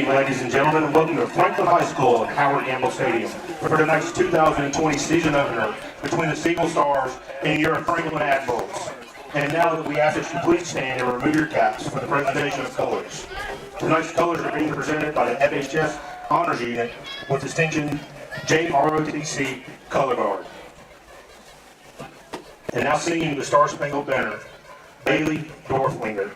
evening, ladies and gentlemen, and welcome to Franklin High School at Howard Gamble Stadium for tonight's 2020 season opener between the Siegel Stars and your Franklin Admirals. And now that we ask that you please stand and remove your caps for the presentation of colors. Tonight's colors are being presented by the FHS Honors Unit with distinction JROTC Color Guard. And now singing the Star Spangled Banner, Bailey Dorflinger.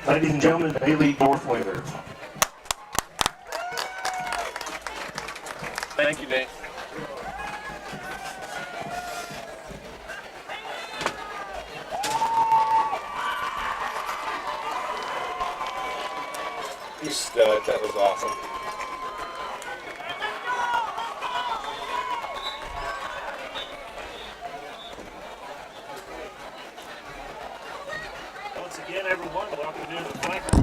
Ladies and gentlemen, Bailey Dorflinger. Thank you, Dave. You stud, that was awesome. Once again, everyone, welcome to the Franklin.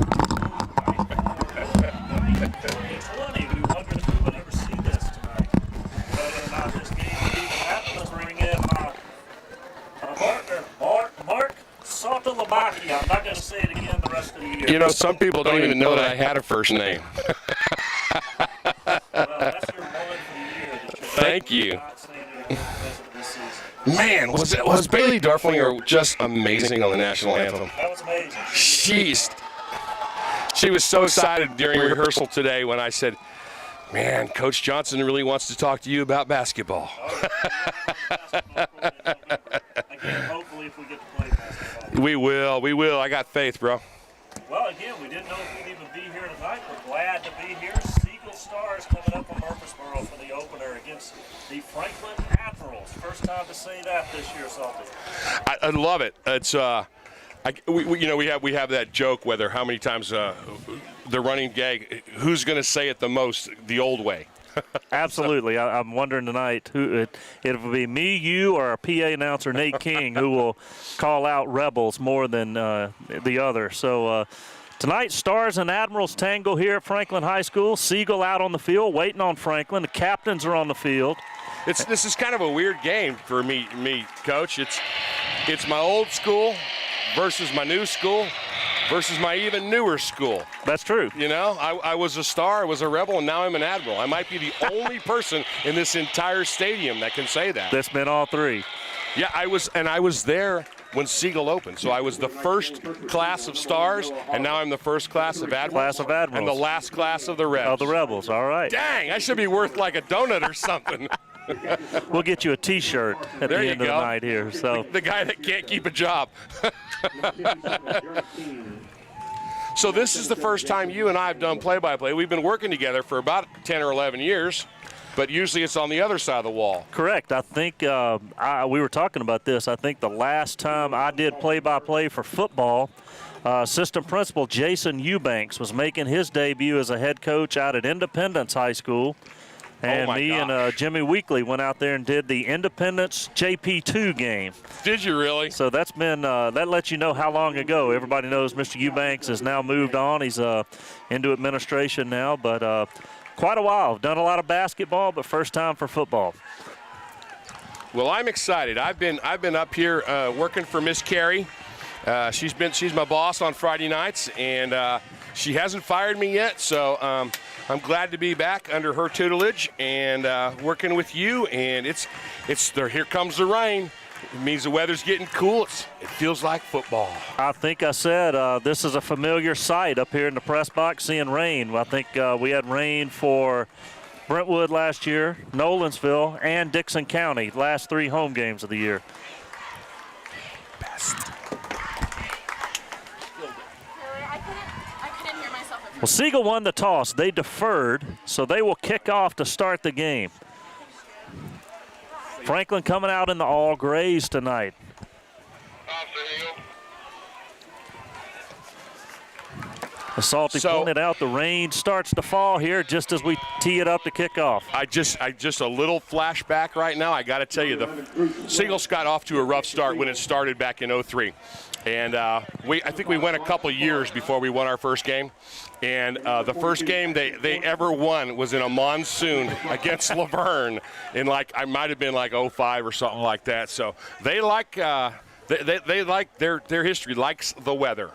It's funny, we wonder if we would ever see this tonight. Whether or not this game would even happen, let's bring in Mark Sotalabaki. I'm not going to say it again the rest of the year. You know, some people don't even know that I had a first name. Well, that's your one for the year. Thank you. Not saying it again the rest of this season. Man, was Bailey Dorflinger just amazing on the national anthem? That was amazing. She was so excited during rehearsal today when I said, man, Coach Johnson really wants to talk to you about basketball. Again, hopefully if we get to play basketball. We will. I got faith, bro. Well, again, we didn't know if we'd even be here tonight. We're glad to be here. Siegel Stars coming up from Murfreesboro for the opener against the Franklin Admirals. First time to say that this year, Salty. I love it. It's we have that joke whether how many times the running gag, who's going to say it the most the old way. Absolutely. I'm wondering tonight who it'll be me, you, or our PA announcer Nate King who will call out Rebels more than the other. So tonight, Stars and Admirals tango here at Franklin High School. Siegel out on the field waiting on Franklin. The captains are on the field. This is kind of a weird game for me, Coach. It's my old school versus my new school versus my even newer school. That's true. You know, I was a Star, I was a Rebel, and now I'm an Admiral. I might be the only person in this entire stadium that can say that. That's been all three. Yeah, I was there when Siegel opened. So I was the first class of Stars, and now I'm the first class of Admirals. And the last class of the Rebs. Oh, the Rebels, all right. Dang, I should be worth like a donut or something. We'll get you a T-shirt at the end of the night here. So the guy that can't keep a job. So this is the first time you and I have done play-by-play. We've been working together for about 10 or 11 years, but usually it's on the other side of the wall. Correct. I think we were talking about this. I think the last time I did play-by-play for football, assistant principal Jason Eubanks was making his debut as a head coach out at Independence High School. And and Jimmy Weekly went out there and did the Independence JP2 game. Did you really? So that's been that lets you know how long ago. Everybody knows Mr. Eubanks has now moved on. He's into administration now, but quite a while. Done a lot of basketball, but first time for football. Well, I'm excited. I've been up here working for Miss Carey. She's my boss on Friday nights, and she hasn't fired me yet. So I'm glad to be back under her tutelage and working with you. And it's there. Here comes the rain. It means the weather's getting cool. It feels like football. I think I said this is a familiar sight up here in the press box, seeing rain. I think we had rain for Brentwood last year, Nolensville, and Dixon County, last 3 home games of the year. Best. Well, Siegel won the toss. They deferred, so they will kick off to start the game. Franklin coming out in the all grays tonight. As Salty pointed out, the rain starts to fall here just as we tee it up to kick off. I just a little flashback right now. I got to tell you, the Siegels got off to a rough start when it started back in '03. And I think we went a couple years before we won our first game. And the first game they ever won was in a monsoon against Laverne in I might have been like '05 or something like that. So they like they like their history likes the weather.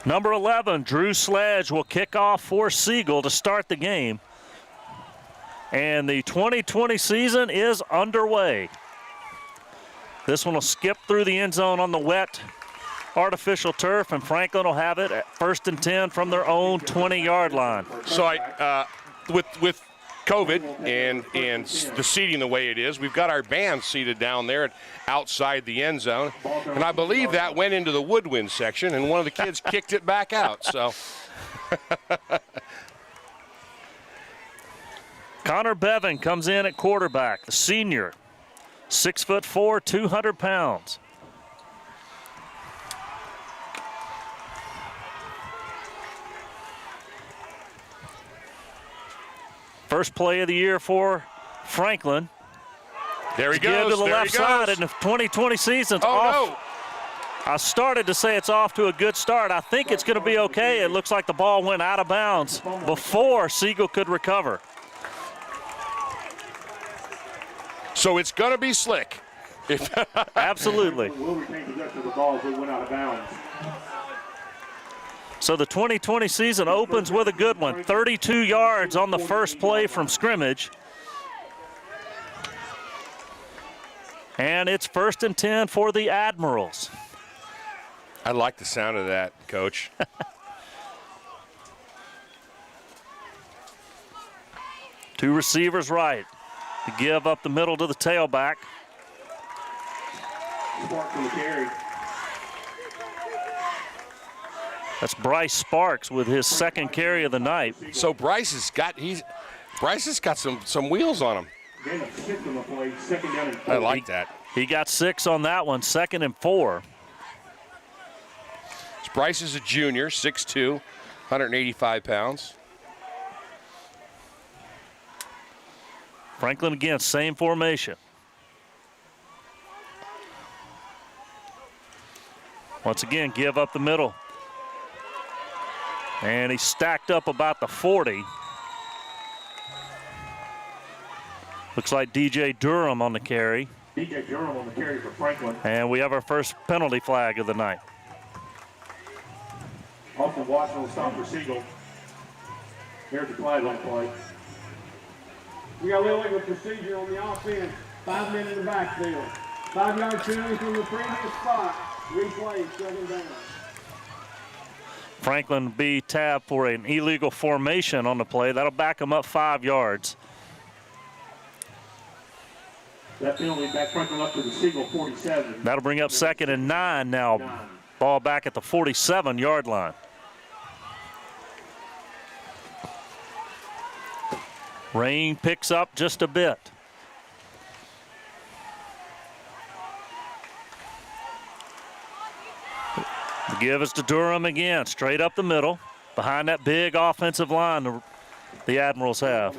Number 11, Drew Sledge will kick off for Siegel to start the game. And the 2020 season is underway. This one will skip through the end zone on the wet artificial turf, and Franklin will have it at 1st and 10 from their own 20-yard line. So with COVID and the seating the way it is, we've got our band seated down there outside the end zone, and I believe that went into the woodwind section, and one of the kids kicked it back out. So Connor Bevan comes in at quarterback, the senior, 6'4", 200 pounds. First play of the year for Franklin. There he goes. Give to the left side in the 2020 season's off. No. I started to say it's off to a good start. I think it's going to be okay. It looks like the ball went out of bounds before Siegel could recover. So it's going to be slick. Absolutely. So the 2020 season opens with a good one. 32 yards on the first play from scrimmage. And it's 1st and 10 for the Admirals. I like the sound of that, Coach. Two receivers right to give up the middle to the tailback. That's Bryce Sparks with his second carry of the night. So Bryce has got some wheels on him. I like that. He got 6 on that one, 2nd and 4. Bryce is a junior, 6'2", 185 pounds. Franklin again, same formation. Once again, give up the middle. And he's stacked up about the 40. Looks like DJ Durham on the carry. DJ Durham on the carry for Franklin. And we have our first penalty flag of the night. Off the Washington stop for Siegel. Here's the flag on the play. We got a little bit of procedure on the offense. 5 men in the backfield. 5-yard penalty from the previous spot. Replay, second down. Franklin be tabbed for an illegal formation on the play. That'll back them up 5 yards. That penalty back Franklin up to the Siegel 47. That'll bring up 2nd and 9 now. Ball back at the 47-yard line. Rain picks up just a bit. The give is to Durham again, straight up the middle, behind that big offensive line the Admirals have.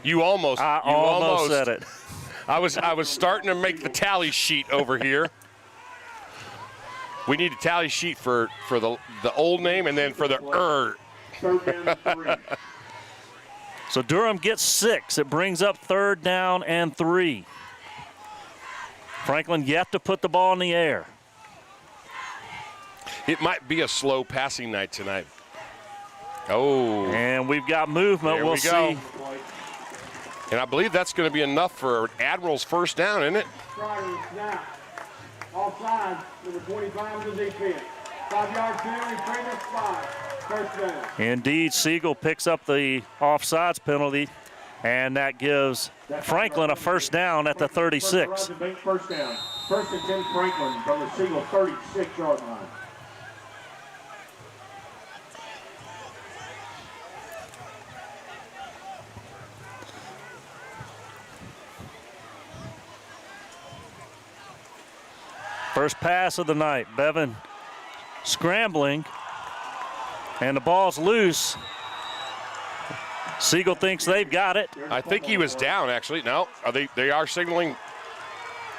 You almost said it. I was starting to make the tally sheet over here. We need a tally sheet for the old name and then for the Third down and 3. So Durham gets 6. It brings up 3rd down and 3. Franklin yet to put the ball in the air. It might be a slow passing night tonight. Oh. And we've got movement. There we'll we go. see. And I believe that's going to be enough for Admirals' first down, isn't it? Snap. Offside, number 25 of the defense. 5-yard penalty, previous spot. First down. Indeed, Siegel picks up the offsides penalty, and that gives Franklin a first down at the 36. First down. 1st and 10 Franklin from the Siegel 36-yard line. First pass of the night. Bevan scrambling, and the ball's loose. Siegel thinks they've got it. I think he was down, actually. No, they are signaling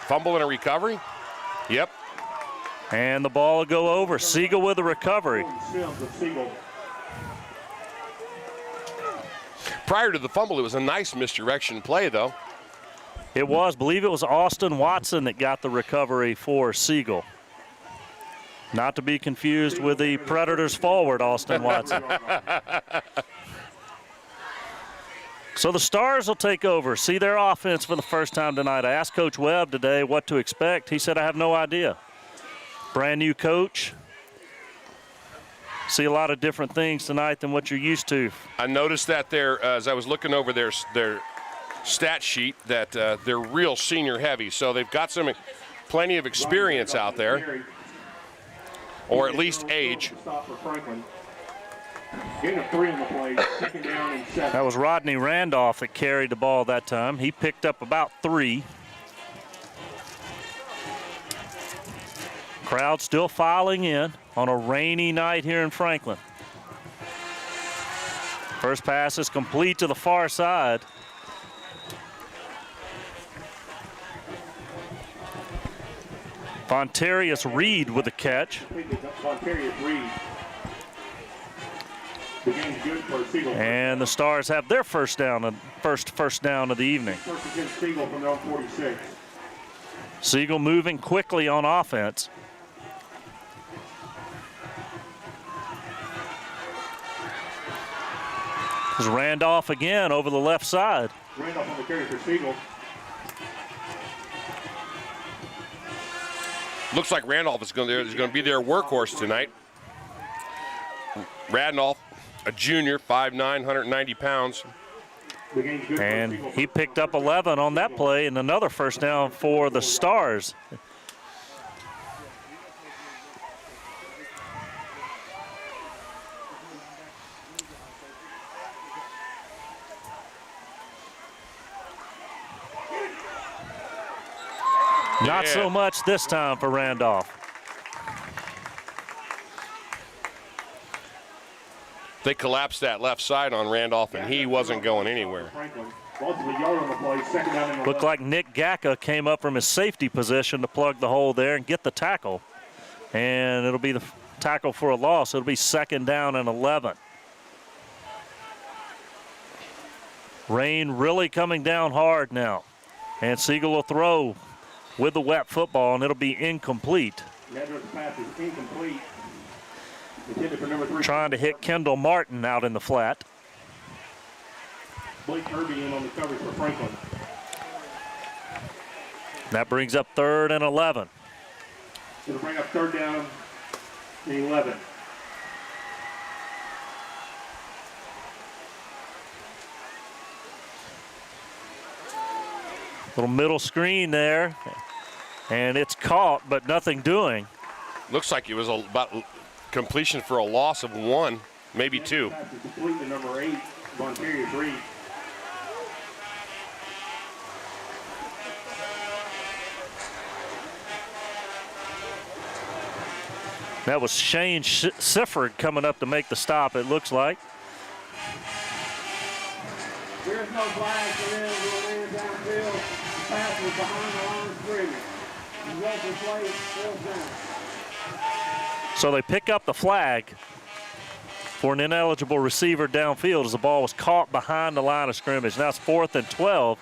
fumble and a recovery. Yep. And the ball will go over. Siegel with a recovery. Prior to the fumble, it was a nice misdirection play, though. It was, believe it was Austin Watson that got the recovery for Siegel. Not to be confused with the Predators forward, Austin Watson. So the Stars will take over, see their offense for the first time tonight. I asked Coach Webb today what to expect. He said, I have no idea. Brand new coach. See a lot of different things tonight than what you're used to. I noticed that there, as I was looking over their stat sheet, that they're real senior heavy. So they've got plenty of experience out there, or at least age. That was Rodney Randolph that carried the ball that time. He picked up about 3. Crowd still filing in on a rainy night here in Franklin. First pass is complete to the far side. Fontarius Reed with the catch. And the Stars have their first down, first down of the evening. Siegel moving quickly on offense. There's Randolph again over the left side. Randolph on the carry for Siegel. Looks like Randolph is going to be their workhorse tonight. Randolph, a junior, 5'9", 190 pounds. And he picked up 11 on that play and another first down for the Stars. Not so much this time for Randolph. They collapsed that left side on Randolph, and he wasn't going anywhere. Looked like Nick Gacka came up from his safety position to plug the hole there and get the tackle. And it'll be the tackle for a loss. It'll be 2nd down and 11. Rain really coming down hard now. And Siegel will throw with the wet football, and it'll be incomplete. Trying to hit Kendall Martin out in the flat. Blake Irby in on the coverage for Franklin. That brings up 3rd and 11. It'll bring up 3rd down and 11. Little middle screen there, and it's caught, but nothing doing. Looks like it was about completion for a loss of 1, maybe 2. Pass is complete to number 8, Von Carrier 3. That was Shane Sifford coming up to make the stop, it looks like. There's no flag for them to land downfield. The pass was behind the line of scrimmage. Resulting play, 4th down. So they pick up the flag for an ineligible receiver downfield as the ball was caught behind the line of scrimmage. Now it's 4th and 12,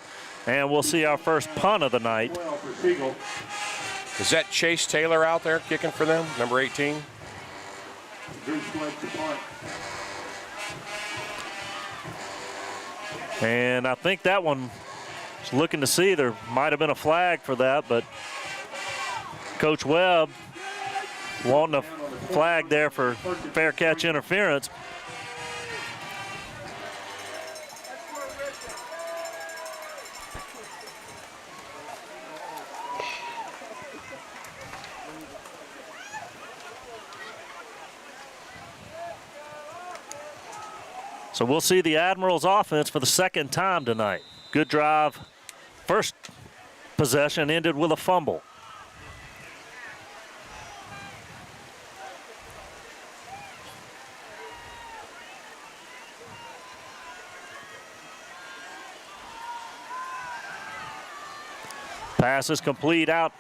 and we'll see our first punt of the night. 12 for Siegel. Is that Chase Taylor out there kicking for them, number 18? Drew Sledge to punt. And I think that one is looking to see there might have been a flag for that, but Coach Webb wanting a flag there for fair catch interference. So we'll see the Admirals offense for the 2nd time tonight. Good drive. First possession ended with a fumble. Pass is complete out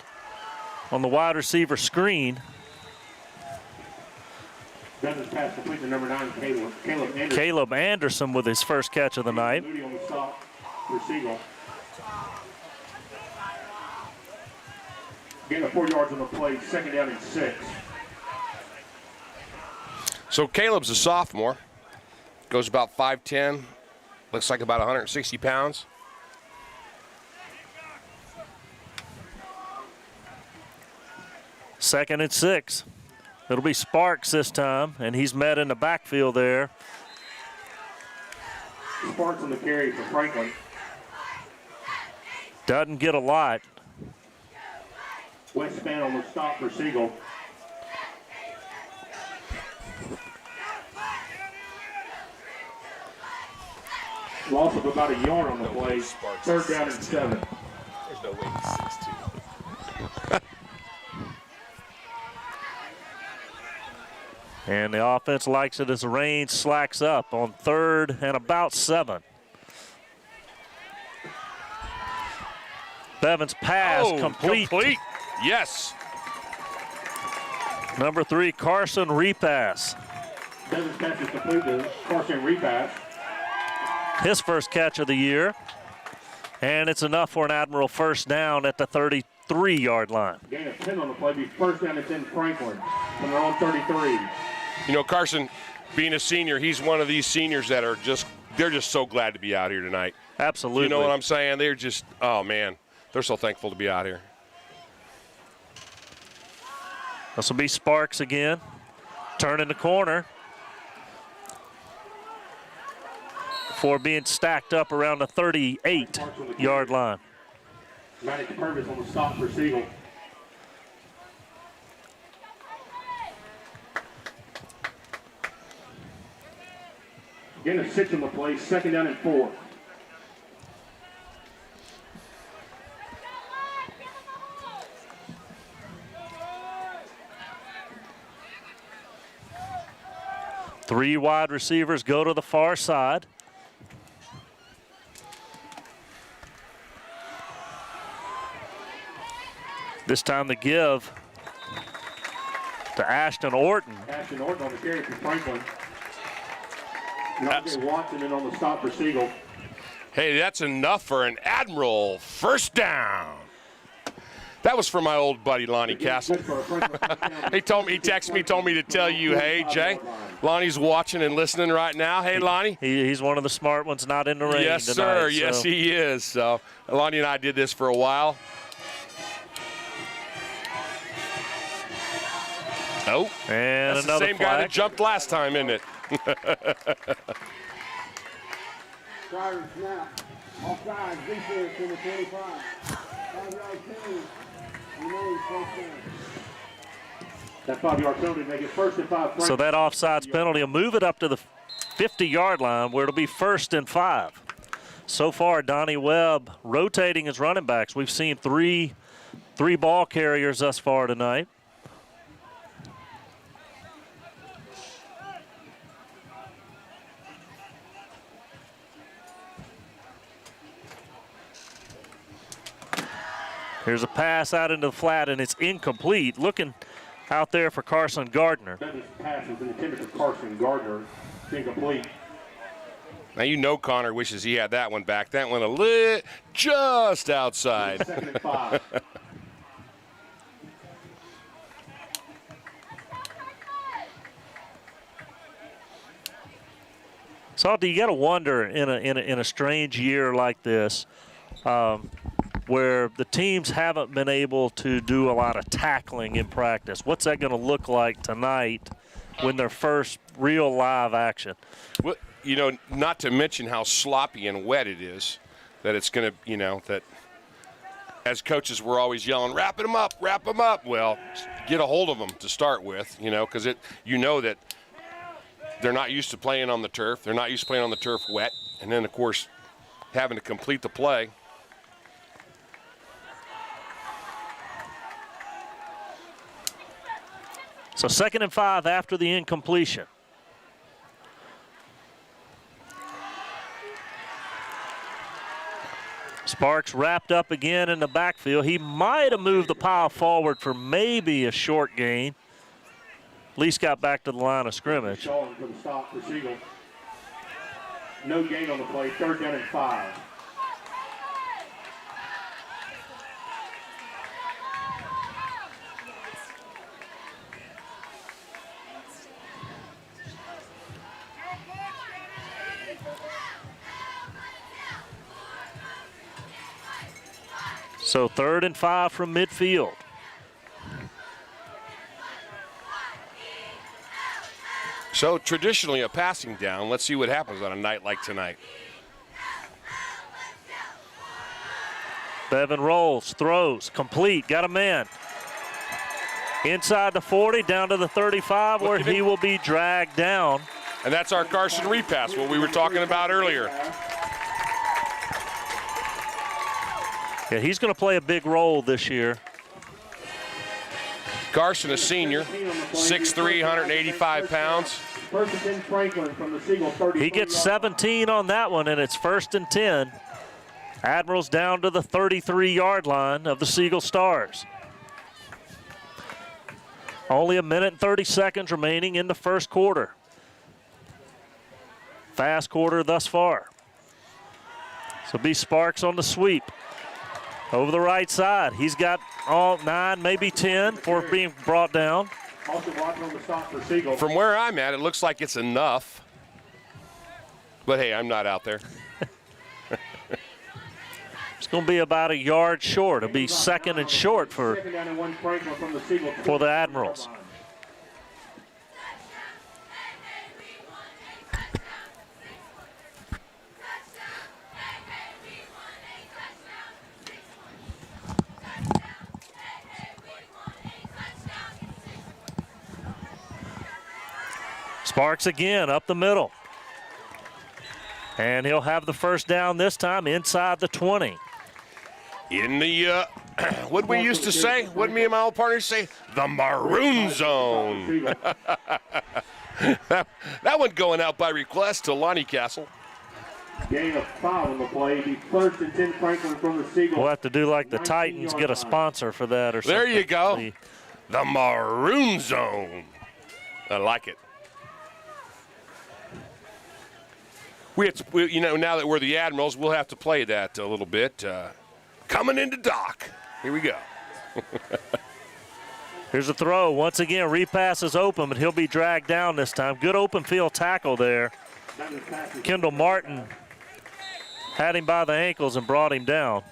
on the wide receiver screen. Doesn't pass complete to number 9, Caleb Anderson. Caleb Anderson with his first catch of the night. Moody on the stop for Siegel. Getting 4 yards on the play, 2nd down and 6. So Caleb's a sophomore. Goes about 5'10", looks like about 160 pounds. Second and 6. It'll be Sparks this time, and he's met in the backfield there. Sparks on the carry for Franklin. Doesn't get a lot. West Span on the stop for Siegel. Loss of about a yard on the play. 3rd down and 7. There's no way he's 6'2". And the offense likes it as the rain slacks up on 3rd and about 7. Bevan's pass complete. Yes. Number 3, Carson repass. Bevan's pass is complete to Carson repass. His first catch of the year. And it's enough for an Admiral first down at the 33-yard line. Gain of 10 on the play, be 1st down and 10 Franklin from their own 33. You know, Carson, being a senior, he's one of these seniors that are they're just so glad to be out here tonight. Absolutely. You know what I'm saying? They're just, oh man, they're so thankful to be out here. This will be Sparks again. Turning the corner. Before being stacked up around the 38-yard line. Matty Purvis on the stop for Siegel. Gain of 6 on the play, 2nd down and 4. Three wide receivers go to the far side. This time the give to Ashton Orton. Ashton Orton on the carry for Franklin. Watson in on the stop for Siegel. Hey, that's enough for an Admiral first down. That was for my old buddy Lonnie Castle. He texted me, told me to tell you, hey, Jay, Lonnie's watching and listening right now. Hey, Lonnie. He's one of the smart ones not in the rain Yes, tonight. sir. Yes, he is. So Lonnie and I did this for a while. Oh, and that's another the same flag. guy that jumped last time, isn't it? Prior snap. Offside. Defense in the 25. 5-yard penalty. Remains first down. That 5-yard penalty make it 1st and 5. So that offsides penalty will move it up to the 50-yard line where it'll be 1st and 5. So far, Donnie Webb rotating his running backs. We've seen three ball carriers thus far tonight. Here's a pass out into the flat, and it's incomplete. Looking out there for Carson Gardner. That pass was intended for Carson Gardner. It's incomplete. Now you know Connor wishes he had that one back. That one a little just outside. 2nd and 5. Salty, you got to wonder in a strange year like this, where the teams haven't been able to do a lot of tackling in practice. What's that going to look like tonight when their first real live action? Well, you know, not to mention how sloppy and wet it is, that it's going to, you know, that as coaches we're always yelling, wrap them up, wrap them up. Well, get a hold of them to start with, you know, because you know that they're not used to playing on the turf. They're not used to playing on the turf wet. And then, of course, having to complete the play. So 2nd and 5 after the incompletion. Sparks wrapped up again in the backfield. He might have moved the pile forward for maybe a short gain. At least got back to the line of scrimmage. Shaw for the stop for Siegel. No gain on the play. 3rd down and 5. So 3rd and 5 from midfield. So traditionally a passing down. Let's see what happens on a night like tonight. Bevan rolls, throws, complete, got a man. Inside the 40, down to the 35, where he will be dragged down. And that's our Carson repass, what we were talking about earlier. Yeah, he's going to play a big role this year. Carson, a senior, 6'3", 185 pounds. 1st and 10 Franklin from the Siegel 30. He gets 17 on that one, and it's 1st and 10. Admirals down to the 33-yard line of the Siegel Stars. Only 1 minute and 30 seconds remaining in the first quarter. Fast quarter thus far. So B. Sparks on the sweep. Over the right side. He's got all 9, maybe 10 for being brought down. Also watching on the stop for Siegel. From where I'm at, it looks like it's enough. But hey, I'm not out there. It's going to be about a yard short. It'll be 2nd and short for 2nd down and 1 Franklin from the Siegel. for the Admirals. Sparks again up the middle. And he'll have the first down this time inside the 20. In the, what we used to say, what me and my old partners say, the maroon zone. that one going out by request to Lonnie Castle. Gain of 5 on the play. The 1st and 10 Franklin from the Siegel. We'll have to do like the Titans, get a sponsor for that or something. There you go. The maroon zone. I like it. You know, now that we're the Admirals, we'll have to play that a little bit. Coming into dock. Here we go. Here's a throw. Once again, repass is open, but he'll be dragged down this time. Good open field tackle there. Kendall Martin had him by the ankles and brought him down.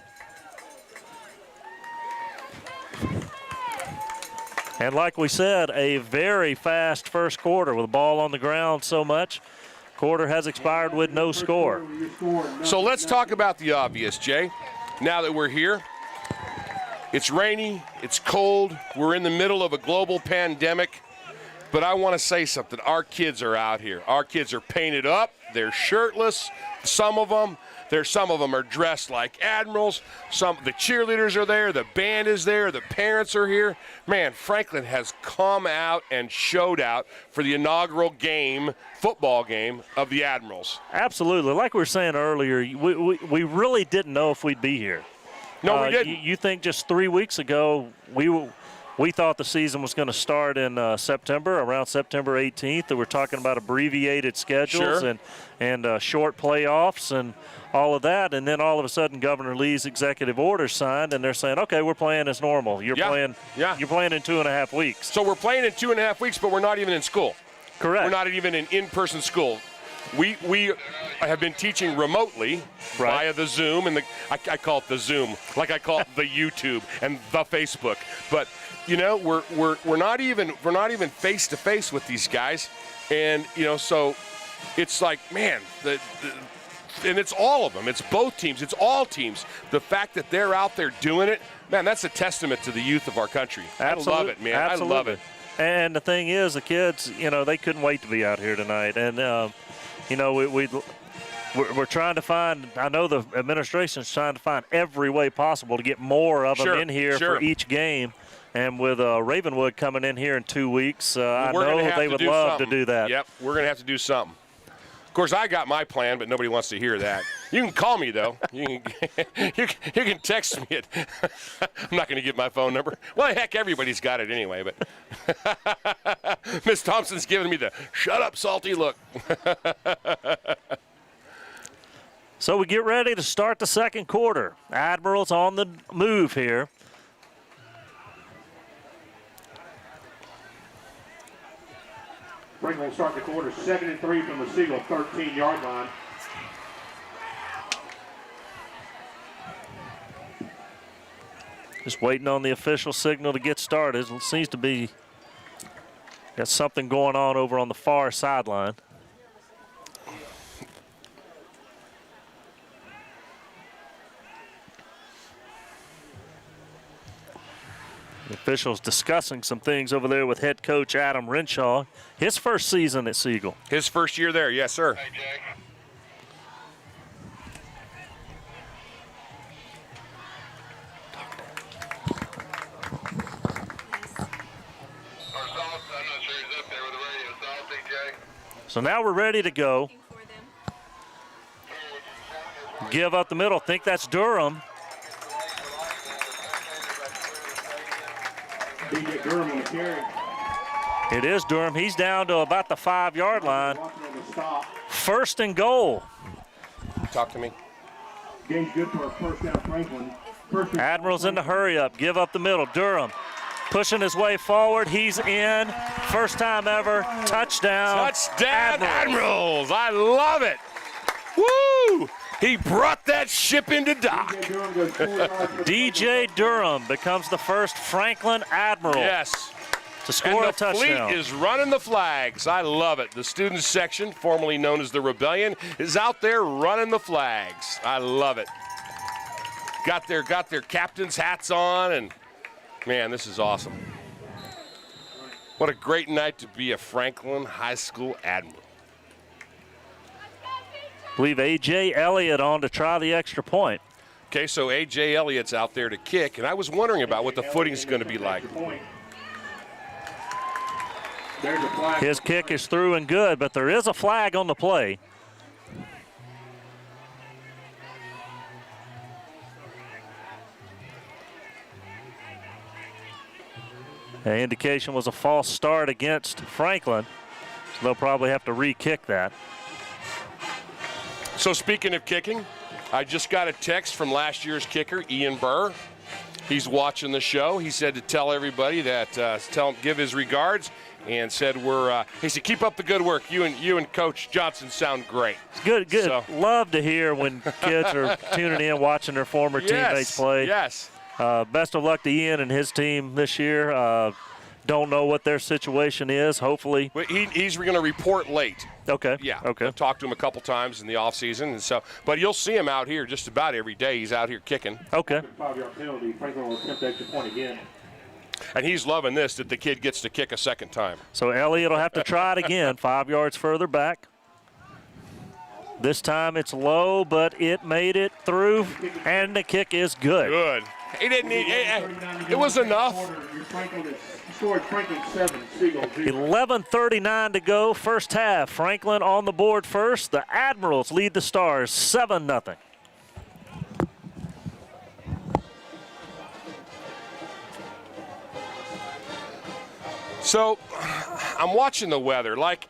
And like we said, a very fast first quarter with the ball on the ground so much. Quarter has expired with no score. So let's talk about the obvious, Jay. Now that we're here, it's rainy, it's cold, we're in the middle of a global pandemic, but I want to say something. Our kids are out here. Our kids are painted up, they're shirtless, some of them are dressed like admirals. The cheerleaders are there, the band is there, the parents are here. Man, Franklin has come out and showed out for the inaugural game, football game of the Admirals. Absolutely. Like we were saying earlier, we really didn't know if we'd be here. No, we didn't. You think just 3 weeks ago we thought the season was going to start in September, around September 18th. That we're talking about abbreviated schedules Sure. and short playoffs and all of that. And then all of a sudden, Governor Lee's executive order signed, and they're saying, "Okay, we're playing as normal. You're playing in 2.5 weeks." So we're playing in 2.5 weeks, but we're not even in school. Correct. We're not even in-person school. We have been teaching remotely via the Zoom, and I call it the Zoom, like I call it the YouTube and the Facebook. But you know, we're not even face to face with these guys, and you know, so it's like, man, and it's all of them. It's both teams. It's all teams. The fact that they're out there doing it, man, that's a testament to the youth of our country. I love it, man. Absolutely. I love it. And the thing is, the kids, you know, they couldn't wait to be out here tonight. And, you know, we're trying to find, I know the administration's trying to find every way possible to get more of them in here for each game. And with Ravenwood coming in here in 2 weeks, I know they would love to do that. Yep, we're going to have to do something. Of course, I got my plan, but nobody wants to hear that. You can call me, though. You can text me it. I'm not going to give my phone number. Well, heck, everybody's got it anyway. But Miss Thompson's giving me the shut up, salty look. So we get ready to start the second quarter. Admirals on the move here. Franklin will start the quarter 2nd and 3 from the Siegel 13-yard line. Just waiting on the official signal to get started. It seems to be got something going on over on the far sideline. The officials discussing some things over there with head coach Adam Renshaw. His first season at Siegel. His first year there, yes, sir. Hey, Jay. Our Salt, I'm not sure he's up there with the radio. Salty, Jay. So now we're ready to go. Give up the middle. Think that's Durham. DJ Durham on the carry. It is Durham. He's down to about the 5-yard line. First and goal. Talk to me. Game's good for a first down, Franklin. Admirals in the hurry up. Give up the middle. Durham pushing his way forward. He's in. First time ever. Touchdown. Touchdown, Admirals. I love it. Woo! He brought that ship into dock. DJ Durham becomes the first Franklin Admiral Yes. to score a And the touchdown. fleet is running the flags. I love it. The students section, formerly known as the Rebellion, is out there running the flags. I love it. Got their captain's hats on, and man, this is awesome. What a great night to be a Franklin High School Admiral. I believe A.J. Elliott on to try the extra point. Okay, so A.J. Elliott's out there to kick, and I was wondering about what the footing's going to be like. His kick is through and good, but there is a flag on the play. The indication was a false start against Franklin, so they'll probably have to re-kick that. So speaking of kicking, I just got a text from last year's kicker, Ian Burr. he's watching the show. He said to tell everybody that, give his regards, and said he said, keep up the good work. You and Coach Johnson sound great. Good. So, love to hear when kids are tuning in, watching their former teammates play. Yes. Best of luck to Ian and his team this year. Don't know what their situation is. Hopefully, but he's going to report late. Okay. Yeah. Okay. I've talked to him a couple times in the off season, and so. But you'll see him out here just about every day. He's out here kicking. Okay. 5-yard penalty. Franklin will attempt extra point again. And he's loving this, that the kid gets to kick a second time. So Elliott will have to try it again, 5 yards further back. This time it's low, but it made it through, and the kick is good. Good. He didn't need it was enough. Scored Franklin 7, Siegel 0. 11:39 to go, first half. Franklin on the board first. The Admirals lead the Stars 7-0. So I'm watching the weather, like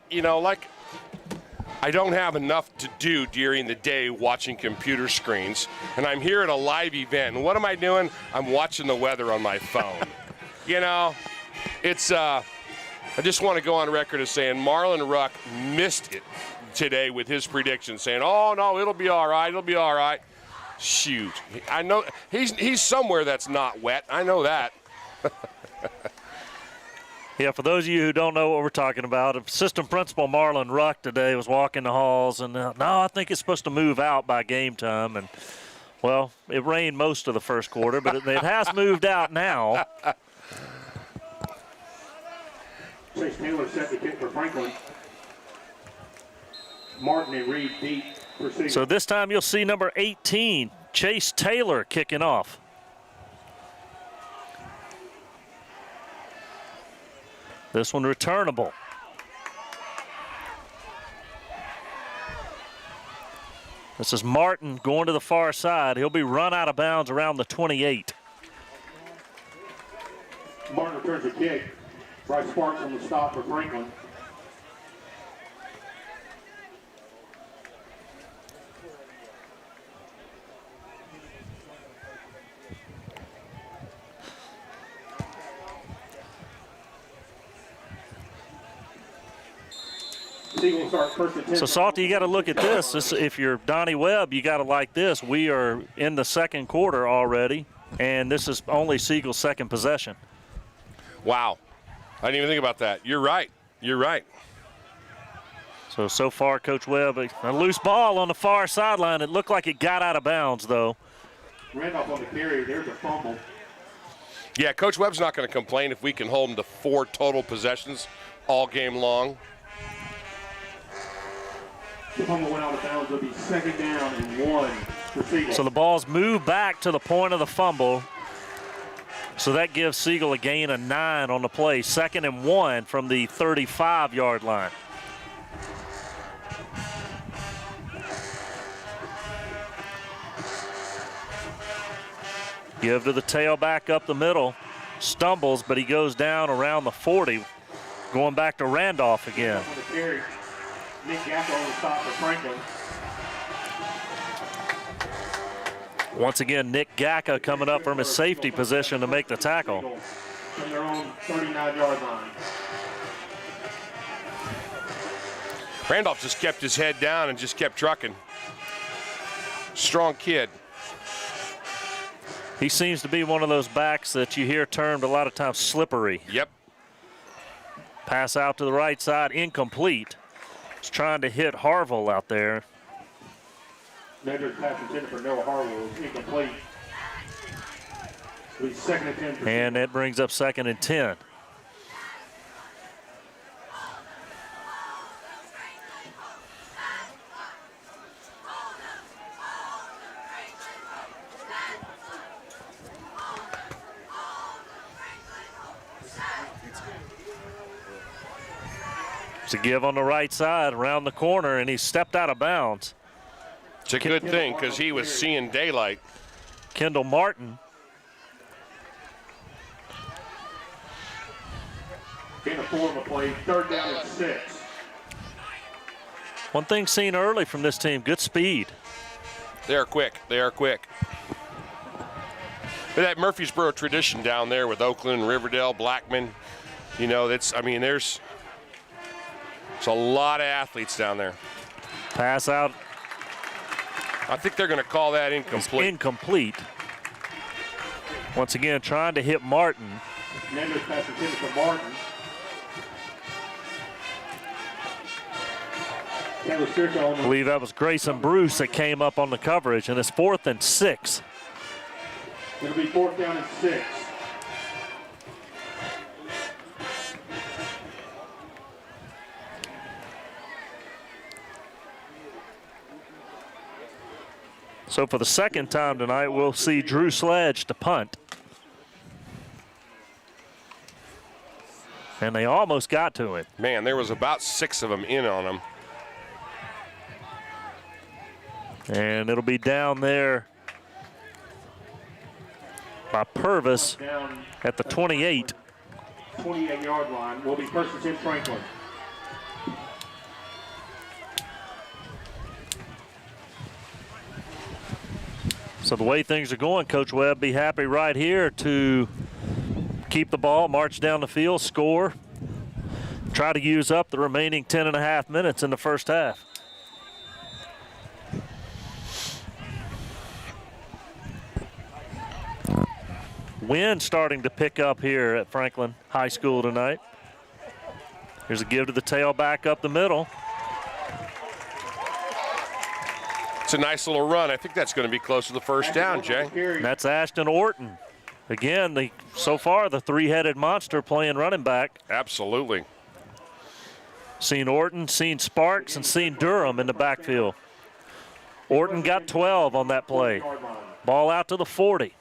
I don't have enough to do during the day watching computer screens, and I'm here at a live event. And what am I doing? I'm watching the weather on my phone. It's I just want to go on record as saying Marlon Ruck missed it today with his prediction, saying, "Oh no, it'll be all right. It'll be all right." Shoot, I know he's somewhere that's not wet. I know that. Yeah, for those of you who don't know what we're talking about, assistant principal Marlon Ruck today was walking the halls, and no, I think it's supposed to move out by game time. And, well, it rained most of the first quarter, but it has moved out now. Chase Taylor set the kick for Franklin. Martin and Reed deep for Siegel. So this time you'll see number 18, Chase Taylor, kicking off. This one returnable. This is Martin going to the far side. He'll be run out of bounds around the 28. Martin returns the kick. Bryce Sparks on the stop for Franklin. So, Salty, you got to look at this. If you're Donnie Webb, you got to like this. We are in the second quarter already, and this is only Siegel's second possession. Wow. I didn't even think about that. You're right. You're right. So far, Coach Webb, a loose ball on the far sideline. It looked like it got out of bounds, though. Randolph on the carry. There's a fumble. Yeah, Coach Webb's not going to complain if we can hold him to 4 total possessions all game long. The fumble went out of bounds. It'll be second down and 1 for Siegel. So the ball's moved back to the point of the fumble. So that gives Siegel a gain of 9 on the play. Second and 1 from the 35-yard line. Give to the tailback up the middle. Stumbles, but he goes down around the 40. Going back to Randolph again. Nick Gacko on the stop for Franklin. Once again, Nick Gacka coming up from his safety position to make the tackle. From their own 39-yard line. Randolph just kept his head down and just kept trucking. Strong kid. He seems to be one of those backs that you hear termed a lot of times slippery. Yep. Pass out to the right side, incomplete. He's trying to hit Harville out there. Measured pass intended for Noah Harville is incomplete. It'll be second and 10. And that brings up second and 10. To give on the right side around the corner, and he stepped out of bounds. It's a good thing because he was seeing daylight. Kendall Martin. Gain of 4 on the play, third down and 6. One thing seen early from this team, good speed. They are quick. They are quick. But that Murfreesboro tradition down there with Oakland, Riverdale, Blackman, you know, there's a lot of athletes down there. Pass out. I think they're going to call that incomplete. Incomplete. Once again, trying to hit Martin. Mendes pass intended to Martin. I believe that was Grayson Bruce that came up on the coverage, and it's 4th and 6. It'll be 4th down and 6. So for the second time tonight, we'll see Drew Sledge to punt. And they almost got to him. Man, there was about 6 of them in on him. And it'll be down there by Purvis at the 28. 28-yard line. Will be first and 10 Franklin. So the way things are going, Coach Webb be happy right here to keep the ball, march down the field, score, try to use up the remaining 10.5 minutes in the first half. Wind starting to pick up here at Franklin High School tonight. Here's a give to the tailback up the middle. It's a nice little run. I think that's going to be close to the first down, Jay. And that's Ashton Orton. Again, so far the three-headed monster playing running back. Absolutely. Seen Orton, seen Sparks, and seen Durham in the backfield. Orton got 12 on that play. Ball out to the 40.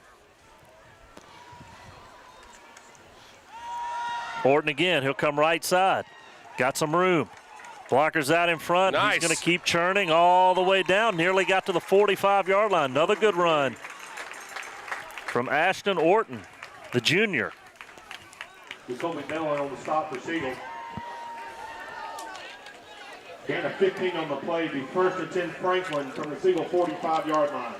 Orton again, he'll come right side. Got some room. Blockers out in front. Nice. He's going to keep churning all the way down. Nearly got to the 45-yard line. Another good run from Ashton Orton, the junior. Nicole McMillan on the stop for Siegel. Gain of 15 on the play. Be first and 10 Franklin from the Siegel 45-yard line.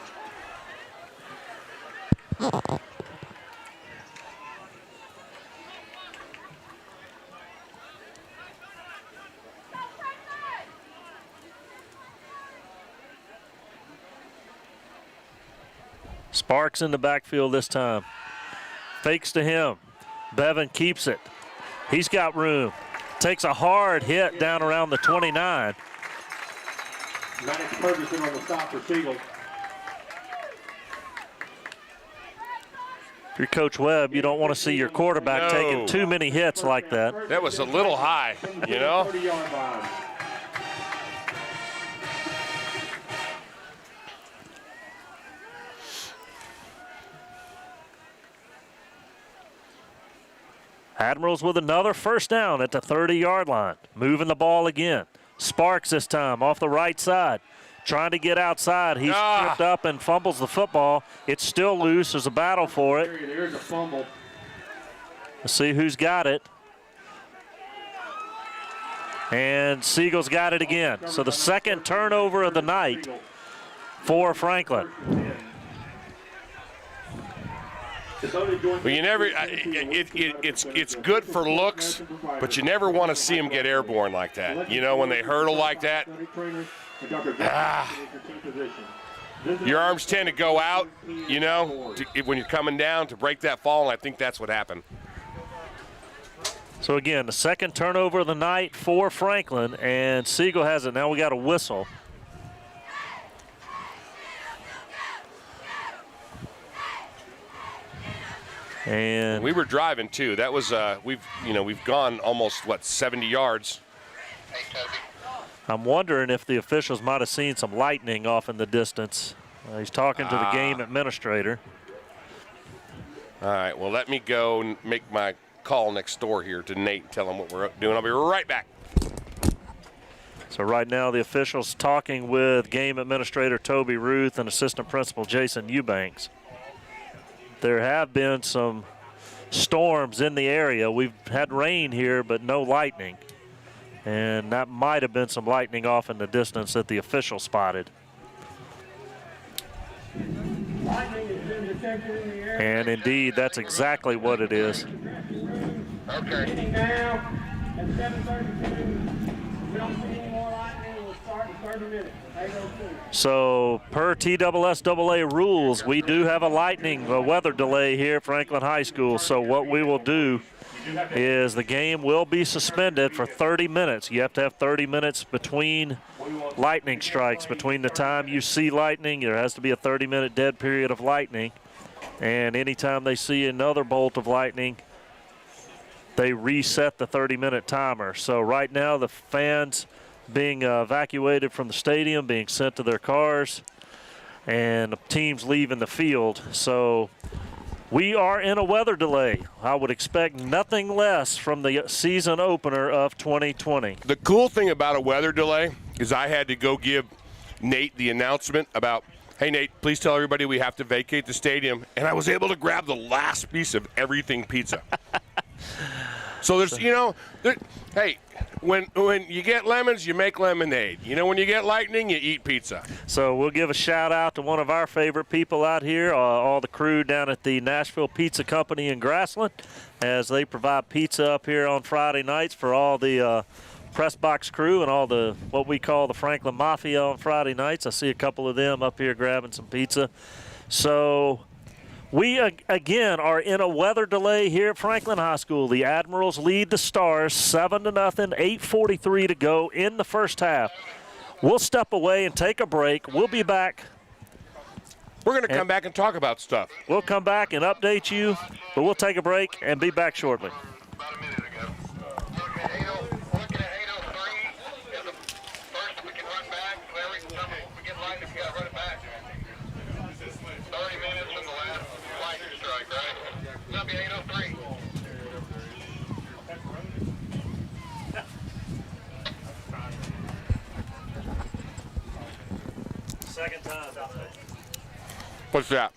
Sparks in the backfield this time. Fakes to him. Bevan keeps it. He's got room. Takes a hard hit down around the 29. Maddox Ferguson on the stop for Siegel. If you're Coach Webb, you don't want to see your quarterback taking too many hits like that. That was a little high, you know? 30-yard line. Admirals with another first down at the 30-yard line. Moving the ball again. Sparks this time off the right side. Trying to get outside. He's tripped up and fumbles the football. It's still loose. There's a battle for it. There's a fumble. Let's see who's got it. And Siegel's got it again. So the second turnover of the night for Franklin. Well, you never. It's good for looks, but you never want to see them get airborne like that. You know, when they hurdle like that. Your arms tend to go out, you know, when you're coming down to break that fall, and I think that's what happened. So again, the second turnover of the night for Franklin, and Siegel has it. Now we got a whistle. And we were driving too. That was we've gone almost 70 yards. I'm wondering if the officials might have seen some lightning off in the distance. He's talking to the game administrator. All right, well, let me go and make my call next door here to Nate and tell him what we're doing. I'll be right back. So right now the officials talking with game administrator Toby Ruth and assistant principal Jason Eubanks. There have been some storms in the area. We've had rain here, but no lightning. And that might have been some lightning off in the distance that the official spotted. Lightning has been detected in the area. And indeed, that's exactly what it is. Okay. Beginning now at 7:32. We don't see any more lightning. We'll start in 30 minutes. 8:02. So per TSSAA rules, we do have a weather delay here at Franklin High School. So what we will do is the game will be suspended for 30 minutes. You have to have 30 minutes between lightning strikes. Between the time you see lightning, there has to be a 30-minute dead period of lightning. And anytime they see another bolt of lightning, they reset the 30-minute timer. So right now the fans being evacuated from the stadium, being sent to their cars, and the teams leaving the field. So we are in a weather delay. I would expect nothing less from the season opener of 2020. The cool thing about a weather delay is I had to go give Nate the announcement about, hey, Nate, please tell everybody we have to vacate the stadium. And I was able to grab the last piece of everything pizza. So there's, hey, when you get lemons, you make lemonade. When you get lightning, you eat pizza. So we'll give a shout out to one of our favorite people out here, all the crew down at the Nashville Pizza Company in Grassland, as they provide pizza up here on Friday nights for all the press box crew and all the what we call the Franklin Mafia on Friday nights. I see a couple of them up here grabbing some pizza. So we, again, are in a weather delay here at Franklin High School. The Admirals lead the Stars 7-0, 8:43 to go in the first half. We'll step away and take a break. We'll be back. We're going to come back and talk about stuff. We'll come back and update you, but we'll take a break and be back shortly. About a minute ago. Looking at 8:03 is the first we can run back. We get lightning, we got to run it back. 30 minutes from the last lightning strike, right? That'll be 8:03. Second time. What's that?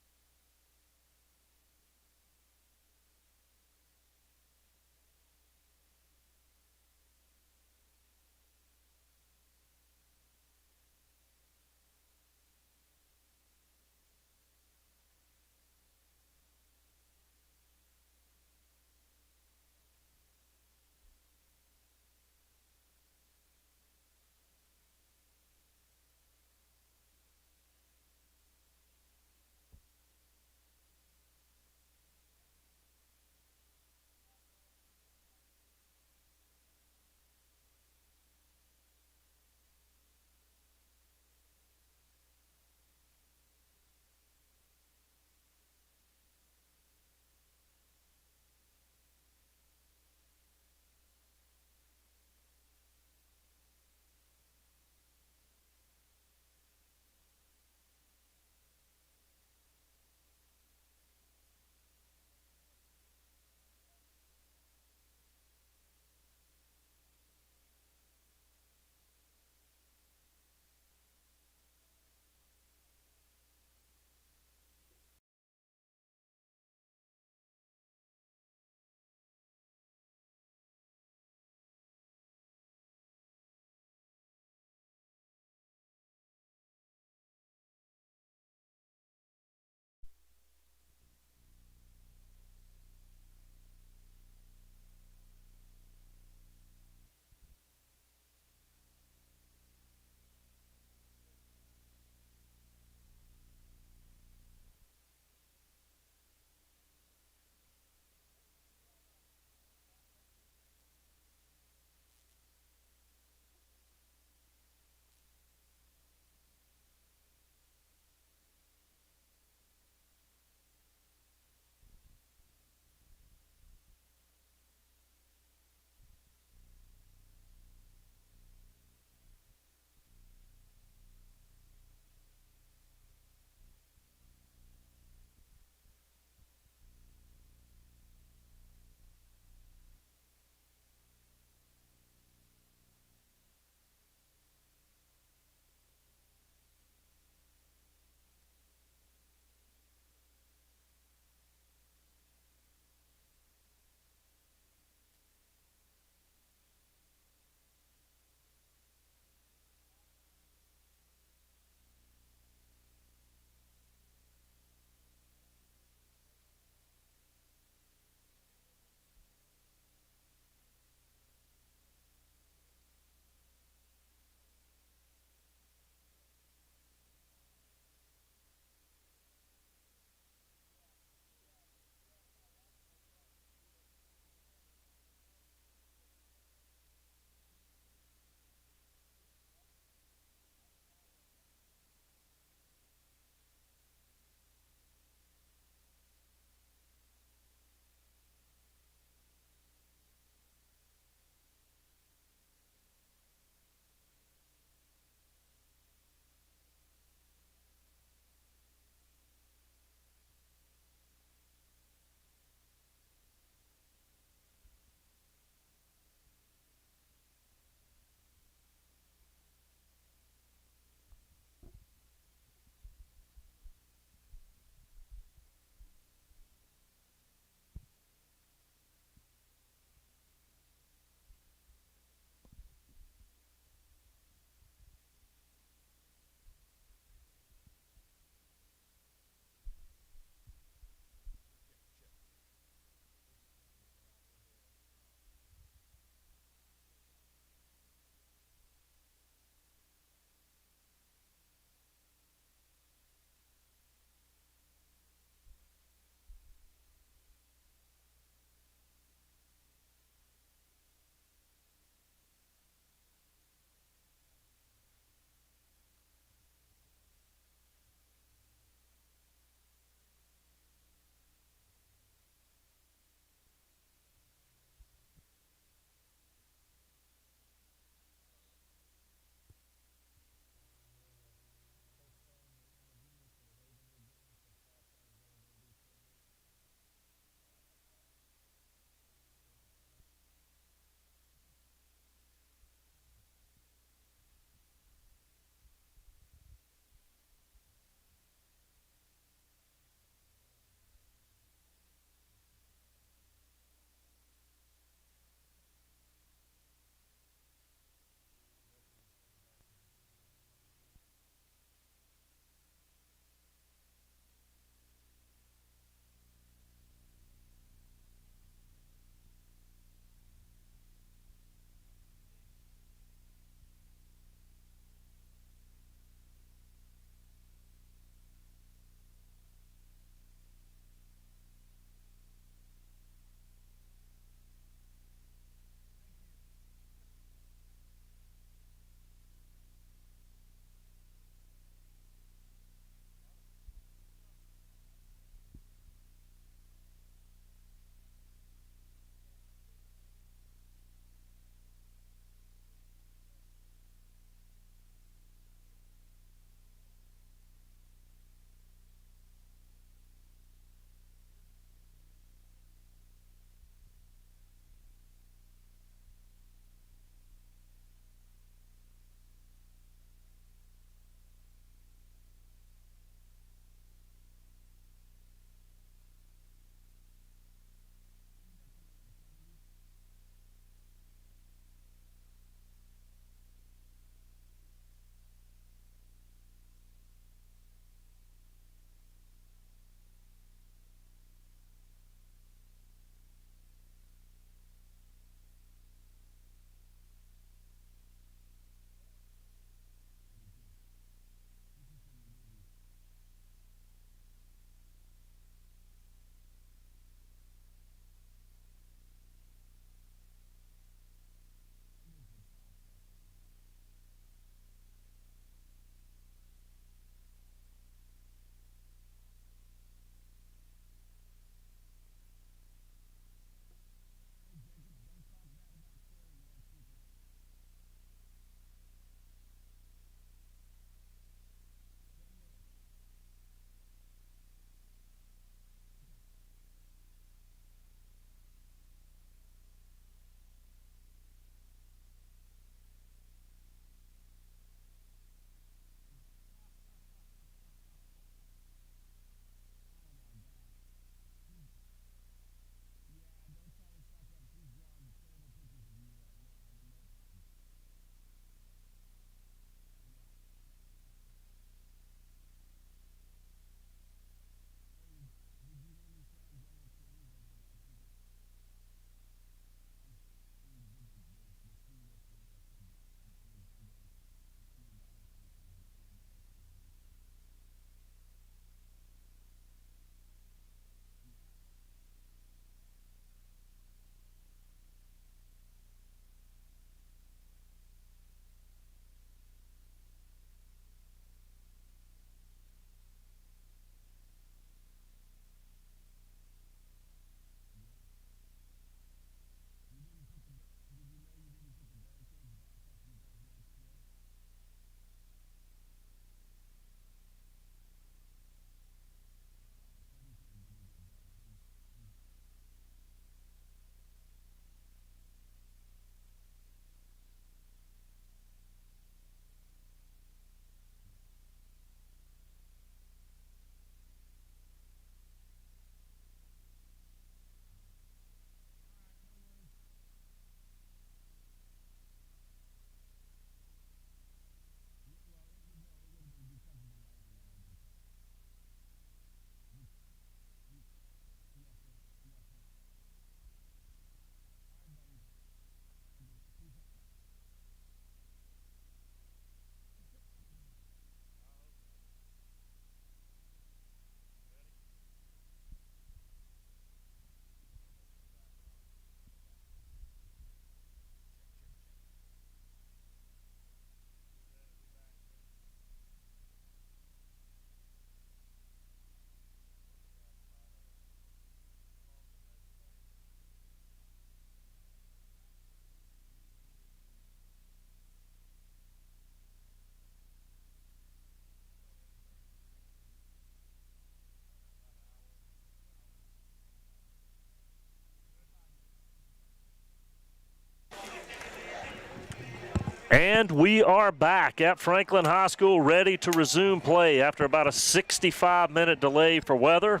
And we are back at Franklin High School, ready to resume play after about a 65-minute delay for weather.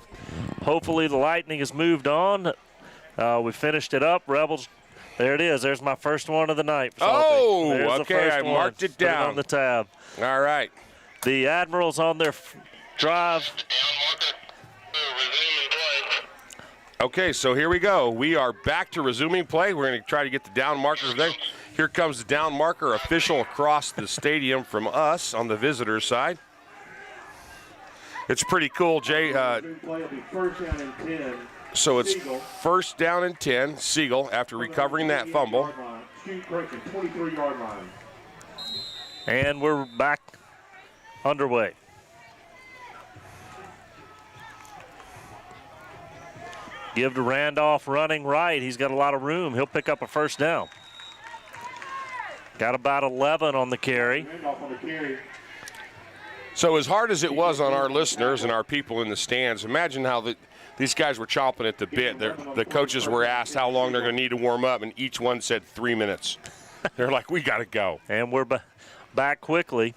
Hopefully the Lightning has moved on. We finished it up. Rebels, there it is. There's my first one of the night. Oh, there's okay, I marked it Put down. on the tab. All right. The Admirals on their drive. Okay, so here we go. We are back to resuming play. We're going to try to get the down marker there. Here comes the down marker official across the stadium from us on the visitor side. It's pretty cool, Jay. So it's first down and 10, Siegel, after recovering that fumble. And we're back underway. Give to Randolph running right. He's got a lot of room. He'll pick up a first down. Got about 11 on the carry. So as hard as it was on our listeners and our people in the stands, imagine how these guys were chomping at the bit. The coaches were asked how long they're going to need to warm up, and each one said 3 minutes. They're like, we got to go. And we're back quickly.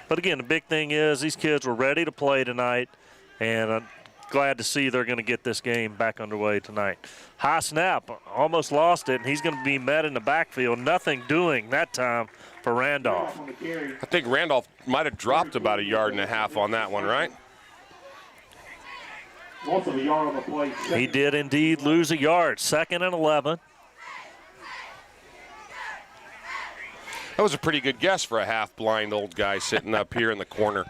But again, the big thing is these kids were ready to play tonight, and I'm glad to see they're going to get this game back underway tonight. High snap, almost lost it, and he's going to be met in the backfield. Nothing doing that time for Randolph. I think Randolph might have dropped about 1.5 yards on that one, right? He did indeed lose a yard. 2nd and 11. That was a pretty good guess for a half-blind old guy sitting up here in the corner.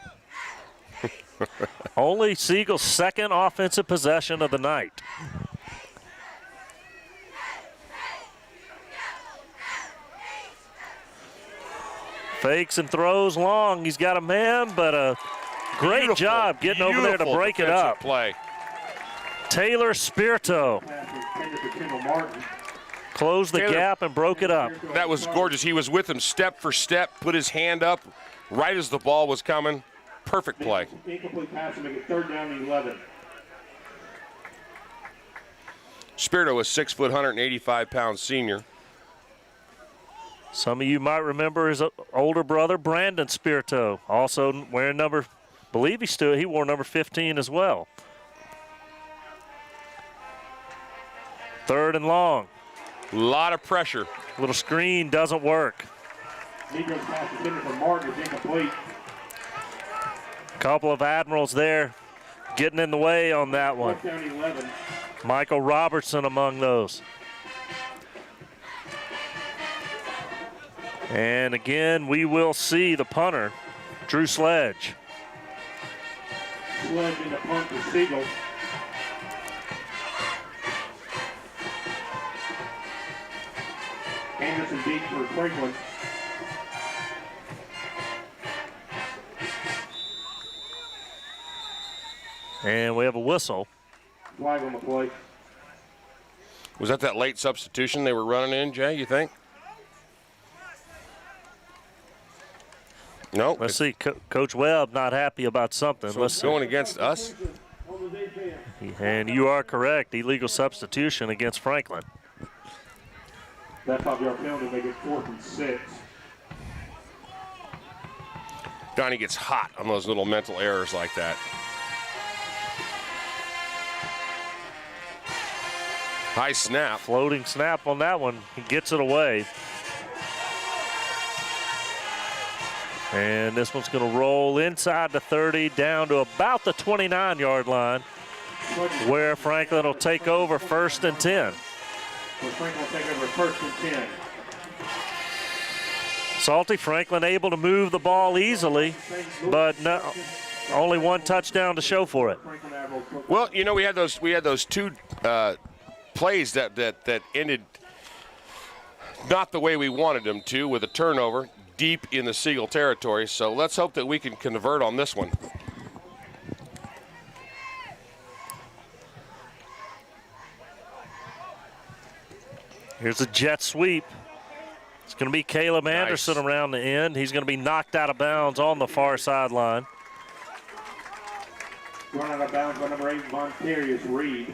Only Siegel's second offensive possession of the night. Fakes and throws long. He's got a man, but a great job getting over there to break it up. Play. Taylor Spirito closed the gap and broke it up. That was gorgeous. He was with him step for step, put his hand up right as the ball was coming. Perfect play. Incomplete pass to make it 3rd down and 11. Spirito was 6 foot, 185-pound senior. Some of you might remember his older brother, Brandon Spirito, also wearing he wore number 15 as well. 3rd and long. A lot of pressure. Little screen doesn't work. Negro's pass intended for Martin is incomplete. Couple of Admirals there getting in the way on that one. 4th down and 11. Michael Robertson among those. And again, we will see the punter, Drew Sledge. Sledge in the punt for Siegel. Anderson deep for Franklin. And we have a whistle. Flag on the play. Was that late substitution they were running in, Jay, you think? No. Let's see. Coach Webb not happy about something. So Let's it's see. going against us? And you are correct. Illegal substitution against Franklin. That 5-yard penalty make it 4th and 6. Donnie gets hot on those little mental errors like that. High snap. Floating snap on that one. He gets it away. And this one's going to roll inside the 30 down to about the 29-yard line where Franklin will take over 1st and 10. Franklin will take over 1st and 10. Salty, Franklin able to move the ball easily, but only one touchdown to show for it. Well, you know, we had those two plays that ended not the way we wanted them to, with a turnover deep in the Siegel territory. So let's hope that we can convert on this one. Here's a jet sweep. It's going to be Caleb Anderson around the end. He's going to be knocked out of bounds on the far sideline. Run out of bounds by number 8, Montarius Reed.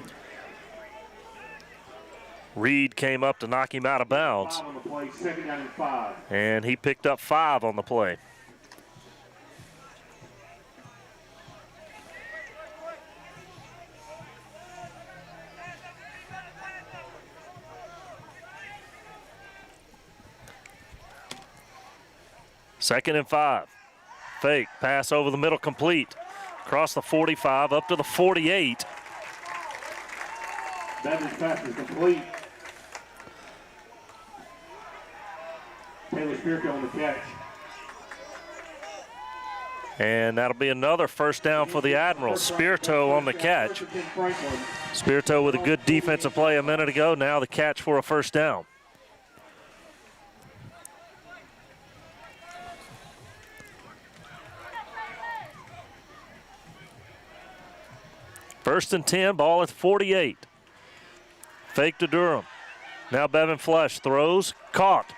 Reed came up to knock him out of bounds. 5 on the play, 2nd down and 5. And he picked up 5 on the play. Second and 5. Fake, pass over the middle, complete. Across the 45, up to the 48. Bevan's pass is complete. Taylor Spearfield on the catch. And that'll be another first down for the Admirals. Spirito on the catch. Spirito with a good defensive play a minute ago. Now the catch for a first down. First and 10, ball at 48. Fake to Durham. Now Bevan Flush throws, caught.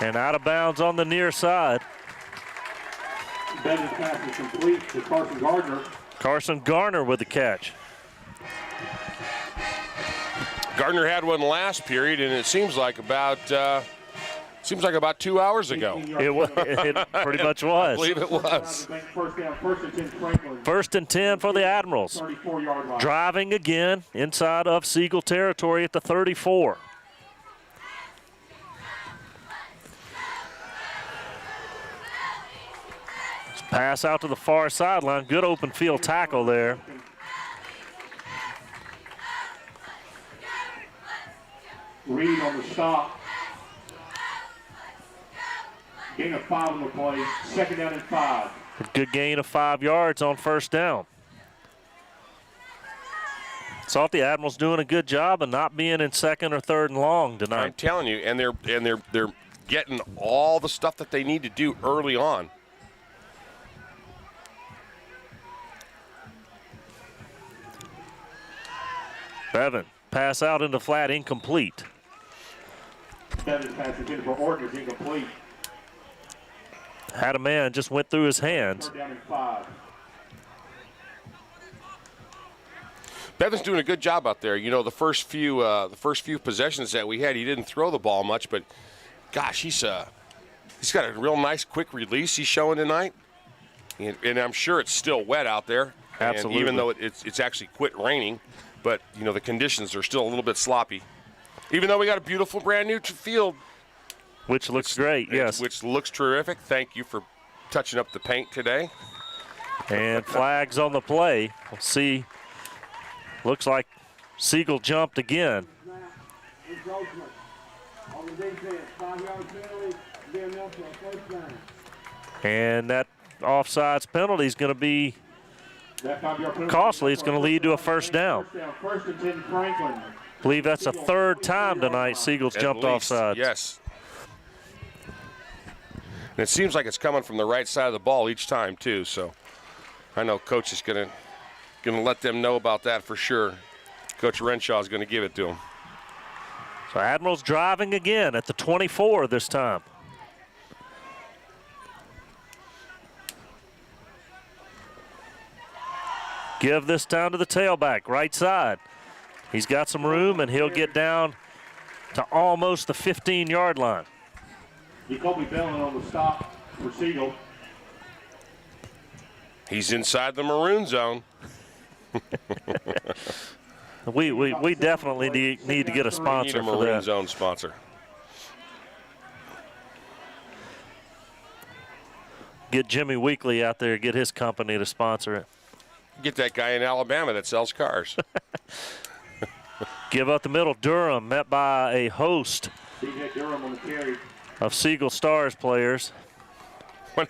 And out of bounds on the near side. Bevan's pass is complete to Carson Gardner. Carson Garner with the catch. Gardner had one last period, and it seems like about 2 hours ago. It pretty much was. I believe it was. First down, 1st and 10 Franklin. First and 10 for the Admirals. 34-yard line. Driving again inside of Siegel territory at the 34. Pass out to the far sideline. Good open field tackle there. Reed on the stop. Gain of 5 on the play. 2nd down and 5. A good gain of 5 yards on first down. Thought the Admirals doing a good job of not being in 2nd or 3rd and long tonight. I'm telling you, and they're getting all the stuff that they need to do early on. Bevan, pass out into flat, incomplete. Bevan's pass intended for Orton is incomplete. Had a man, just went through his hands. 3rd down and 5. Bevan's doing a good job out there. You know, the first few possessions that we had, he didn't throw the ball much, but gosh, he's got a real nice quick release he's showing tonight. And I'm sure it's still wet out there. Absolutely. And even though it's actually quit raining, but you know the conditions are still a little bit sloppy. Even though we got a beautiful brand new field, Which looks great, yes. Which looks terrific. Thank you for touching up the paint today. And flags on the play. We'll see. Looks like Siegel jumped again. Encroachment on the defense. 5-yard penalty. Be enough for a first down. And that offsides penalty is going to be costly. It's going to lead to a first down. 1st and 10 Franklin. I believe that's the 3rd time tonight Siegel's jumped offsides. Yes. And it seems like it's coming from the right side of the ball each time too. So I know Coach is going to let them know about that for sure. Coach Renshaw is going to give it to him. So Admirals driving again at the 24 this time. Give this down to the tailback, right side. He's got some room, and he'll get down to almost the 15-yard line. Jacoby Bellin on the stop for Siegel. He's inside the maroon zone. We definitely need to get a sponsor We need a for maroon that. zone sponsor. Get Jimmy Weekly out there, get his company to sponsor it. Get that guy in Alabama that sells cars. Give up the middle. Durham met by a host Durham on the carry. of Siegel Stars players. When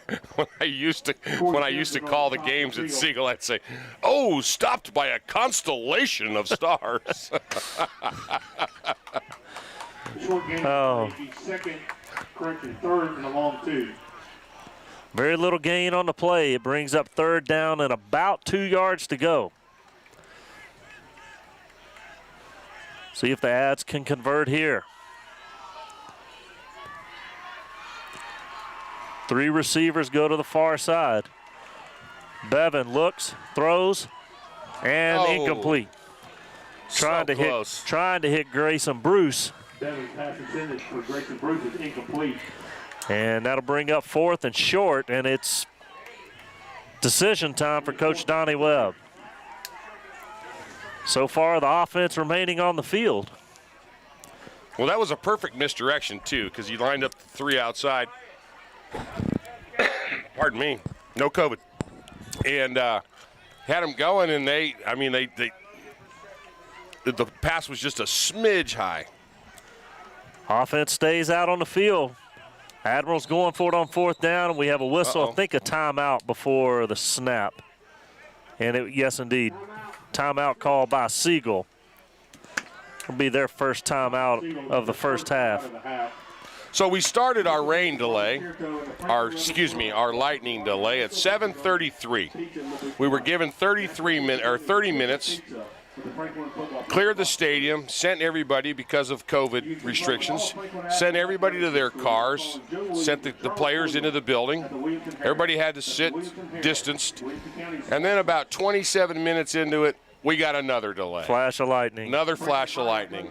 I used to call the games at Siegel, I'd say, "Oh, stopped by a constellation of stars." Short game. Oh. 2nd, correction, 3rd and a long 2. Very little gain on the play. It brings up 3rd down and about 2 yards to go. See if the Ads can convert here. 3 receivers go to the far side. Bevan looks, throws, and incomplete. trying to hit Grayson Bruce. Devin's pass intended for Grayson Bruce is incomplete. And that'll bring up 4th and short, and it's decision time for Coach Donnie Webb. So far, the offense remaining on the field. Well, that was a perfect misdirection, too, because he lined up 3 outside. Pardon me. No COVID. And had them going, and the pass was just a smidge high. Offense stays out on the field. Admirals going for it on 4th down, and we have a whistle, I think a timeout before the snap. And yes, indeed, timeout called by Siegel. It'll be their first timeout of the first half. So we started our rain delay, our lightning delay at 7:33. We were given 30 minutes. Cleared the stadium, sent everybody because of COVID restrictions, sent everybody to their cars, sent the players into the building. Everybody had to sit distanced. And then about 27 minutes into it, we got another delay. Flash of lightning. Another flash of lightning.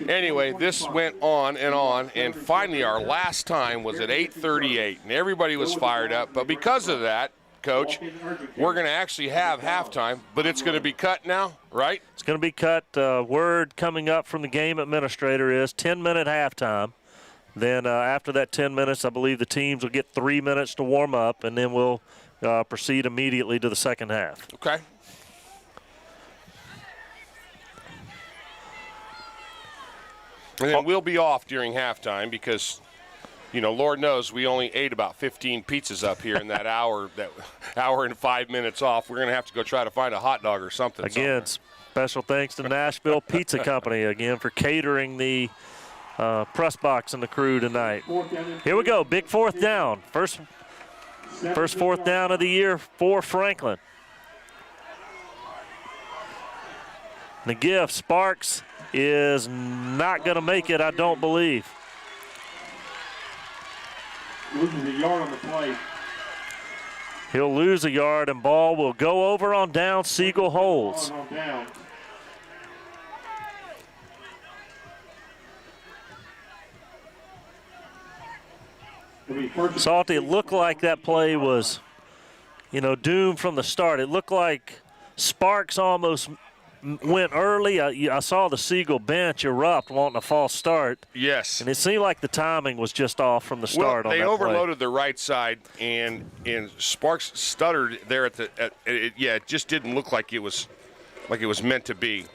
Anyway, this went on, and finally our last time was at 8:38, and everybody was fired up. But because of that, Coach, we're going to actually have halftime, but it's going to be cut now, right? It's going to be cut. Word coming up from the game administrator is 10-minute halftime. Then after that 10 minutes, I believe the teams will get 3 minutes to warm up, and then we'll proceed immediately to the second half. Okay. And then we'll be off during halftime because, Lord knows we only ate about 15 pizzas up here in that hour and 5 minutes off. We're going to have to go try to find a hot dog or something. Again, special thanks to Nashville Pizza Company again for catering the press box and the crew tonight. Here we go, big 4th down. First 4th down of the year for Franklin. The gift, Sparks is not going to make it, I don't believe. Loses a yard on the play. He'll lose a yard, and ball will go over on down. Siegel holds. Salty, it looked like that play was, doomed from the start. It looked like Sparks almost went early. I saw the Siegel bench erupt wanting a false start. Yes. And it seemed like the timing was just off from the start on that play. They overloaded the right side, and Sparks stuttered there it just didn't look like it was meant to be.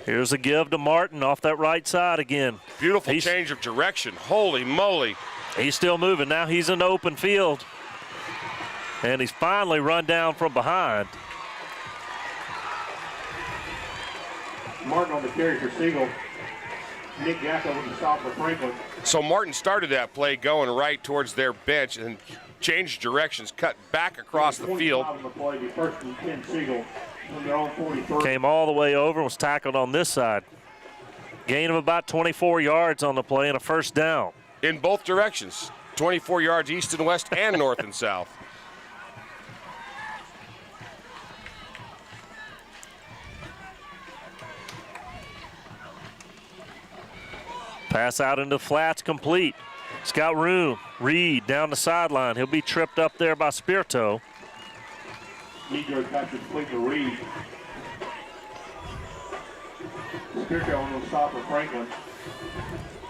Here's a give to Martin off that right side again. Beautiful change of direction. Holy moly. He's still moving. Now he's in the open field. And he's finally run down from behind. Martin on the carry for Siegel. Nick Jacko with the stop for Franklin. So Martin started that play going right towards their bench and changed directions, cut back across the field. Came all the way over and was tackled on this side. Gain of about 24 yards on the play and a first down. In both directions, 24 yards east and west and north and south. Pass out into the flats, complete. He's got room. Reed down the sideline. He'll be tripped up there by Spirito. Negro back to complete to Reed. Spirito on the stop for Franklin.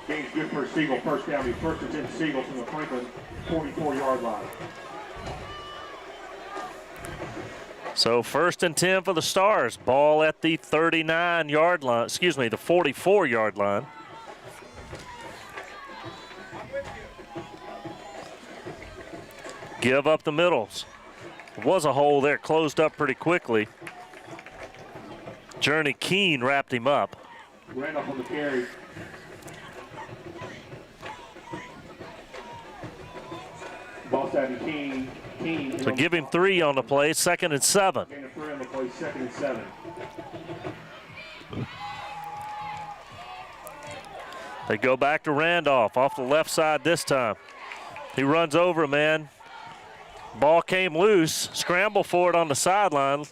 Game's good for Siegel. First down. Be first and 10 Siegel from the Franklin 44-yard line. So 1st and 10 for the Stars. Ball at the 39-yard line. Excuse me, the 44-yard line. Give up the middles. There was a hole there, closed up pretty quickly. Journey Keene wrapped him up. Randolph on the carry. Ball side to Keene. So give him 3 on the play, 2nd and 7. Gain of 3 on the play, 2nd and 7. They go back to Randolph off the left side this time. He runs over a man. Ball came loose. Scramble for it on the sideline.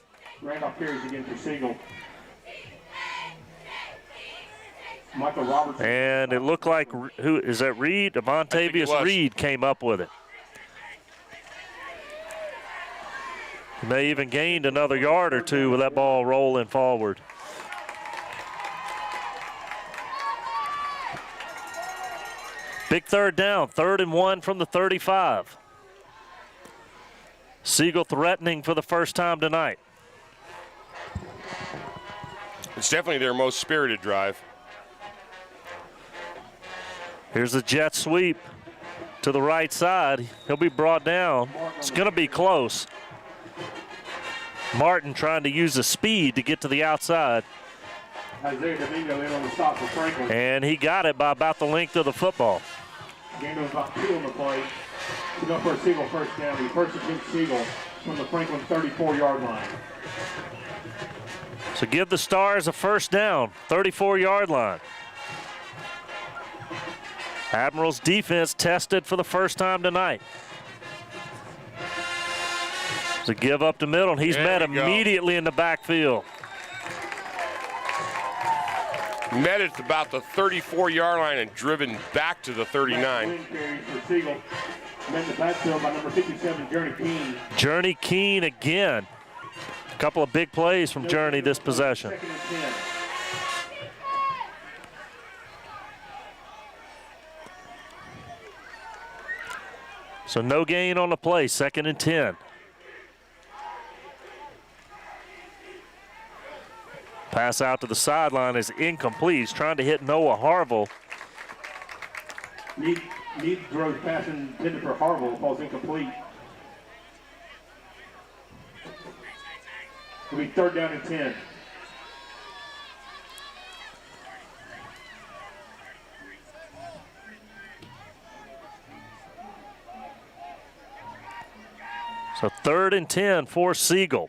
Randolph carries again for Siegel. Michael Robertson. And it looked like, who is that, Reed? Avontavious Reed came up with it. He may even gained another yard or two with that ball rolling forward. Big third down, 3rd and 1 from the 35. Siegel threatening for the first time tonight. It's definitely their most spirited drive. Here's the jet sweep to the right side. He'll be brought down. It's going to be close. Martin trying to use the speed to get to the outside. Isaiah Domingo in on the stop for Franklin. And he got it by about the length of the football. Gained about 2 on the play. To go for a Siegel first down. He first against Siegel from the Franklin 34-yard line. So give the Stars a first down, 34-yard line. Admirals defense tested for the first time tonight. So give up the middle, and he's met immediately in the backfield. Met at about the 34-yard line and driven back to the 39. For Siegel. Met in the backfield by number 57, Journey Keene. Journey Keene again. A couple of big plays from Journey this possession. 2nd and 10. So no gain on the play, 2nd and 10. Pass out to the sideline is incomplete. He's trying to hit Noah Harville. Need throws pass intended for Harville, falls incomplete. It'll be 3rd down and 10. So 3rd and 10 for Siegel.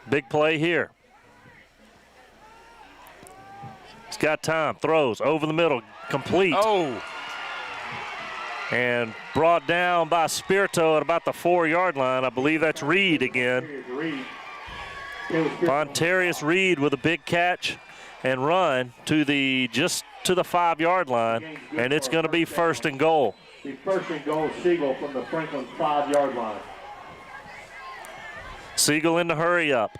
Big play here. He's got time, throws over the middle, complete. Oh. And brought down by Spirito at about the 4-yard line. I believe that's Reed again. Vontarius Reed with a big catch and run to the just to the 5-yard line, and it's going to be 1st and goal. The 1st and goal, Siegel from the Franklin 5-yard line. Siegel in the hurry up.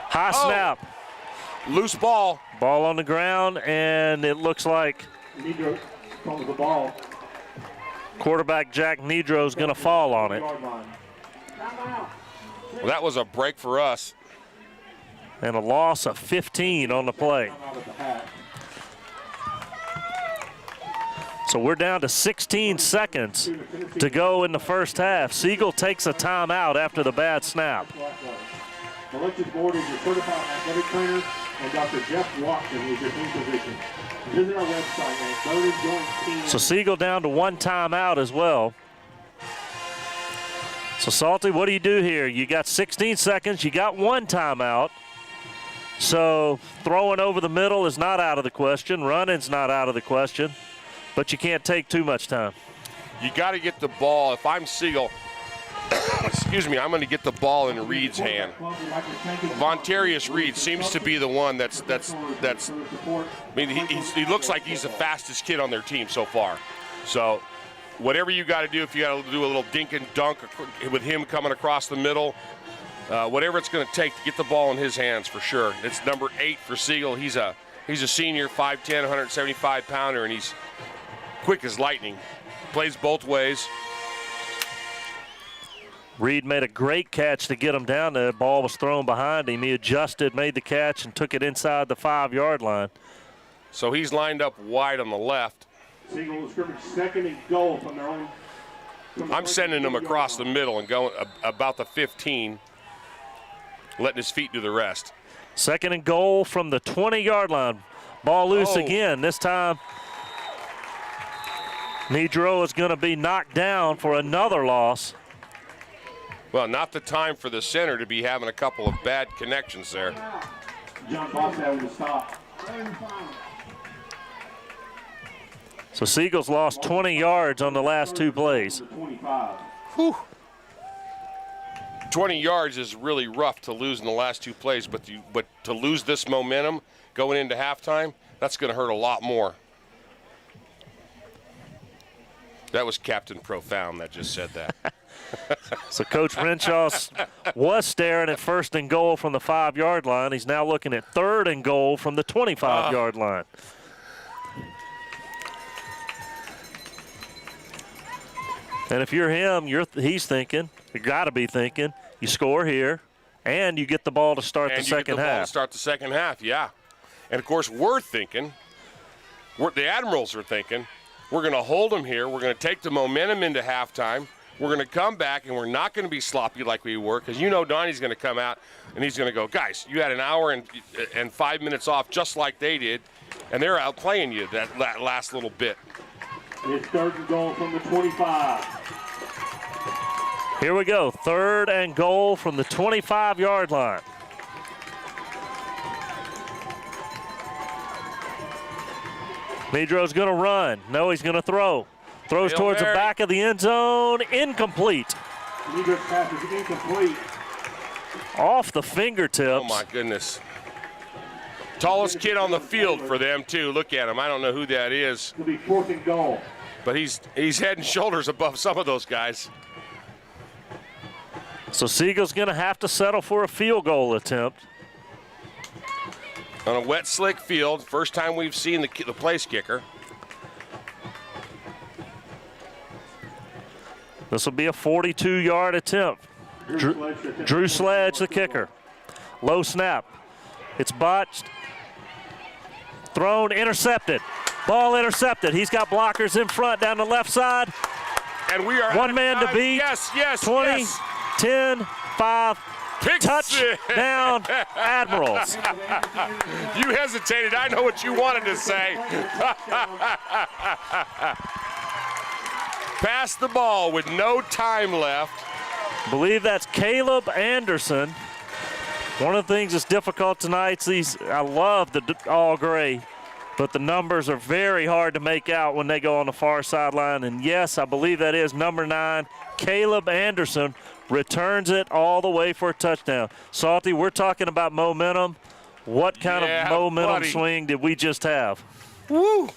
High snap. Loose ball. Ball on the ground, and it looks like Nedro fumbles the ball. quarterback Jack Nedro is going to fall on it. Well, that was a break for us. And a loss of 15 on the play. So we're down to 16 seconds to go in the first half. Siegel takes a timeout after the bad snap. The lecture board is your certified athletic trainer, and Dr. Jeff Watson is your team physician. Visit our website at votingjointteam. So Siegel down to 1 timeout as well. So Salty, what do you do here? You got 16 seconds, you got 1 timeout. So throwing over the middle is not out of the question. Running's not out of the question. But you can't take too much time. You got to get the ball. If I'm Siegel, excuse me, I'm going to get the ball in Reed's hand. Vontarius Reed seems to be the one that's I mean, he looks like he's the fastest kid on their team so far. So whatever you got to do, if you got to do a little dink and dunk with him coming across the middle, whatever it's going to take to get the ball in his hands for sure. It's number 8 for Siegel. He's a senior, 5'10", 175-pounder, and he's quick as lightning. Plays both ways. Reed made a great catch to get him down there. The ball was thrown behind him. He adjusted, made the catch, and took it inside the 5-yard line. So he's lined up wide on the left. Siegel will scrimmage 2nd and goal from their own. I'm sending him across the middle and going about the 15, letting his feet do the rest. 2nd and goal from the 20-yard line. Ball loose again. This time, Nedro is going to be knocked down for another loss. Well, not the time for the center to be having a couple of bad connections there. John Boston with a stop. So Siegel's lost 20 yards on the last 2 plays. Whew. 20 yards is really rough to lose in the last 2 plays, but to lose this momentum going into halftime, that's going to hurt a lot more. That was Captain Profound that just said that. So Coach Renshaw was staring at 1st and goal from the 5-yard line. He's now looking at 3rd and goal from the 25-yard line. And if you're him, he's thinking, you got to be thinking, you score here, and you get the ball to start the second half. Yeah. And, of course, we're thinking, the Admirals are thinking, we're going to hold them here. We're going to take the momentum into halftime. We're going to come back, and we're not going to be sloppy like we were, because you know Donnie's going to come out, and he's going to go, guys, you had an hour and 5 minutes off just like they did, and they're outplaying you that last little bit. It's 3rd and goal from the 25. Here we go, 3rd and goal from the 25-yard line. Medro's going to run. No, he's going to throw. Throws towards the back of the end zone. Incomplete. Medro's pass is incomplete. Off the fingertips. Oh, my goodness. Tallest kid on the field for them, too. Look at him. I don't know who that is. It'll be 4th and goal. But he's head and shoulders above some of those guys. So Siegel's going to have to settle for a field goal attempt. On a wet, slick field, first time we've seen the place kicker. This will be a 42-yard attempt. Drew Sledge, the kicker. Low snap. It's botched. Thrown, intercepted. Ball intercepted. He's got blockers in front down the left side. And we are one man to beat. Yes. 20, yes. 10, 5. Touchdown, Admirals. You hesitated. I know what you wanted to say. Pass the ball with no time left. I believe that's Caleb Anderson. One of the things that's difficult tonight is I love the all gray, but the numbers are very hard to make out when they go on the far sideline. And yes, I believe that is number 9, Caleb Anderson. Returns it all the way for a touchdown. Salty, we're talking about momentum. What kind of momentum swing did we just have? Woo!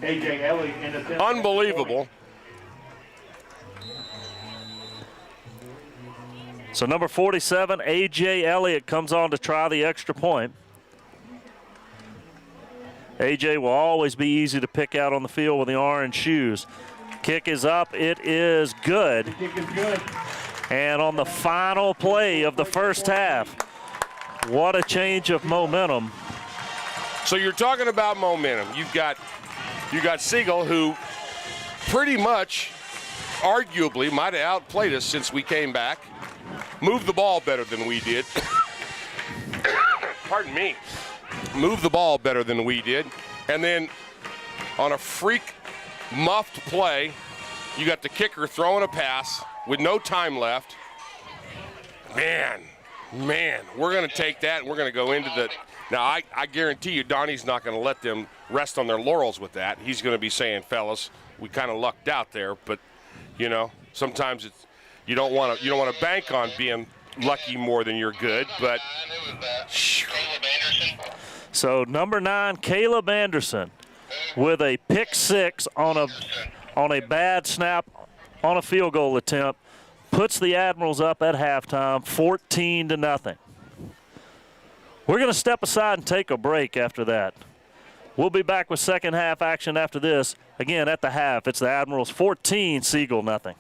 A.J. Elliott in the unbelievable. So number 47, A.J. Elliott comes on to try the extra point. A.J. will always be easy to pick out on the field with the orange shoes. Kick is up. It is good. Kick is good. And on the final play of the first half, what a change of momentum. So you're talking about momentum. You got Siegel, who pretty much, arguably, might have outplayed us since we came back. Moved the ball better than we did. Pardon me. Moved the ball better than we did. And then on a freak muffed play, you got the kicker throwing a pass with no time left. Man, we're going to take that and we're going to go into the – now, I guarantee you Donnie's not going to let them rest on their laurels with that. He's going to be saying, fellas, we kind of lucked out there, but, you know, sometimes it's you don't want to bank on being lucky more than you're good, but so number 9, Caleb Anderson, with a pick 6 on a bad snap on a field goal attempt, puts the Admirals up at halftime, 14-0. We're going to step aside and take a break after that. We'll be back with second half action after this. Again, at the half, it's the Admirals 14, Siegel 0.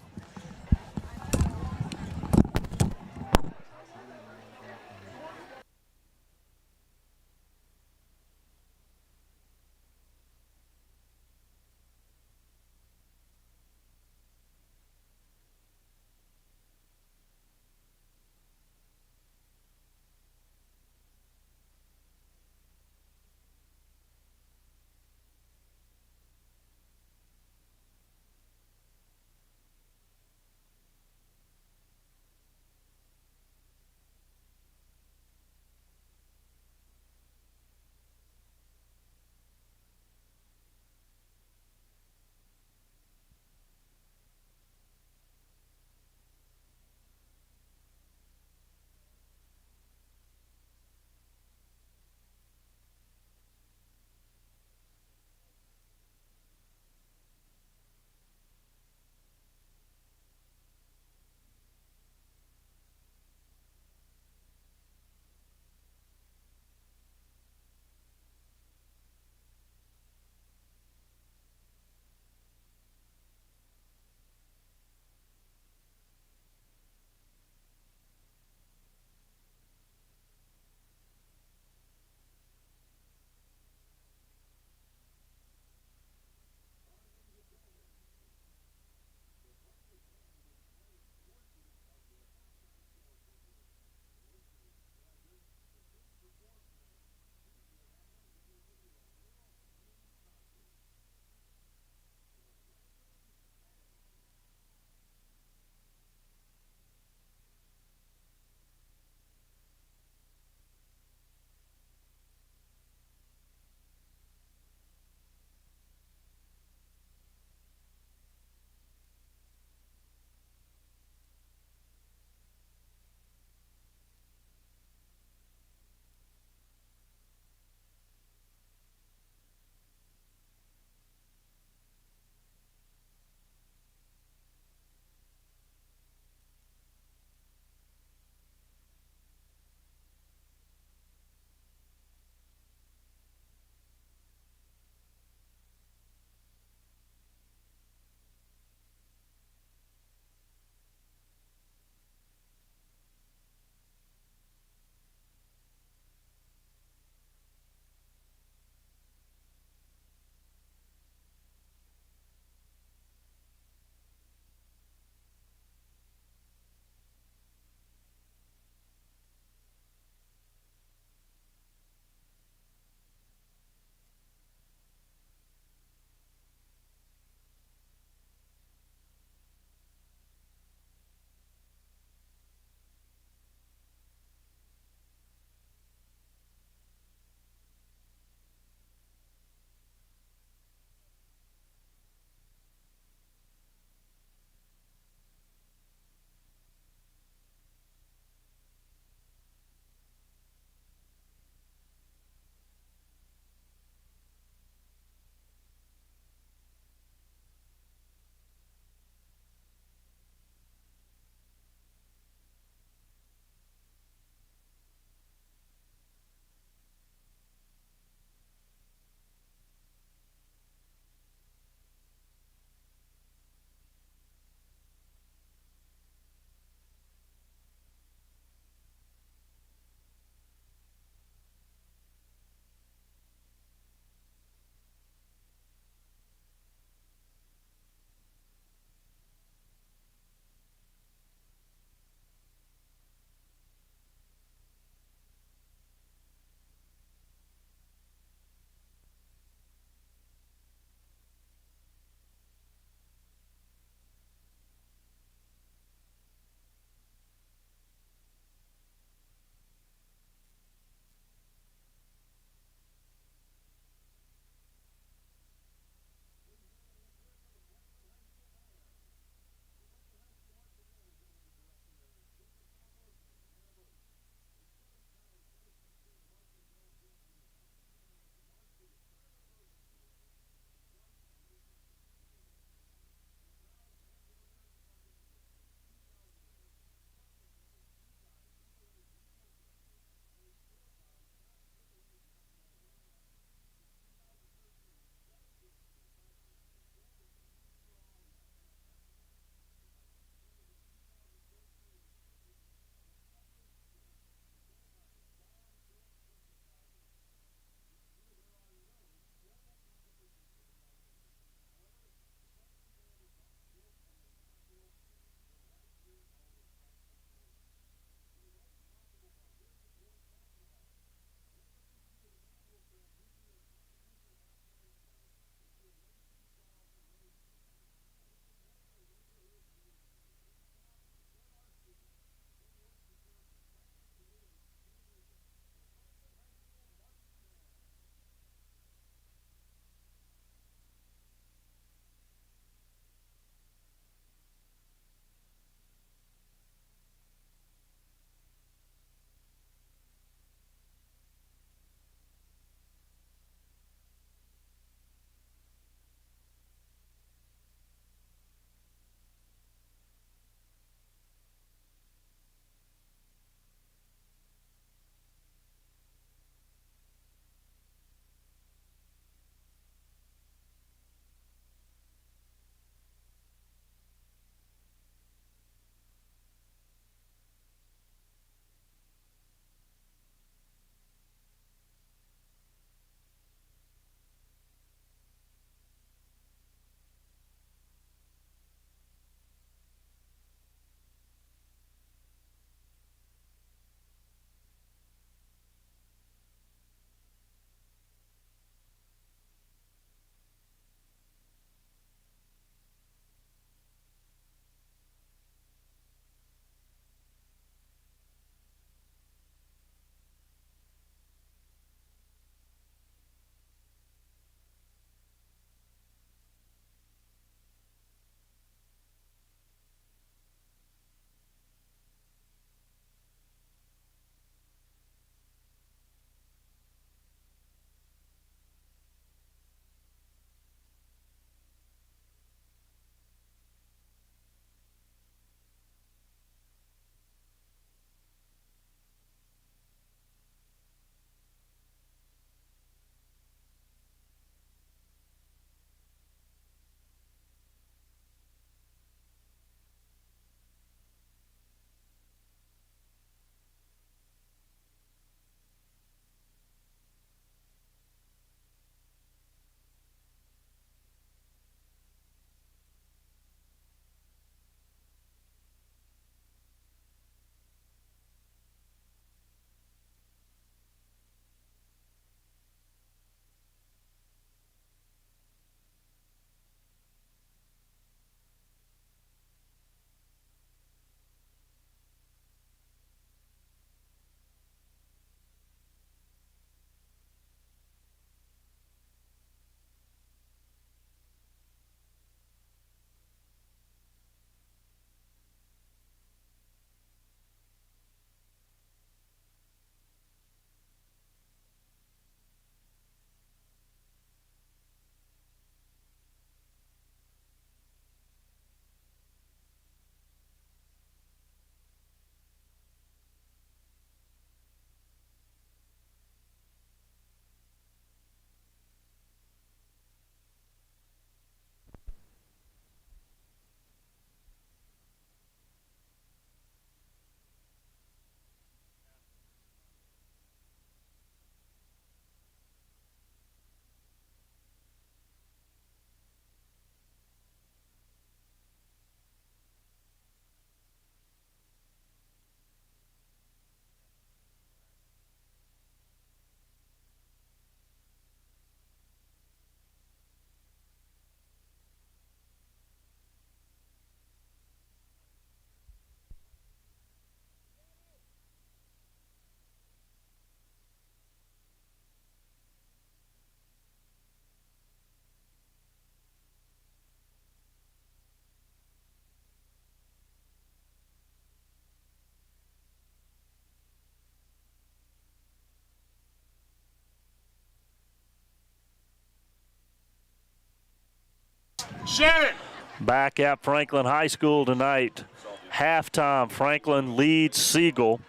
Shannon. Back at Franklin High School tonight. Halftime, Franklin leads Siegel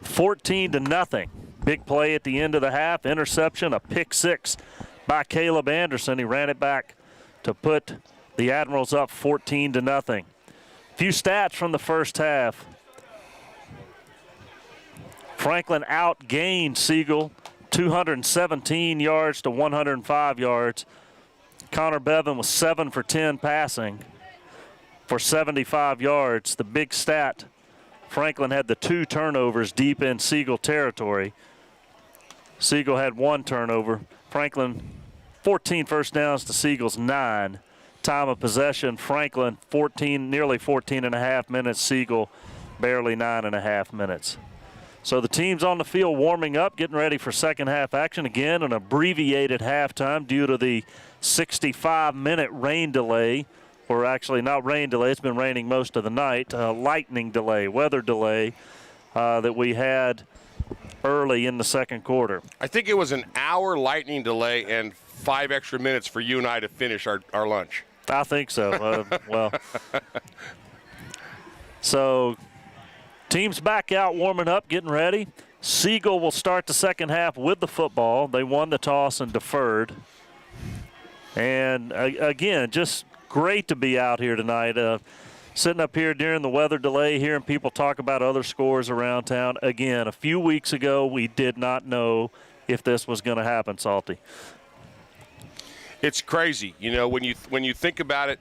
14-0. Big play at the end of the half, interception, a pick six by Caleb Anderson. He ran it back to put the Admirals up 14-0. Few stats from the first half. Franklin outgained Siegel 217 yards to 105 yards. Connor Bevan was 7 for 10 passing for 75 yards. The big stat, Franklin had the 2 turnovers deep in Siegel territory. Siegel had 1 turnover. Franklin 14 first downs to Siegel's 9. Time of possession, Franklin nearly 14 and a half minutes. Siegel barely 9.5 minutes. So the team's on the field warming up, getting ready for second half action. Again, an abbreviated halftime due to the 65-minute rain delay, or actually not rain delay, it's been raining most of the night, lightning delay, weather delay that we had early in the second quarter. I think it was an hour lightning delay and 5 extra minutes for you and I to finish our lunch. I think so. Well, so teams back out warming up, getting ready. Siegel will start the second half with the football. They won the toss and deferred. And again, just great to be out here tonight. Sitting up here during the weather delay, hearing people talk about other scores around town. Again, a few weeks ago, we did not know if this was going to happen, Salty. It's crazy, you know, when you think about it.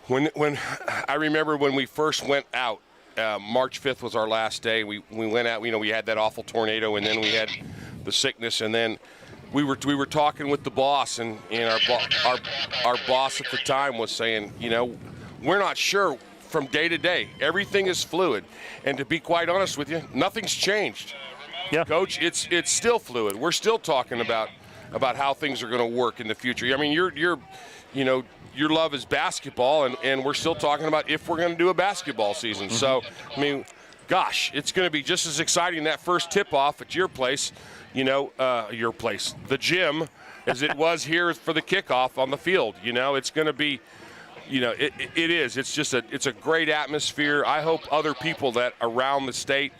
When I remember when we first went out, March 5th was our last day. We went out. You know, we had that awful tornado, and then we had the sickness, and then we were talking with the boss, and our boss at the time was saying, you know, we're not sure from day to day. Everything is fluid, and to be quite honest with you, nothing's changed. Yeah, Coach, it's still fluid. We're still talking about how things are going to work in the future. I mean, your love is basketball, and we're still talking about if we're going to do a basketball season. Mm-hmm. So, I mean, gosh, it's going to be just as exciting that first tip-off at your place, the gym, as it was here for the kickoff on the field. You know, it's going to be, it is. It's just it's a great atmosphere. I hope other people that around the state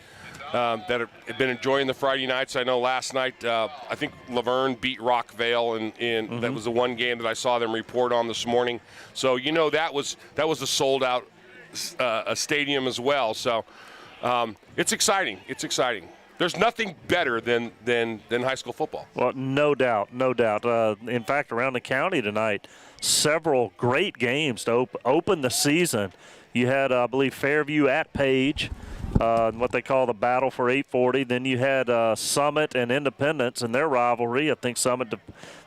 that have been enjoying the Friday nights. I know last night, I think Laverne beat Rockvale, and mm-hmm. That was the one game that I saw them report on this morning. So that was a sold-out a stadium as well. So it's exciting. It's exciting. There's nothing better than high school football. Well, no doubt. In fact, around the county tonight, several great games to open the season. You had, I believe, Fairview at Page. What they call the battle for 840. Then you had Summit and Independence in their rivalry. I think Summit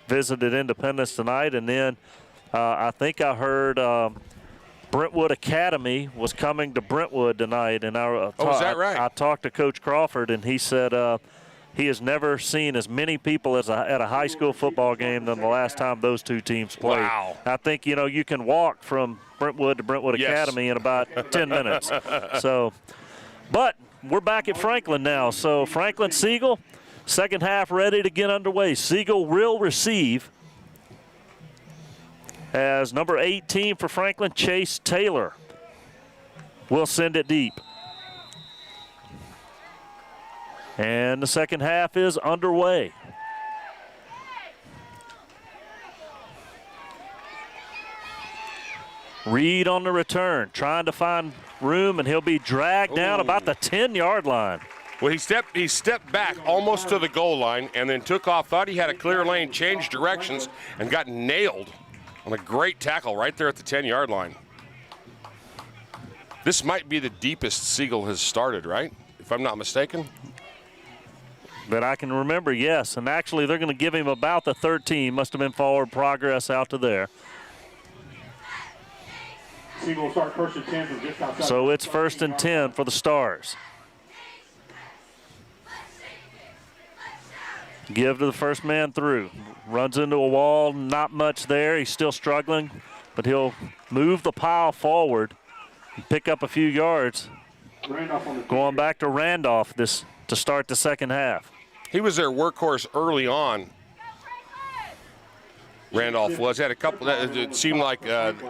visited Independence tonight. And then I think I heard Brentwood Academy was coming to Brentwood tonight. And is that right? I talked to Coach Crawford, and he said he has never seen as many people at a high school football game than the last time those two teams played. Wow. I think, you can walk from Brentwood to Brentwood Yes. Academy in about 10 minutes. So. But we're back at Franklin now. So Franklin Siegel, second half ready to get underway. Siegel will receive as number 18 for Franklin, Chase Taylor. Will send it deep. And the second half is underway. Reed on the return, trying to find room, and he'll be dragged down about the 10-yard line. Well, he stepped back almost to the goal line and then took off, thought he had a clear lane, changed directions, and got nailed on a great tackle right there at the 10-yard line. This might be the deepest Siegel has started, right? If I'm not mistaken. That I can remember, yes. And actually, they're going to give him about the 13. Must have been forward progress out to there. Siegel will start first and 10 from just outside. So it's first and 10 for the Stars. Give to the first man through. Runs into a wall, not much there. He's still struggling, but he'll move the pile forward and pick up a few yards. Going back to Randolph to start the second half. He was their workhorse early on. Randolph was. Had a couple. It seemed like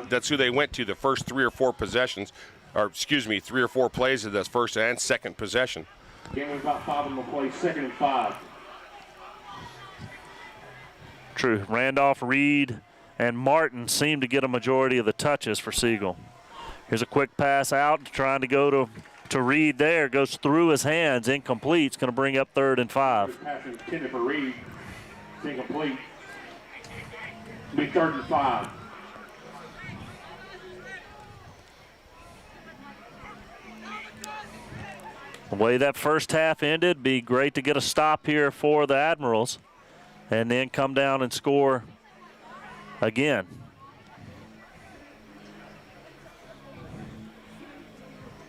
that's who they went to the first 3 or 4 possessions, or excuse me, 3 or 4 plays of this first and second possession. Game was about 5 of them will play 2nd and 5. True. Randolph, Reed, and Martin seem to get a majority of the touches for Siegel. Here's a quick pass out, trying to go to Reed there. Goes through his hands, incomplete. It's going to bring up 3rd and 5. Pass intended for Reed. It's incomplete. It'll be 3rd and 5. The way that first half ended, be great to get a stop here for the Admirals and then come down and score again.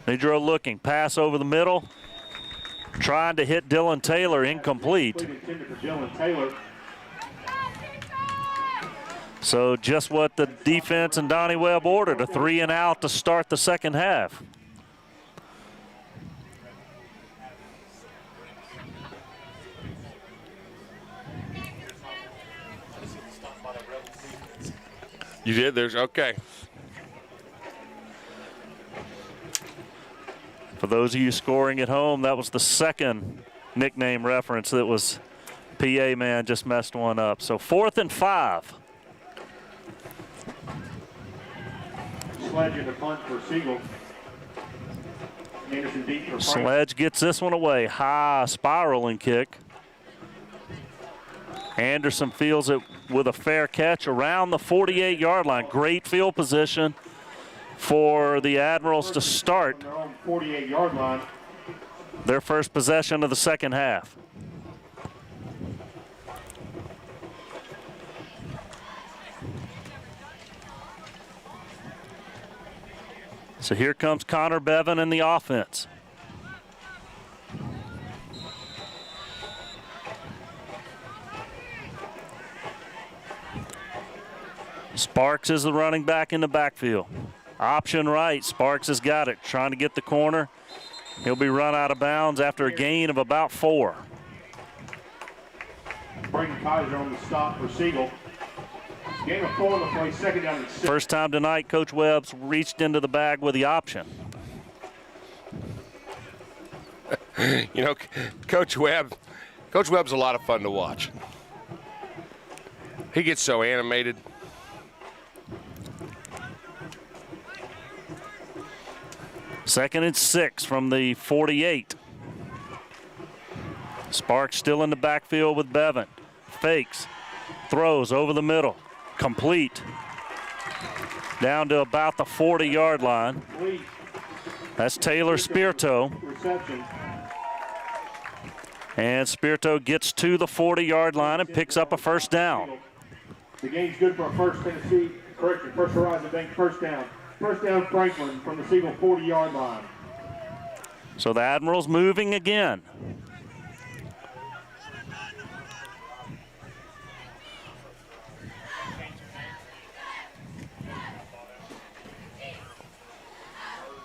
Nedro looking, pass over the middle, trying to hit Dylan Taylor, incomplete. Intended for Dylan Taylor. So just what the defense and Donnie Webb ordered, a 3 and out to start the second half. You did? There's okay. For those of you scoring at home, that was the second nickname reference that was PA man just messed one up. So 4th and 5. Sledge in the punt for Siegel. Anderson deep for Frank. Sledge gets this one away. High spiraling kick. Anderson feels it with a fair catch around the 48-yard line. Great field position for the Admirals to start Their own 48-yard line. their first possession of the second half. So here comes Connor Bevan in the offense. Sparks is the running back in the backfield. Option right, Sparks has got it, trying to get the corner. He'll be run out of bounds after a gain of about 4. Braden Kaiser on the stop for Siegel. Game of 4 on the play, 2nd down and 6. First time tonight, Coach Webb's reached into the bag with the option. You know, Coach Webb's a lot of fun to watch. He gets so animated. Second and 6 from the 48. Sparks still in the backfield with Bevan. Fakes, throws over the middle, complete. Down to about the 40-yard line. That's Taylor Spirito. Reception. And Spirito gets to the 40-yard line and picks up a first down. The game's good for a first Tennessee, correction, First Horizon Bank first down. First down Franklin from the Siegel 40-yard line. So the Admirals moving again.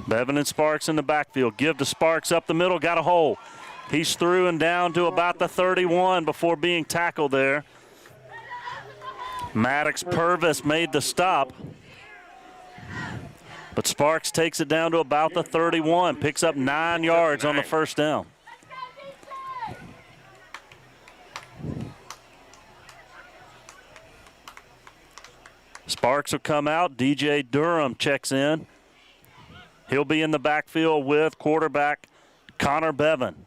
Bevan and Sparks in the backfield. Give to Sparks up the middle, got a hole. He's through and down to about the 31 before being tackled there. Maddox Purvis made the stop. But Sparks takes it down to about the 31, picks up 9 yards on the first down. Sparks will come out. DJ Durham checks in. He'll be in the backfield with quarterback Connor Bevan.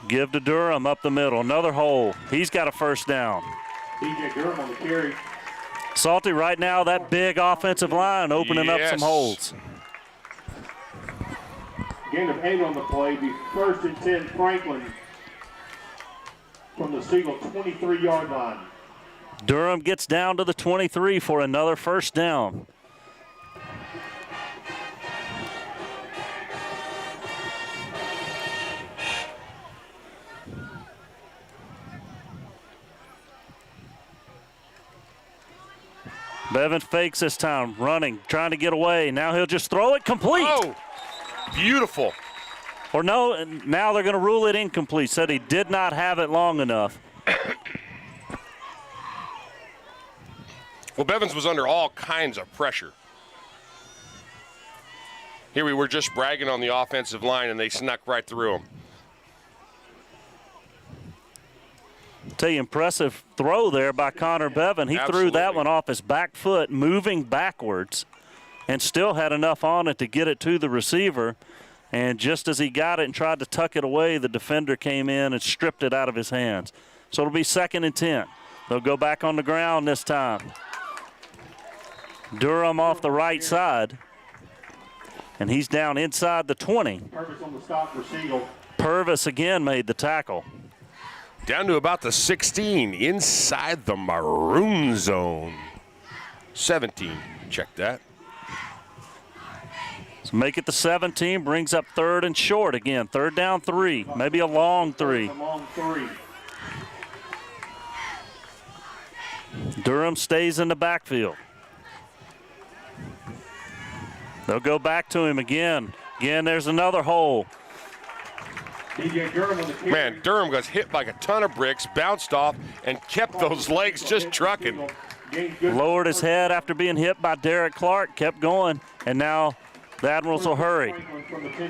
Give to Durham up the middle. Another hole. He's got a first down. DJ Durham on the carry. Salty, right now, that big offensive line opening up some holes. Gain of 8 on the play. Be 1st and 10 Franklin from the Siegel 23-yard line. Durham gets down to the 23 for another first down. Bevan fakes this time, running, trying to get away. Now he'll just throw it complete. Oh, beautiful. Or no, now they're going to rule it incomplete. Said he did not have it long enough. Well, Bevins was under all kinds of pressure. Here we were just bragging on the offensive line, and they snuck right through him. Tell you, impressive throw there by Connor Bevan. He threw that one off his back foot, moving backwards, and still had enough on it to get it to the receiver. And just as he got it and tried to tuck it away, the defender came in and stripped it out of his hands. So it'll be 2nd and 10. They'll go back on the ground this time. Durham off the right side. And he's down inside the 20. Purvis on the stop for Siegel. Purvis again made the tackle. Down to about the 16, inside the maroon zone. 17, check that. So make it the 17, brings up 3rd and short again. 3rd down 3, maybe a long 3. A long 3. Durham stays in the backfield. They'll go back to him again. Again, there's another hole. DJ Durham on the carry. Man, Durham got hit like a ton of bricks, bounced off, and kept those legs just trucking. Lowered his head after being hit by Derek Clark, kept going, and now the Admirals will hurry.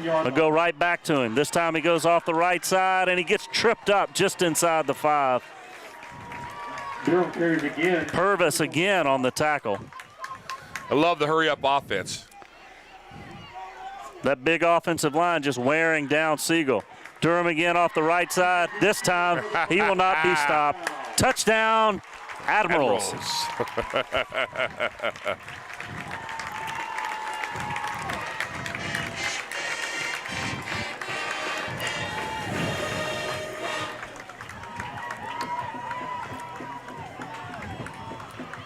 They'll go right back to him. This time he goes off the right side, and he gets tripped up just inside the 5. Durham carries again. Purvis again on the tackle. I love the hurry-up offense. That big offensive line just wearing down Siegel. Durham again off the right side. This time, he will not be stopped. Touchdown, Admirals.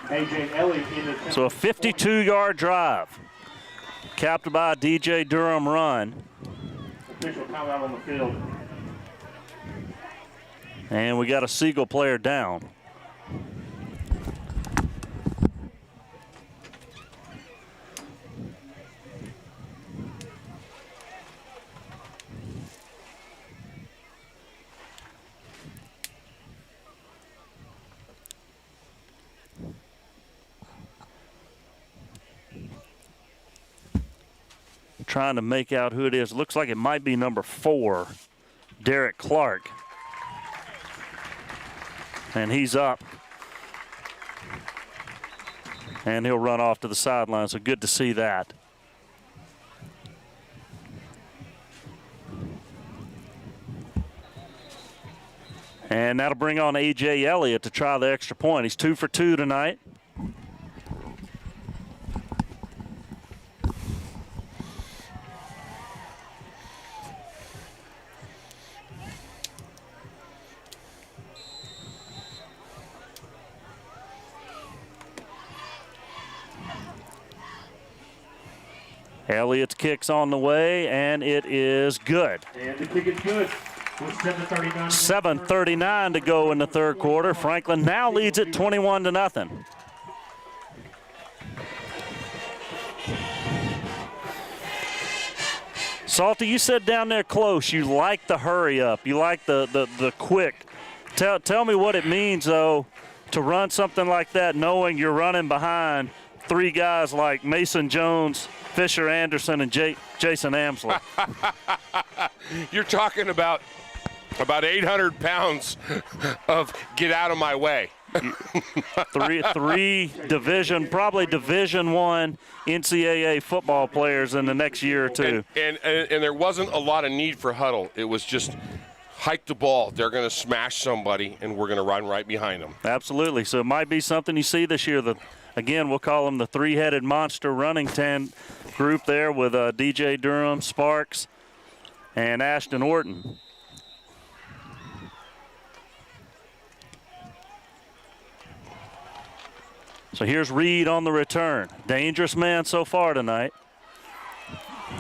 A.J. Elliott in the So a 52-yard drive, capped by a DJ Durham run. official timeout on the field. And we got a Siegel player down. Trying to make out who it is. Looks like it might be number 4, Derek Clark. And he's up. And he'll run off to the sideline, so good to see that. And that'll bring on A.J. Elliott to try the extra point. He's 2 for 2 tonight. Elliott's kick's on the way, and it is good. And the kick is good. With 7:39. 7:39 to go in the third quarter. Franklin now leads it 21-0. Salty, you said down there close, you like the hurry up. You like the quick. Tell me what it means, though, to run something like that knowing you're running behind 3 guys like Mason Jones, Fisher Anderson, and Jason Amsley. You're talking about 800 pounds of get out of my way. three probably Division I NCAA football players in the next year or two. And there wasn't a lot of need for huddle. It was just hike the ball. They're going to smash somebody, and we're going to run right behind them. Absolutely. So it might be something you see this year. Again, we'll call them the 3-headed monster running group there with DJ Durham, Sparks, and Ashton Orton. So here's Reed on the return. Dangerous man so far tonight.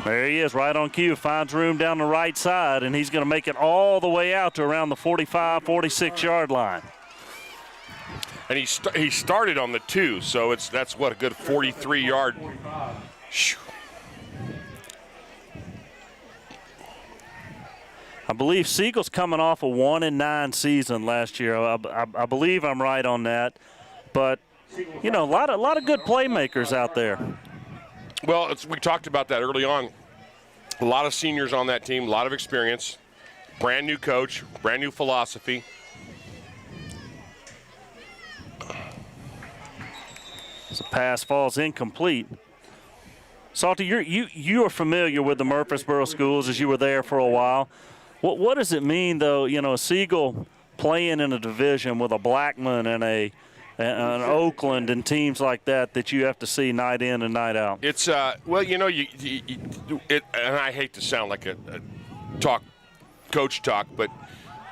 There he is, right on cue. Finds room down the right side, and he's going to make it all the way out to around the 45, 46-yard line. And he started on the 2, so that's what, a good 43-yard. I believe Siegel's coming off a 1-9 season last year. I believe I'm right on that. But, you know, a lot of good playmakers out there. Well, we talked about that early on. A lot of seniors on that team, a lot of experience, brand new coach, brand new philosophy. The pass falls incomplete. Salty, you are familiar with the Murfreesboro schools as you were there for a while. What does it mean, though, you know, a Siegel playing in a division with a Blackman and an Oakland and teams like that you have to see night in and night out? It's well, you know, and I hate to sound like a coach talk, but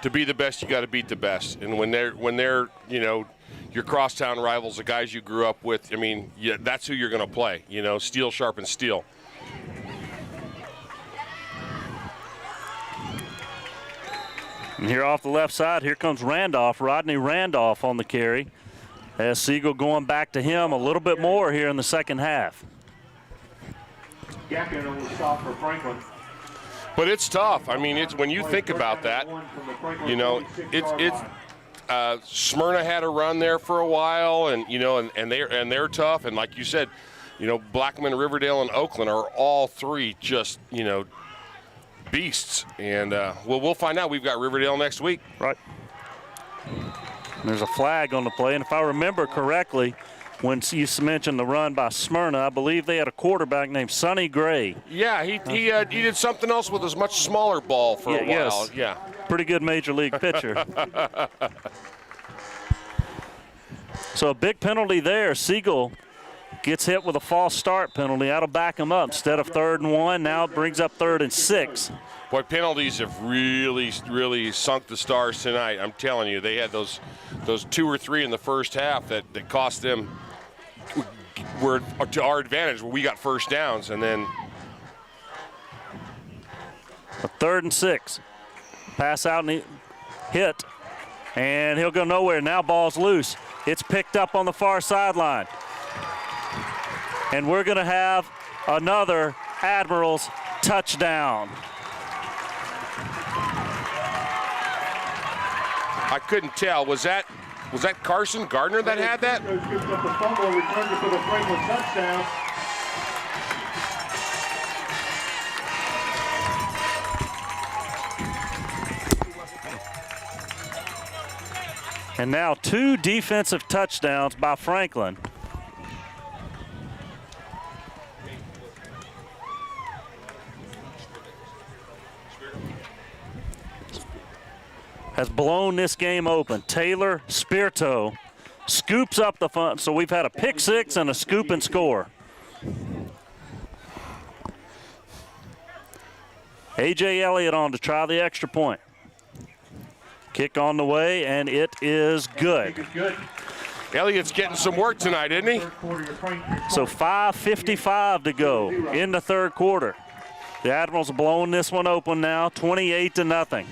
to be the best, you got to beat the best. And when they're you know, your crosstown rivals, the guys you grew up with, I mean, yeah, that's who you're going to play. You know, steel sharpens steel. And here off the left side, here comes Randolph, Rodney Randolph on the carry. As Siegel going back to him a little bit more here in the second half. Gap in on the stop for Franklin. But it's tough. I mean, it's when you think about that, you know, it's Smyrna had a run there for a while, and you know, and they're tough. And like you said, you know, Blackman, Riverdale, and Oakland are all three just, you know, beasts. And we'll find out. We've got Riverdale next week. Right. There's a flag on the play, and if I remember correctly, when you mentioned the run by Smyrna, I believe they had a quarterback named Sonny Gray. Yeah, he did something else with his much smaller ball for a while. Yes. Yeah, pretty good major league pitcher. So a big penalty there. Siegel gets hit with a false start penalty. That'll back him up. Instead of 3rd and 1, now it brings up 3rd and 6. Boy, penalties have really sunk the Stars tonight. I'm telling you, they had those 2 or 3 in the first half that cost them, were to our advantage where we got first downs, and then a 3rd and 6. Pass out and hit, and he'll go nowhere. Now ball's loose. It's picked up on the far sideline. And we're going to have another Admirals touchdown. I couldn't tell. Was that Carson Gardner that had that? Gives up the fumble, returns it for the Franklin touchdown. And now 2 defensive touchdowns by Franklin. Has blown this game open. Taylor Spirito scoops up the fun. So we've had a pick 6 and a scoop and score. A.J. Elliott on to try the extra point. Kick on the way, and it is good. Elliott's getting some work tonight, isn't he? So 5:55 to go in the 3rd quarter. The Admirals are blowing this one open now, 28-0.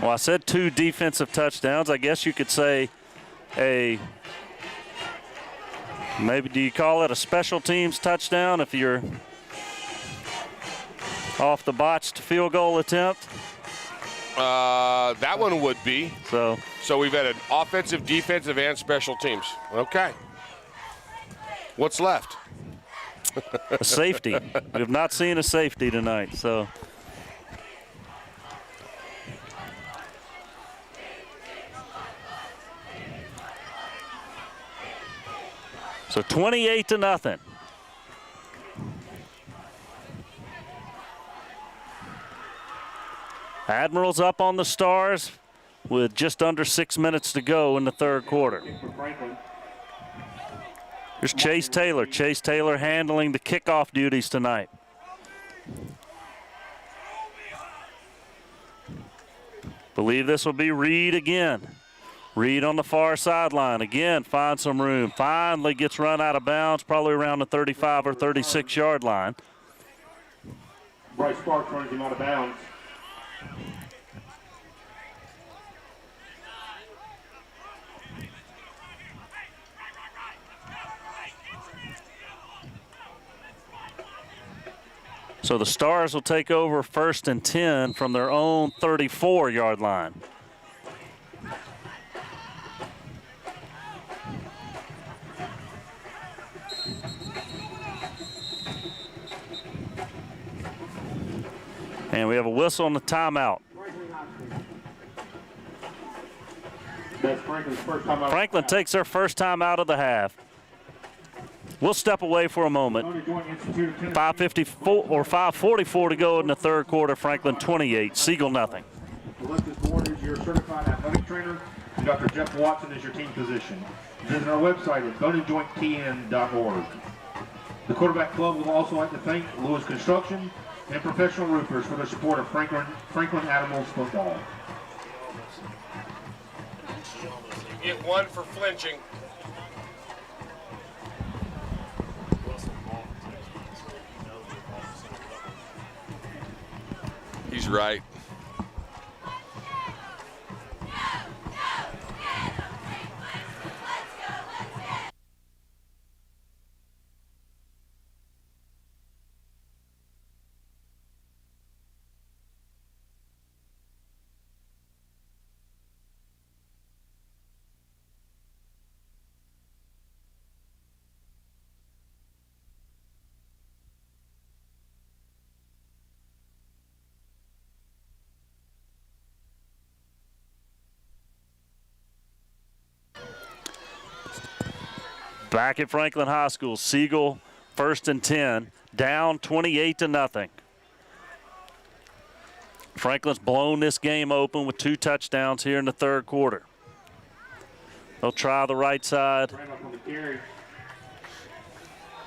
Well, I said 2 defensive touchdowns. I guess you could say maybe do you call it a special teams touchdown if you're off the botched field goal attempt? That one would be. So we've had an offensive, defensive, and special teams. Okay. What's left? A safety. We have not seen a safety tonight, so. So 28-0. Admirals up on the Stars with just under 6 minutes to go in the 3rd quarter. Here's Chase Taylor. Chase Taylor handling the kickoff duties tonight. Believe this will be Reed again. Reed on the far sideline. Again, finds some room. Finally gets run out of bounds, probably around the 35 or 36-yard line. Bryce Sparks runs him out of bounds. So the Stars will take over 1st and 10 from their own 34-yard line. And we have a whistle on the timeout. That's Franklin's first time out. Franklin takes their first time out of the half. We'll step away for a moment. 5:54 or 5:44 to go in the third quarter. Franklin 28, Siegel nothing. The left is Ward is your certified athletic trainer, and Dr. Jeff Watson is your team physician. Visit our website at boneandjointtn.org. The Quarterback Club would also like to thank Lewis Construction and Professional Roofers for their support of Franklin Admirals football. Get one for flinching. He's right. Back at Franklin High School, Siegel 1st and 10, down 28-0. Franklin's blown this game open with 2 touchdowns here in the third quarter. They'll try the right side.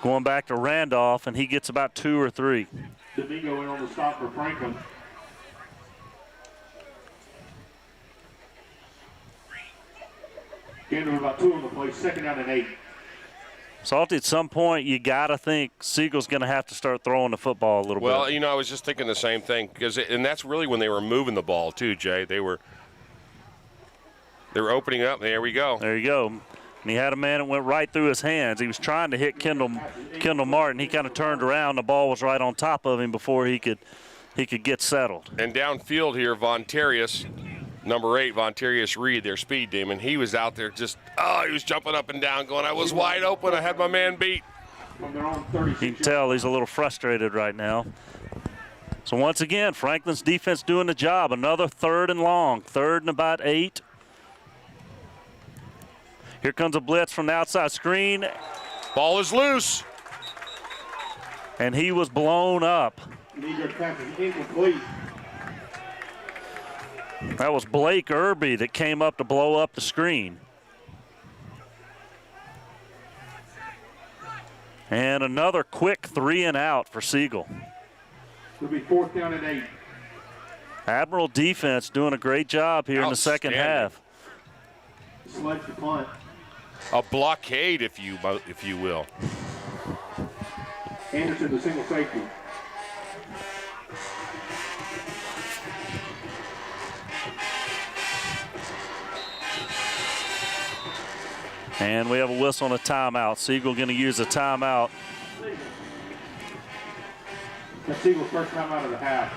Going back to Randolph, and he gets about 2 or 3. Domingo in on the stop for Franklin. Getting to about 2 on the play, 2nd down and 8. Salty, at some point, you got to think Siegel's going to have to start throwing the football a little bit. Well, you know, I was just thinking the same thing, and that's really when they were moving the ball too, Jay. They were opening up. There we go. There you go. And he had a man that went right through his hands. He was trying to hit Kendall Martin. He kind of turned around. The ball was right on top of him before he could get settled. And downfield here, Vontarius, number 8, Vontarius Reed, their speed demon. He was out there just, he was jumping up and down going, I was wide open. I had my man beat. You can tell he's a little frustrated right now. So once again, Franklin's defense doing the job. Another 3rd and long, 3rd and about 8. Here comes a blitz from the outside screen. Ball is loose. And he was blown up. That was Blake Irby that came up to blow up the screen. And another quick 3 and out for Siegel. It'll be 4th down and 8. Admiral defense doing a great job here in the second half. Sledge the punt. A blockade, if you will. Anderson, the single safety. And we have a whistle on a timeout. Siegel going to use a timeout. That's Siegel's first time out of the half.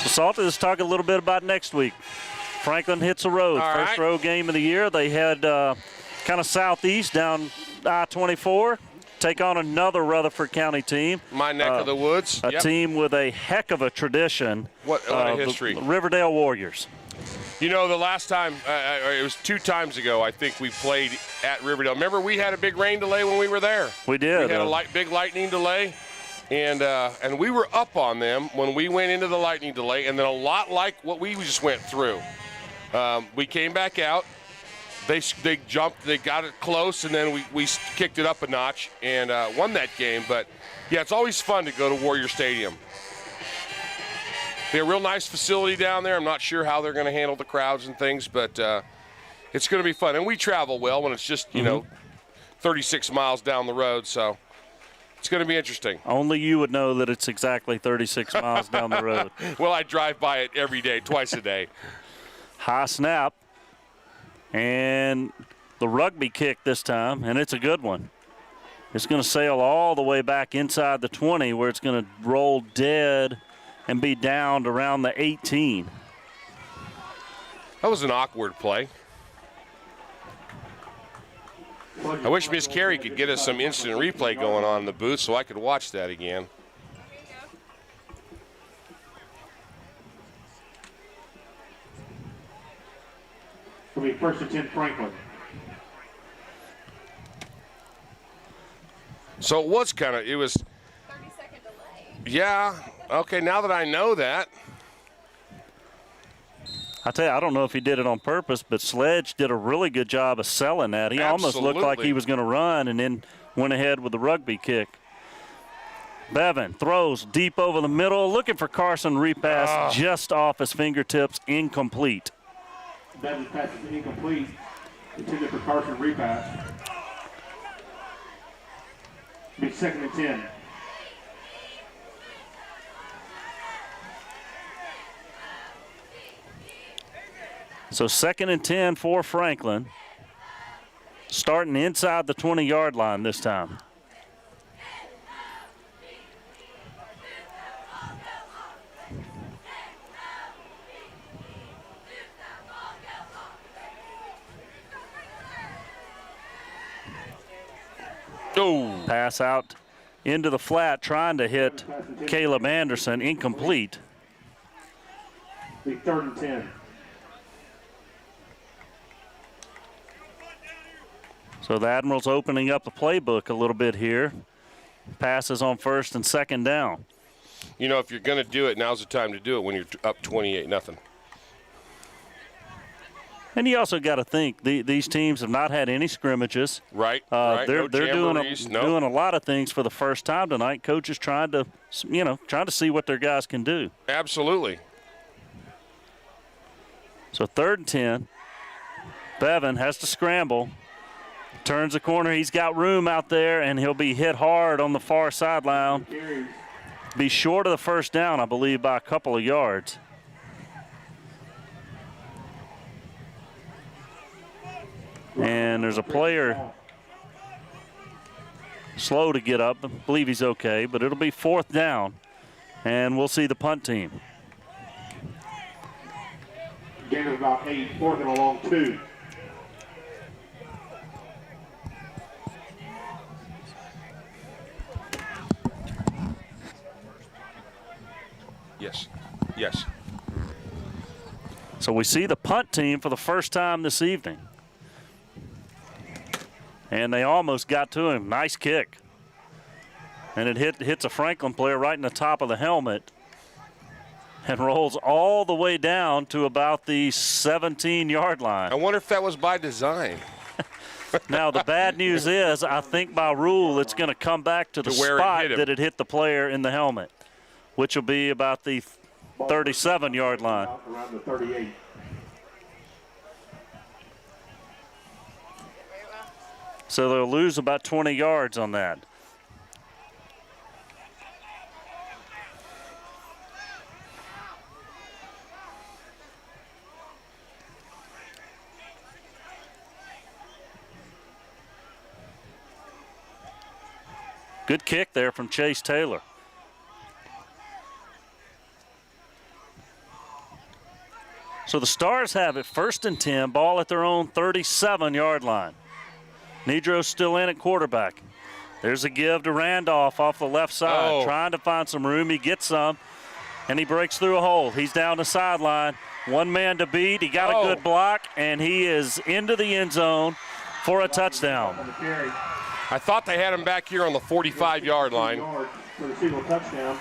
So Salter, let's talk a little bit about next week. Franklin hits the road. All First right. road game of the year. They head kind of southeast down I-24. Take on another Rutherford County team. My neck of the woods. A Yep. team with a heck of a tradition. What a history. The Riverdale Warriors. You know, the last time, it was 2 times ago, I think we played at Riverdale. Remember, we had a big rain delay when we were there. We did. We had a big lightning delay, and we were up on them when we went into the lightning delay, and then a lot like what we just went through. We came back out. They jumped, they got it close, and then we kicked it up a notch and won that game. But, yeah, it's always fun to go to Warrior Stadium. They have a real nice facility down there. I'm not sure how they're going to handle the crowds and things, but it's going to be fun. And we travel well when it's just, 36 miles down the road, so it's going to be interesting. Only you would know that it's exactly 36 miles down the road. Well, I drive by it every day, twice a day. High snap. And the rugby kick this time, and it's a good one. It's going to sail all the way back inside the 20 where it's going to roll dead and be downed around the 18. That was an awkward play. I wish Miss Carey could get us some instant replay going on in the booth so I could watch that again. It'll be 1st and 10 Franklin. So it was 30-second delay. Yeah, okay, now that I know that. I tell you, I don't know if he did it on purpose, but Sledge did a really good job of selling that. He almost looked like he was going to run and then went ahead with the rugby kick. Bevan throws deep over the middle, looking for Carson, repass just off his fingertips, incomplete. Bevan's pass is incomplete. Intended for Carson, repass. Be 2nd and 10. So 2nd and 10 for Franklin. Starting inside the 20-yard line this time. Oh. Pass out into the flat, trying to hit Caleb Anderson, incomplete. Be 3rd and 10. So the Admirals opening up the playbook a little bit here. Passes on 1st and 2nd down. You know, if you're going to do it, now's the time to do it when you're up 28-0. And you also got to think these teams have not had any scrimmages. Right. They're No doing a lot of things for the first time tonight. Coaches trying to see what their guys can do. Absolutely. So 3rd and 10. Bevan has to scramble. Turns the corner. He's got room out there, and he'll be hit hard on the far sideline. Be short of the 1st down, I believe, by a couple of yards. And there's a player slow to get up. I believe he's okay, but it'll be 4th down, and we'll see the punt team. Gain of about 8, 4th and a long 2. Yes. So we see the punt team for the first time this evening. And they almost got to him. Nice kick. And it hits a Franklin player right in the top of the helmet and rolls all the way down to about the 17-yard line. I wonder if that was by design. Now, the bad news is, I think by rule, it's going to come back to the spot that it hit the player in the helmet, which will be about the 37-yard line. Around the 38. So they'll lose about 20 yards on that. Good kick there from Chase Taylor. So the Stars have it 1st and 10, ball at their own 37-yard line. Nedro's still in at quarterback. There's a give to Randolph off the left side, trying to find some room. He gets some, and he breaks through a hole. He's down the sideline. One man to beat. He got a good block, and he is into the end zone for a touchdown. I thought they had him back here on the 45-yard line. For the Siegel touchdown.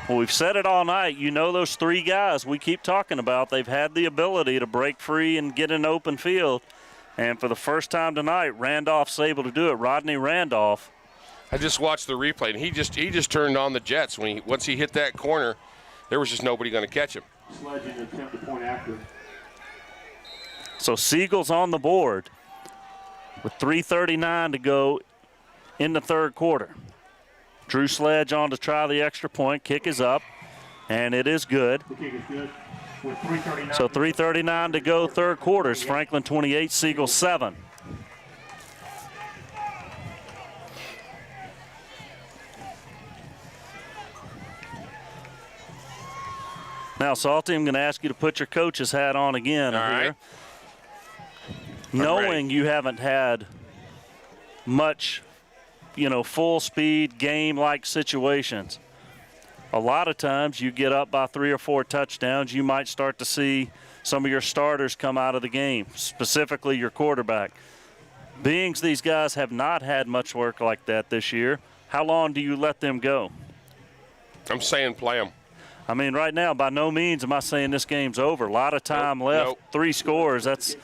Well, we've said it all night. You know those 3 guys we keep talking about. They've had the ability to break free and get an open field. And for the first time tonight, Randolph's able to do it. Rodney Randolph. I just watched the replay, and he just turned on the jets. Once he hit that corner, there was just nobody going to catch him. Sledge in attempt to point after. So Siegel's on the board with 3:39 to go in the 3rd quarter. Drew Sledge on to try the extra point. Kick is up, and it is good. The kick is good. with 3:39. So 3:39 to go, third quarters. Franklin 28, Siegel 7. Now, Salty, I'm going to ask you to put your coach's hat on again All here. right. Knowing you haven't had much, full speed game-like situations. A lot of times you get up by 3 or 4 touchdowns, you might start to see some of your starters come out of the game, specifically your quarterback. Being these guys have not had much work like that this year, how long do you let them go? I'm saying play them. I mean, right now, by no means am I saying this game's over. A lot of time left, nope. 3 scores. That's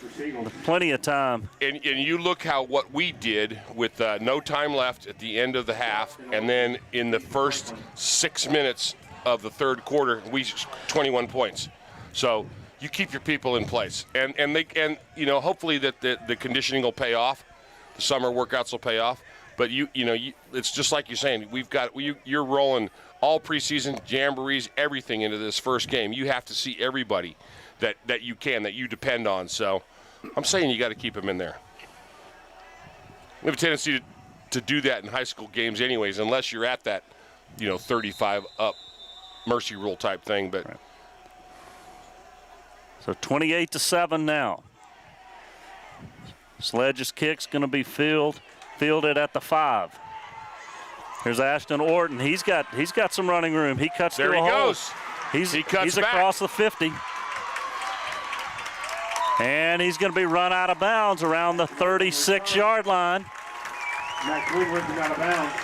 plenty of time. And you look what we did with no time left at the end of the half, and then in the first 6 minutes of the third quarter, we 21 points. So you keep your people in place, and hopefully that the conditioning will pay off, the summer workouts will pay off. But it's just like you're saying. You're rolling all preseason jamborees, everything into this first game. You have to see everybody that you depend on. So I'm saying you got to keep them in there. We have a tendency to do that in high school games anyways, unless you're at that, 35 up mercy rule type thing. But right. So 28-7 now. Sledge's kick's going to be fielded at the 5. Here's Ashton Orton. He's got some running room. He cuts there through a he hole. goes. He's back. Across the 50. And he's going to be run out of bounds around the 36-yard line. Max Woodward's out of bounds.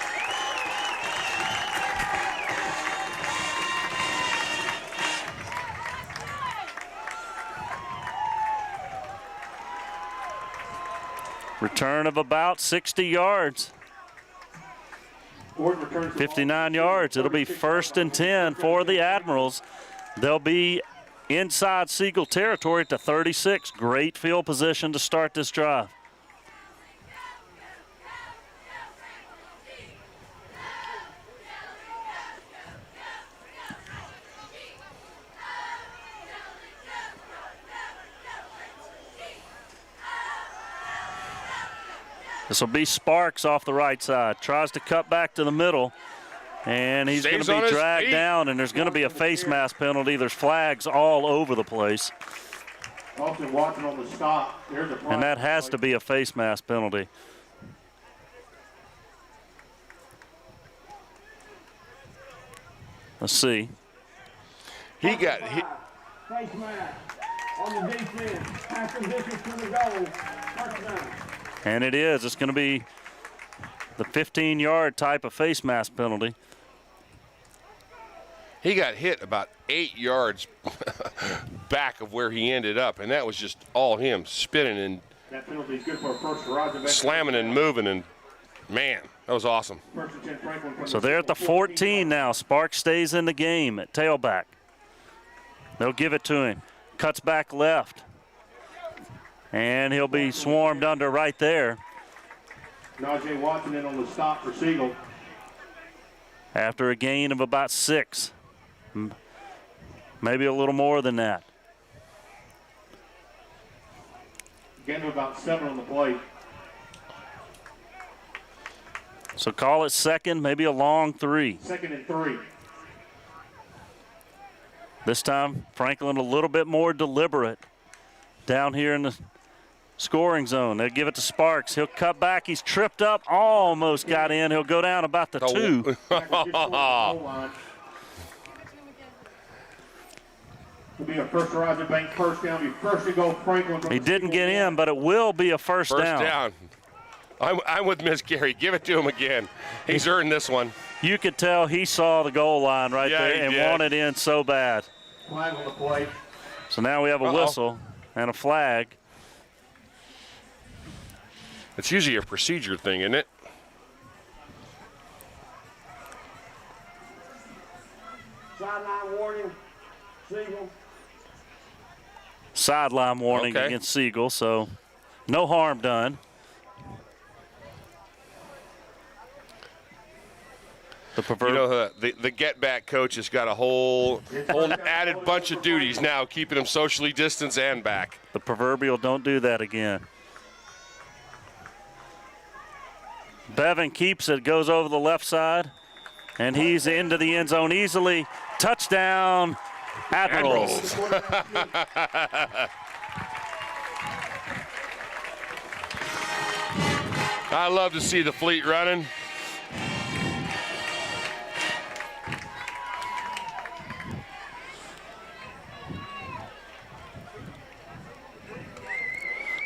Return of about 60 yards. 59 yards. It'll be 1st and 10 for the Admirals. They'll be inside Siegel territory at the 36. Great field position to start this drive. This will be Sparks off the right side. Tries to cut back to the middle, and he's going to be dragged down, and there's going to be a face mask penalty. There's flags all over the place. Austin Watson on the stop. There's a and that has to be a face mask penalty. Let's see. He got hit. Face mask on the defense. Passing distance to the goal. Touchdown. And it is. It's going to be the 15-yard type of face mask penalty. He got hit about 8 yards back of where he ended up, and that was just all him spinning and that penalty is good for a first rise slamming and moving, and man, that was awesome. So they're at the 14 now. Sparks stays in the game at tailback. They'll give it to him. Cuts back left. And he'll be swarmed under right there. Najee Watson in on the stop for Siegel. After a gain of about 6. Maybe a little more than that. Gain of about 7 on the play. So call it 2nd, maybe a long 3. 2nd and 3. This time, Franklin a little bit more deliberate down here in the scoring zone. They'll give it to Sparks. He'll cut back. He's tripped up. Almost got in. He'll go down about the 2. It'll be a first Horizon Bank first down. Be first to go Franklin. He didn't get in, but it will be a first down. First down. I'm with Miss Gary. Give it to him again. He's earned this one. You could tell he saw the goal line right there and wanted in so bad. Flag on the play. So now we have a whistle and a flag. It's usually a procedure thing, isn't it? Sideline warning, Siegel. Sideline warning against Siegel, so no harm done. You know, the get-back coach has got a whole added bunch of duties now, keeping him socially distanced and back. The proverbial don't do that again. Bevan keeps it, goes over the left side, and he's into the end zone easily. Touchdown, Admirals. I love to see the fleet running.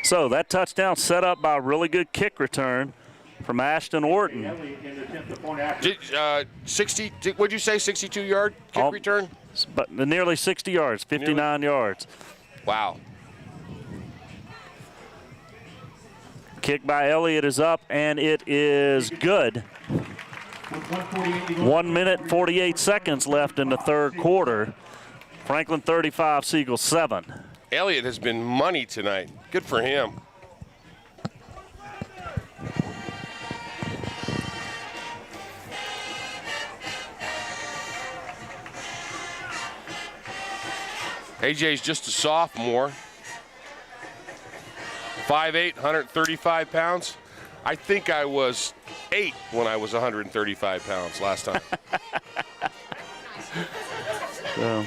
So that touchdown set up by a really good kick return from Ashton Orton. Did, 60, what'd you say, 62-yard kick return? But nearly 60 yards, 59 yards. Wow. Kick by Elliott is up, and it is good. 1 minute, 48 seconds left in the third quarter. Franklin 35, Siegel 7. Elliott has been money tonight. Good for him. AJ's just a sophomore. 5'8", 135 pounds. I think I was 8 when I was 135 pounds last time. So.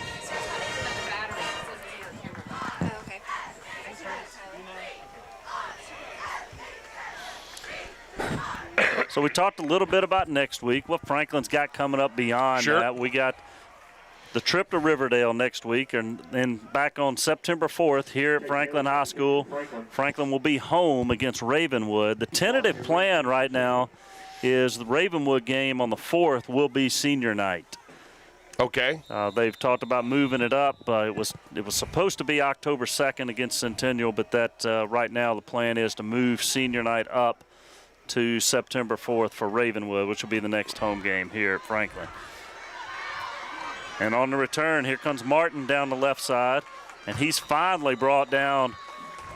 So we talked a little bit about next week, what Franklin's got coming up beyond that. We got the trip to Riverdale next week, and then back on September 4th here at Franklin High School, Franklin will be home against Ravenwood. The tentative plan right now is the Ravenwood game on the 4th will be senior night. Okay. They've talked about moving it up. It was supposed to be October 2nd against Centennial, but that right now the plan is to move senior night up to September 4th for Ravenwood, which will be the next home game here at Franklin. And on the return, here comes Martin down the left side, and he's finally brought down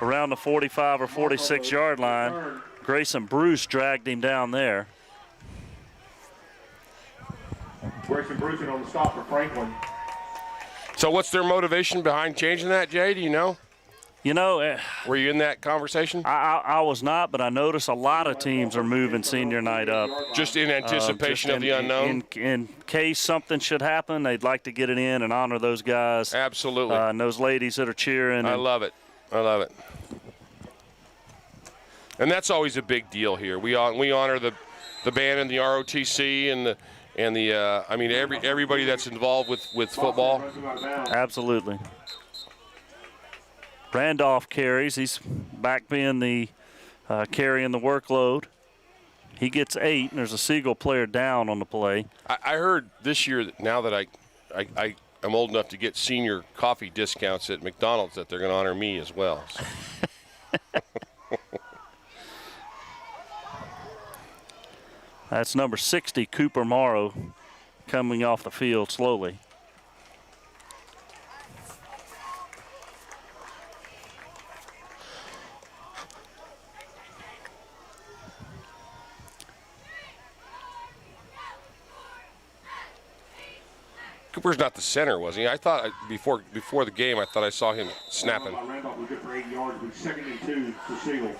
around the 45 or 46-yard line. Grayson Bruce dragged him down there. Grayson Bruce on the stop for Franklin. So what's their motivation behind changing that, Jay? Do you know? You know, were you in that conversation? I was not, but I noticed a lot of teams are moving senior night up. Just in anticipation of the unknown? In case something should happen, they'd like to get it in and honor those guys. Absolutely. And those ladies that are cheering. I love it. I love it. And that's always a big deal here. We honor the band and the ROTC and the I mean everybody that's involved with football. Absolutely. Randolph carries. He's back being the carrying the workload. He gets 8, and there's a Siegel player down on the play. I heard this year that now that I am old enough to get senior coffee discounts at McDonald's that they're going to honor me as well. So. That's number 60, Cooper Morrow, coming off the field slowly. Cooper's not the center, was he? I thought before the game, I thought I saw him snapping. Randolph was good for 8 yards, but 2nd and 2 for Siegel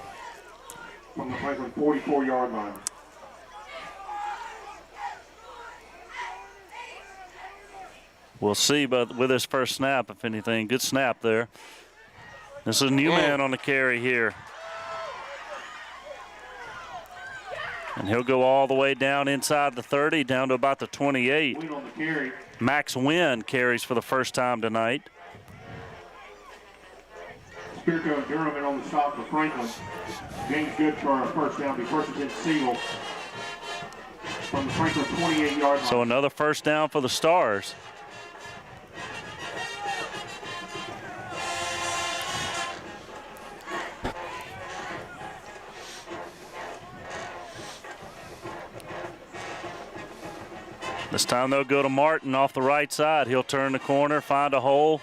from the Franklin 44-yard line. We'll see, but with his first snap, if anything, good snap there. This is a new man on the carry here. And he'll go all the way down inside the 30, down to about the 28. Max Wynn carries for the first time tonight. Spirito Durham on the stop for Franklin. Game's good for a first down. Be first against Siegel from the Franklin 28-yard line. So another first down for the Stars. This time they'll go to Martin off the right side. He'll turn the corner, find a hole,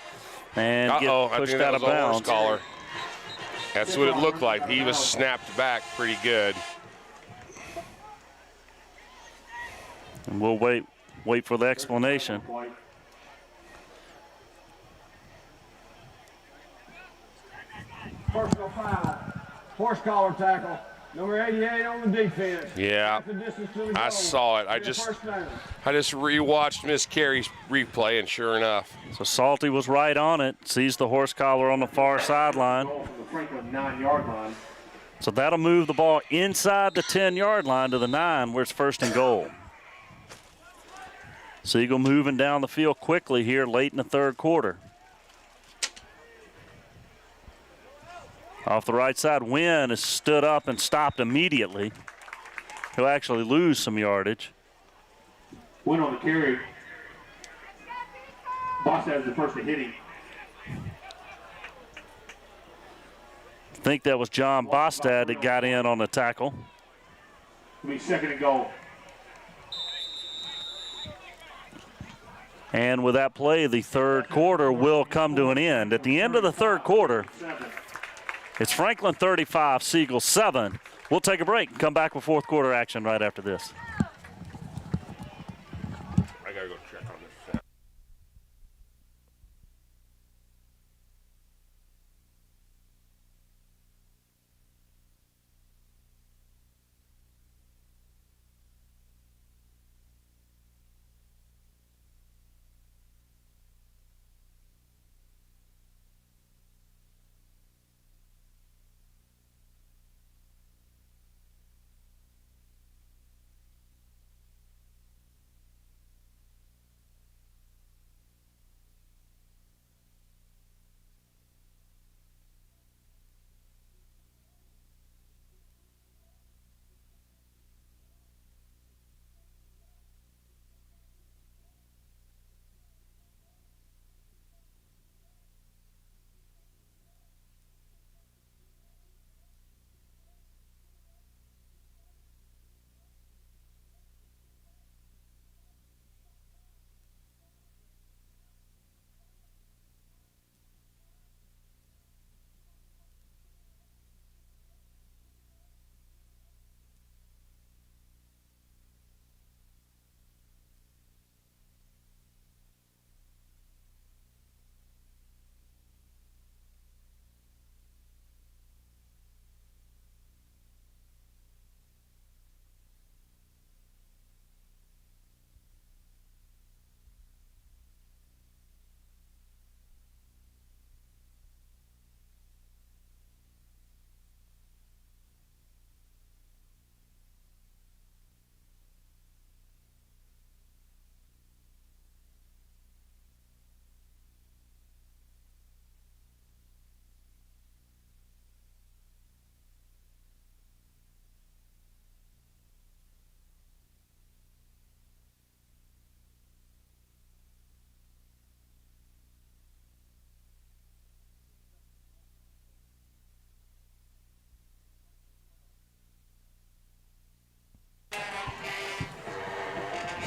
and get pushed out of bounds. Collar. That's what it looked like. He was snapped back pretty good. And we'll wait for the explanation. Personal foul. Horse collar tackle. Number 88 on the defense. Yeah, That's the distance to the goal. I saw it. I Get a just first down. rewatched Miss Carey's replay, and sure enough. So Salty was right on it. Sees the horse collar on the far sideline. Goal from the Franklin 9-yard line. So that'll move the ball inside the 10-yard line to the 9, where it's first and goal. Siegel moving down the field quickly here late in the third quarter. Off the right side, Wynn has stood up and stopped immediately. He'll actually lose some yardage. Went on the carry. Bostad is the first to hit him. I think that was John Bostad that got in on the tackle. It'll be second and goal. And with that play, the third quarter will come to an end. At the end of the third quarter, it's Franklin 35, Siegel 7. We'll take a break and come back with fourth quarter action right after this. I gotta go check on this.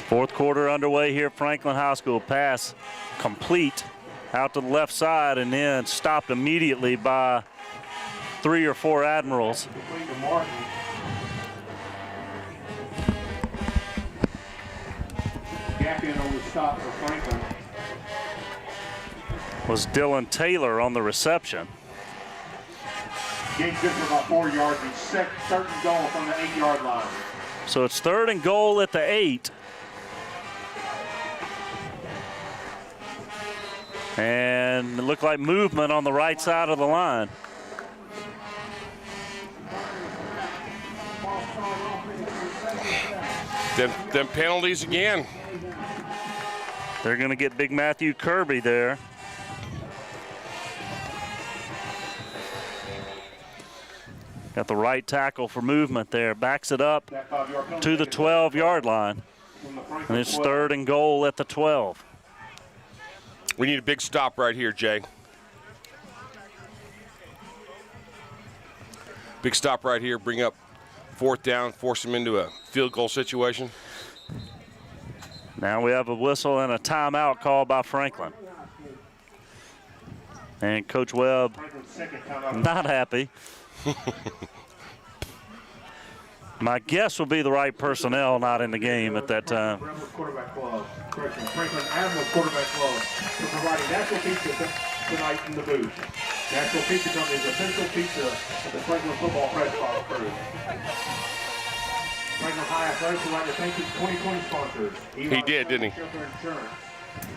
Fourth quarter underway here at Franklin High School. Pass complete out to the left side and then stopped immediately by 3 or 4 Admirals. Gap in on the stop for Franklin. Was Dylan Taylor on the reception. Gained good for about 4 yards. He's third and goal from the 8-yard line. So it's third and goal at the 8. And it looked like movement on the right side of the line. Them penalties again. They're going to get Big Matthew Kirby there. Got the right tackle for movement there. Backs it up to the 12-yard line. And it's third and goal at the 12. We need a big stop right here, Jay. Big stop right here. Bring up fourth down, force them into a field goal situation. Now we have a whistle and a timeout called by Franklin. And Coach Webb not happy. My guess would be the right personnel not in the game at that time. Quarterback Club, Franklin Admirals Quarterback Club, for providing natural pizza tonight in the booth. Natural Pizza Company is essential pizza of the Franklin football press box crew. Franklin High Athletics would like to thank his 2020 sponsors. He did, didn't he?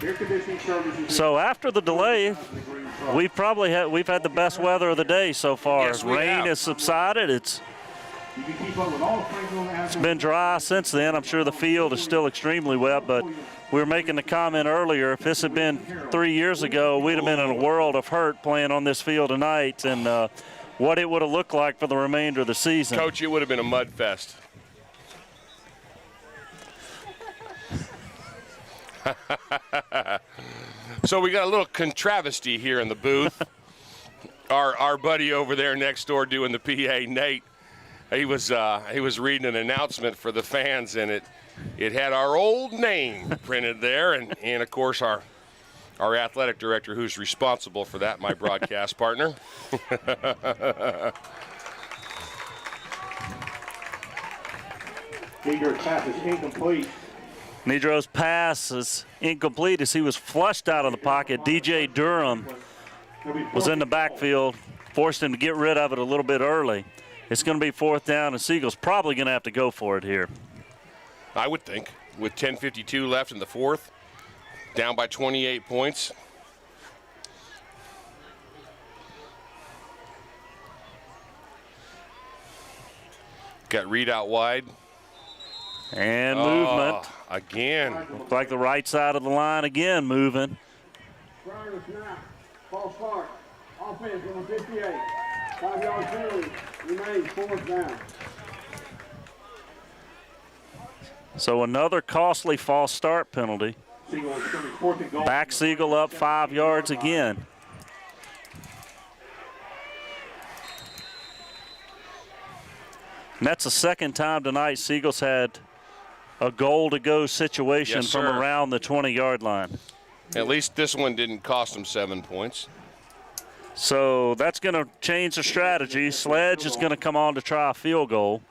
Air conditioning services. So after the delay, we've had the best weather of the day so far. Yes, we Rain have. has subsided. It's been dry since then. I'm sure the field is still extremely wet, but we were making the comment earlier, if this had been 3 years ago, we'd have been in a world of hurt playing on this field tonight, and what it would have looked like for the remainder of the season. Coach, it would have been a mud fest. So we got a little contravesty here in the booth. Our buddy over there next door doing the PA, Nate, he was reading an announcement for the fans, and it had our old name printed there, and of course our athletic director, who's responsible for that, my broadcast partner. Nedro's pass is incomplete. Nedro's pass is incomplete as he was flushed out of the pocket. DJ Durham was in the backfield, forced him to get rid of it a little bit early. It's going to be 4th down, and Siegel's probably going to have to go for it here. I would think, with 10:52 left in the 4th, down by 28 points. Got Reed out wide. And movement. Again. Looks like the right side of the line again moving. Prior to snap, false start, offense number 58, 5-yard penalty, remains 4th down. So another costly false start penalty. Siegel is going to be 4th and goal. Back Siegel up 5 yards again. And that's the second time tonight Siegel's had a goal-to-go situation Yes, from sir. around the 20-yard line. At least this one didn't cost him 7 points. So that's going to change the strategy. Sledge is going to come on to try a field goal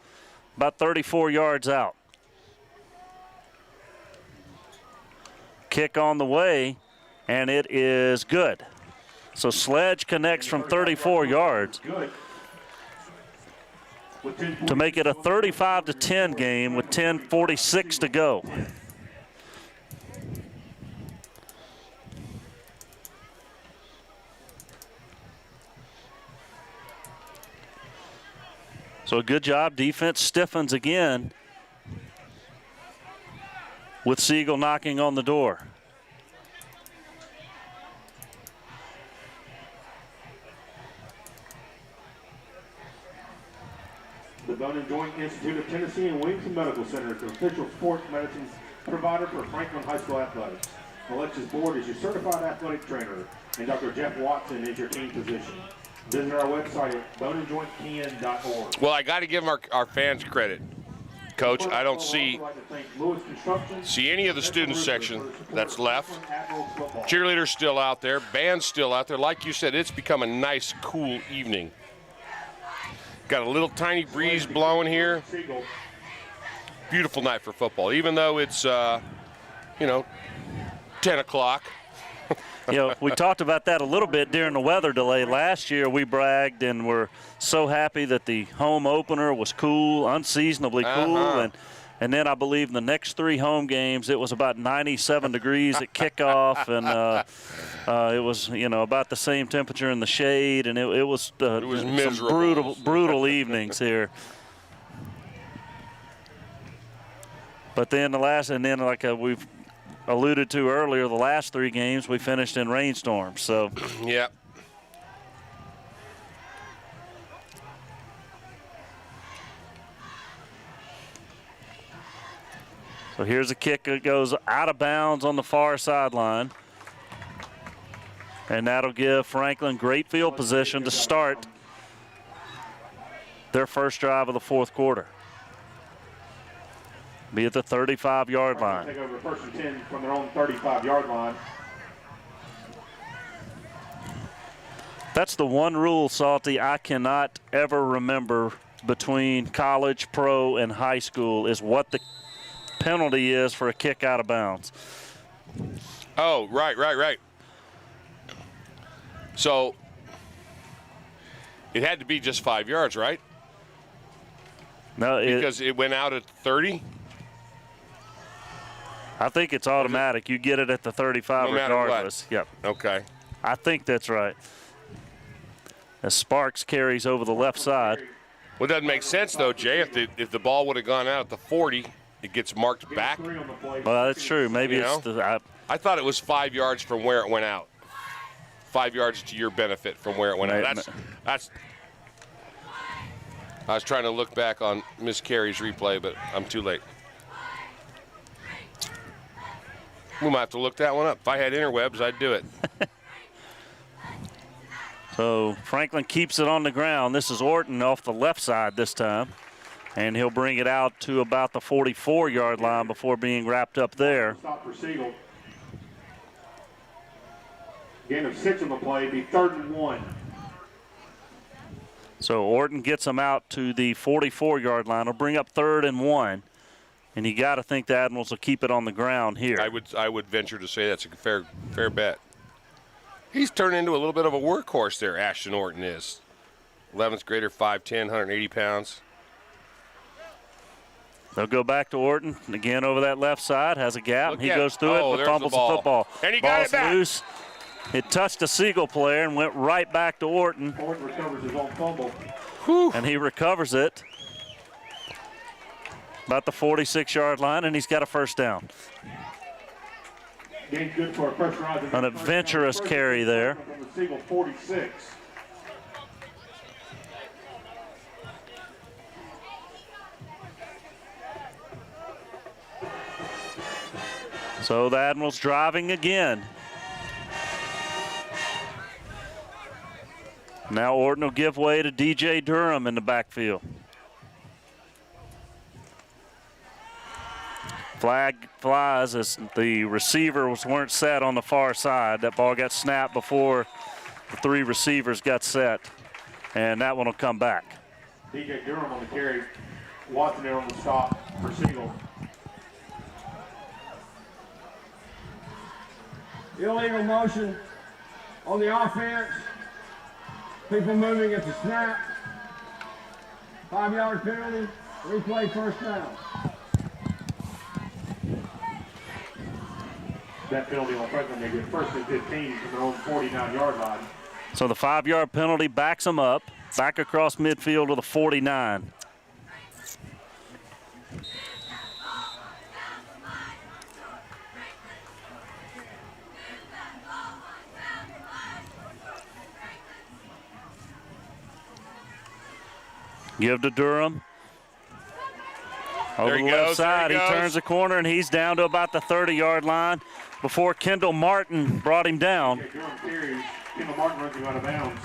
about 34 yards out. Kick on the way, and it is good. So Sledge connects from 34 yards to make it a 35-10 game with 10:46 to go. So a good job. Defense stiffens again with Siegel knocking on the door. The Bone and Joint Institute of Tennessee and Williamson Medical Center is the official sports medicine provider for Franklin High School athletics. Alexis Board is your certified athletic trainer, and Dr. Jeff Watson is your team physician. Visit our website at boneandjointpn.org. Well, I got to give our fans credit. Coach, I don't see any of the student section that's left. Cheerleaders still out there, band's still out there. Like you said, it's become a nice, cool evening. Got a little tiny breeze blowing here. Beautiful night for football, even though it's, 10 o'clock. We talked about that a little bit during the weather delay. Last year we bragged and were so happy that the home opener was cool, unseasonably cool. And then I believe in the next 3 home games it was about 97 degrees at kickoff, and it was about the same temperature in the shade, and it was miserable. some brutal evenings here. But then like we've alluded to earlier, the last 3 games we finished in rainstorms. So yeah. So here's a kick that goes out of bounds on the far sideline. And that'll give Franklin great field position to start their first drive of the 4th quarter. Be at the 35-yard line. Take over 1st and 10 from their own 35-yard line. That's the one rule, Salty, I cannot ever remember between college, pro, and high school is what the penalty is for a kick out of bounds. Oh, right. So it had to be just 5 yards, right? No, Because it went out at 30? I think it's automatic. You get it at the 35 No matter what. regardless. Yep. Okay. I think that's right. As Sparks carries over the left side. Well, it doesn't make sense, though, Jay. If the ball would have gone out at the 40, it gets marked back. Well, that's true. Maybe You it's know? I thought it was 5 yards from where it went out. 5 yards to your benefit from where it went out. That's. I was trying to look back on Miss Carey's replay, but I'm too late. We might have to look that one up. If I had interwebs, I'd do it. So Franklin keeps it on the ground. This is Orton off the left side this time. And he'll bring it out to about the 44-yard line before being wrapped up there. Stop for Siegel. Gain of 6 on the play, be 3rd and 1. So Orton gets him out to the 44-yard line. He'll bring up 3rd and 1. And you got to think the Admirals will keep it on the ground here. I would venture to say that's a fair bet. He's turned into a little bit of a workhorse there, Ashton Orton is. 11th grader, 5'10", 180 pounds. They'll go back to Orton. Again over that left side, has a gap. He goes through it, but fumbles the football. And he got it back. Loose. It touched a Siegel player and went right back to Orton. Orton recovers his own fumble. Whew. And he recovers it about the 46-yard line, and he's got a first down. Gain good for a pressurizing. An adventurous carry there. From the Siegel 46. So the Admirals driving again. Now Orton will give way to DJ Durham in the backfield. Flag flies as the receivers weren't set on the far side. That ball got snapped before the 3 receivers got set, and that one will come back. DJ Durham on the carry. Watson there on the stop for Siegel. Illegal motion on the offense. People moving at the snap. 5-yard penalty. Replay first down. That penalty on Franklin, they get 1st and 15 from their own 49-yard line. So the 5-yard penalty backs them up, back across midfield to the 49. Give to Durham. Over the left side, he turns the corner, and he's down to about the 30-yard line before Kendall Martin brought him down. Durham carries. Kendall Martin runs him out of bounds.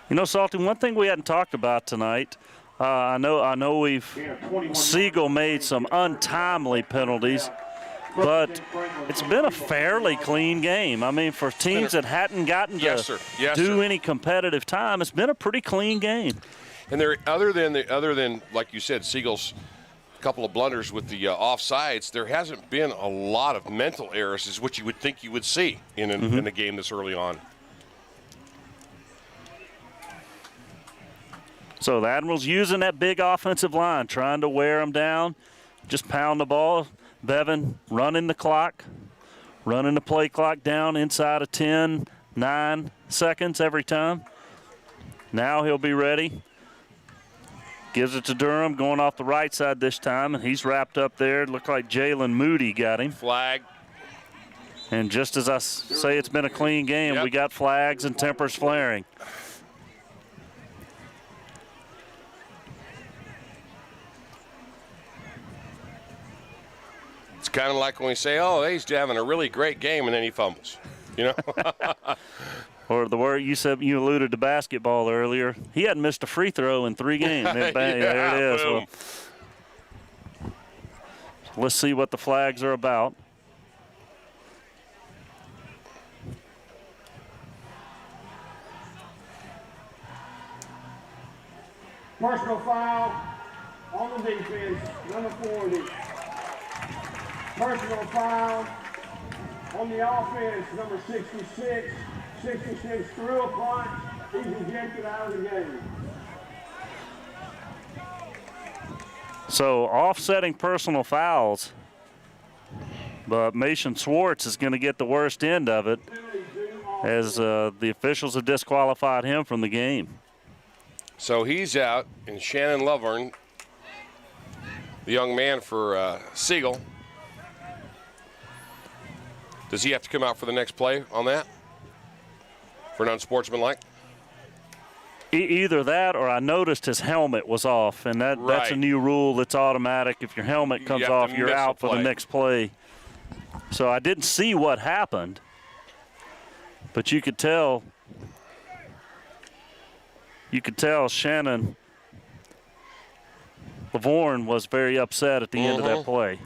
You know, Salty, one thing we hadn't talked about tonight, I know Siegel made some untimely penalties, but it's been a fairly clean game. I mean, for teams that hadn't gotten to do any competitive time, it's been a pretty clean game. And there, other than like you said, Siegel's couple of blunders with the offsides, there hasn't been a lot of mental errors, is what you would think you would see in a game this early on. So the Admirals using that big offensive line, trying to wear them down, just pound the ball. Bevan running the clock, running the play clock down inside of 10, 9 seconds every time. Now he'll be ready. Gives it to Durham, going off the right side this time, and he's wrapped up there. It looked like Jalen Moody got him. Flag. And just as I say it's been a clean game, we got flags and tempers flaring. It's kind of like when we say, oh, he's having a really great game, and then he fumbles, you know? Or the word you said, you alluded to basketball earlier. He hadn't missed a free throw in 3 games. Bang, there it is. Well, let's see what the flags are about. number 40. Personal foul on the offense, number 66. 66 threw a punch. He's ejected out of the game. So offsetting personal fouls, but Mason Schwartz is going to get the worst end of it as the officials have disqualified him from the game. So he's out, and Shannon Lovern, the young man for Siegel, does he have to come out for the next play on that? For an unsportsmanlike? Either that, or I noticed his helmet was off, and that's a new rule that's automatic. If your helmet comes off, you're out for the next play. So I didn't see what happened, but you could tell Shannon Lavorne was very upset at the end of that play.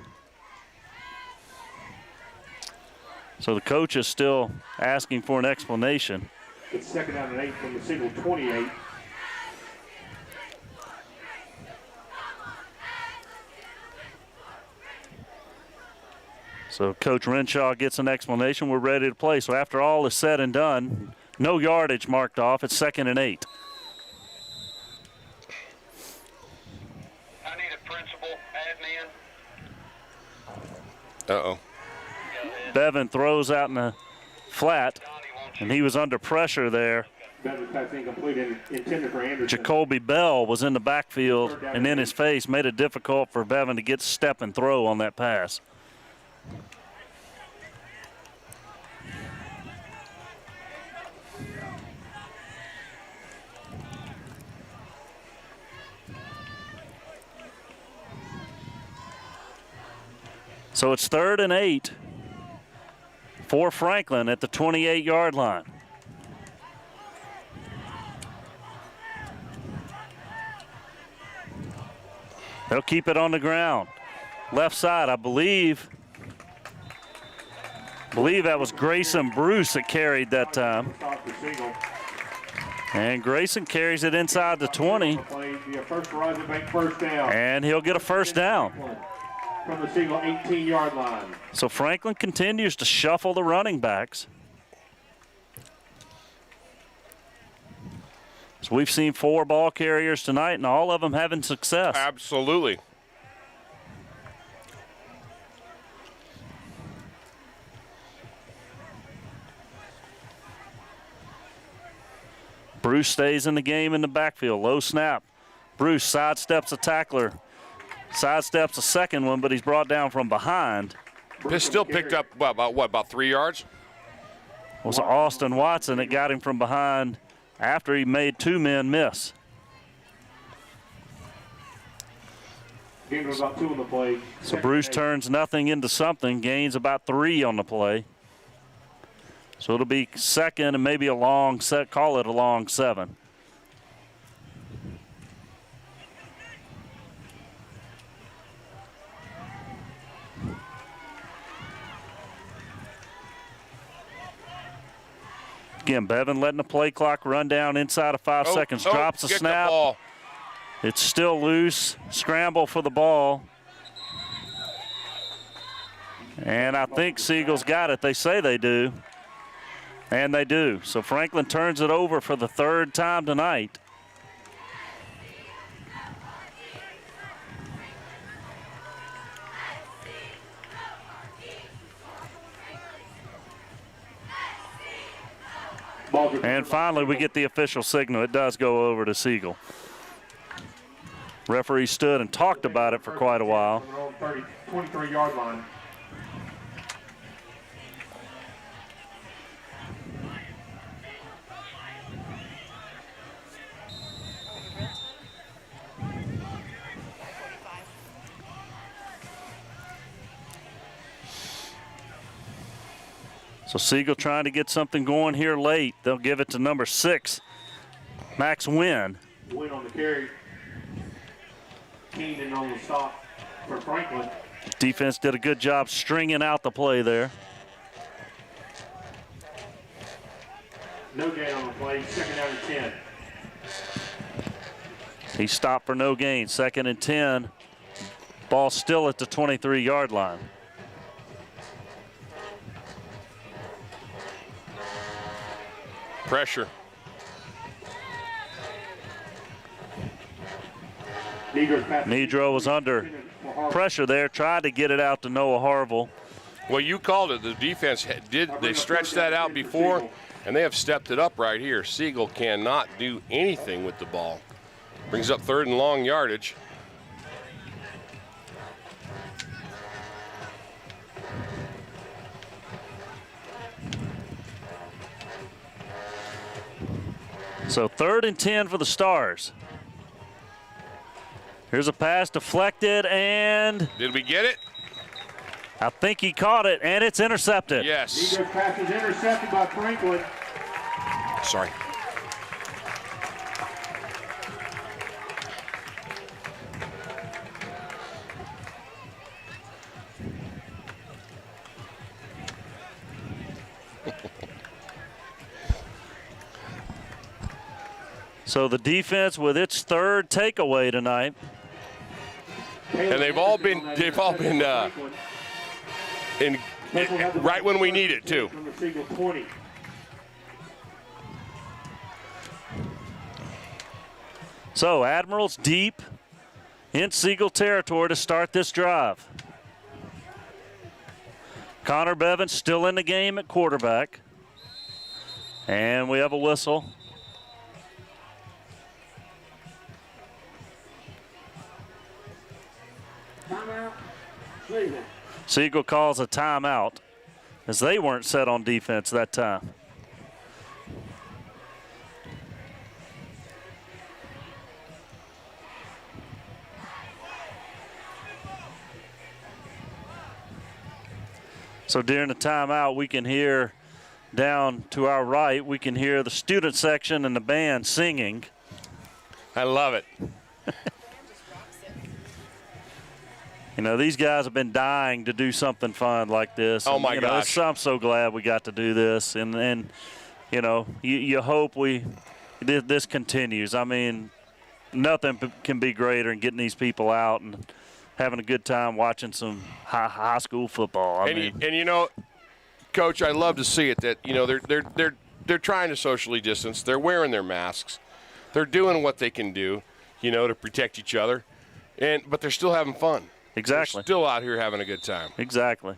So the coach is still asking for an explanation. It's second down and 8 from the Siegel 28. So Coach Renshaw gets an explanation. We're ready to play. So after all is said and done, no yardage marked off. It's second and 8. I need a principal admin. Uh-oh. Bevan throws out in the flat, and he was under pressure there. Jacoby Bell was in the backfield and in his face, made it difficult for Bevan to get step and throw on that pass. So it's third and 8 for Franklin at the 28-yard line. They'll keep it on the ground. Left side, I believe that was Grayson Bruce that carried that time. And Grayson carries it inside the 20. And he'll get a first down. From the Siegel 18-yard line. So Franklin continues to shuffle the running backs. So we've seen 4 ball carriers tonight, and all of them having success. Absolutely. Bruce stays in the game in the backfield. Low snap. Bruce sidesteps a tackler. Sidesteps a second one, but he's brought down from behind. This still picked up, about 3 yards? It was Austin Watson that got him from behind after he made 2 men miss. About 2 on the play. So Bruce turns nothing into something, gains about 3 on the play. So it'll be second and maybe a long set, call it a long 7. Again, Bevan letting the play clock run down inside of 5 seconds. Drops the snap. Ball. It's still loose. Scramble for the ball. And I think Siegel's got it. They say they do. And they do. So Franklin turns it over for the 3rd time tonight. And finally, we get the official signal. It does go over to Siegel. Referee stood and talked about it for quite a while. 23-yard line. So Siegel trying to get something going here late. They'll give it to number 6, Max Wynn. Wynn on the carry. Keenan on the stop for Franklin. Defense did a good job stringing out the play there. No gain on the play, second down and 10. He stopped for no gain, 2nd and 10. Ball still at the 23-yard line. Pressure. Nedro was under pressure there, tried to get it out to Noah Harville. Well, you called it. The defense they stretched that out before, and they have stepped it up right here. Siegel cannot do anything with the ball. Brings up 3rd and long yardage. So 3rd and 10 for the Stars. Here's a pass deflected, and Did we get it? I think he caught it, and it's intercepted. Yes. Negro's pass is intercepted by Franklin. Sorry. So the defense with its 3rd takeaway tonight. And they've all been in right when we need it too. Number Siegel 20. So Admirals deep in Siegel territory to start this drive. Connor Bevins still in the game at quarterback. And we have a whistle. Timeout. Siegel. Siegel calls a timeout as they weren't set on defense that time. So during the timeout, we can hear down to our right, we can hear the student section and the band singing. I love it. You know, these guys have been dying to do something fun like this. Oh, and, my gosh. I'm so glad we got to do this. And you know, you hope this continues. I mean, nothing can be greater than getting these people out and having a good time watching some high school football. And you know, Coach, I love to see it that, you know, they're trying to socially distance. They're wearing their masks. They're doing what they can do, you know, to protect each other. But they're still having fun. Exactly. They're still out here having a good time. Exactly.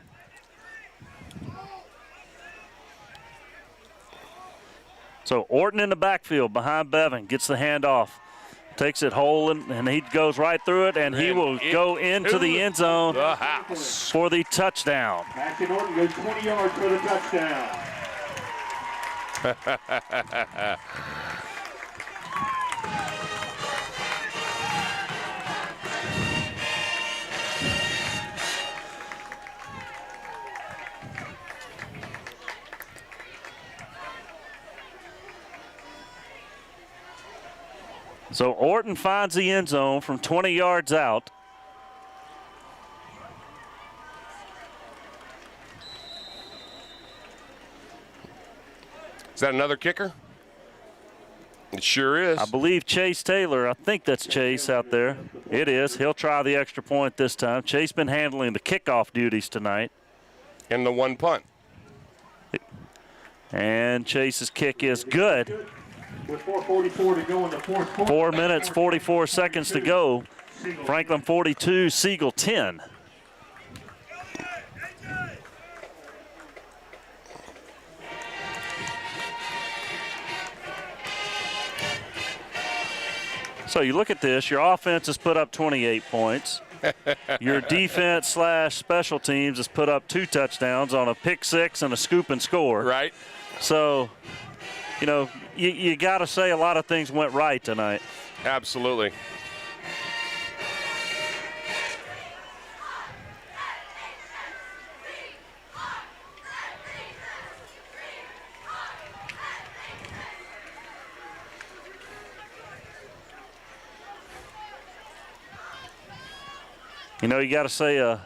So Orton in the backfield behind Bevan, gets the handoff, takes it whole, and he goes right through it, and he will go into the end zone The house. for the touchdown. Paxton Orton goes 20 yards for the touchdown. So Orton finds the end zone from 20 yards out. Is that another kicker? It sure is. I believe Chase Taylor, I think that's Chase out there. It is. He'll try the extra point this time. Chase been handling the kickoff duties tonight. And the one punt. And Chase's kick is good. With 4:44 to go in the fourth quarter. 4 minutes, 44 seconds to go. Franklin 42, Siegel 10. So you look at this, your offense has put up 28 points. Your defense / special teams has put up 2 touchdowns on a pick 6 and a scoop and score. Right. So, you know, you got to say a lot of things went right tonight. Absolutely. You know, you got to say I'm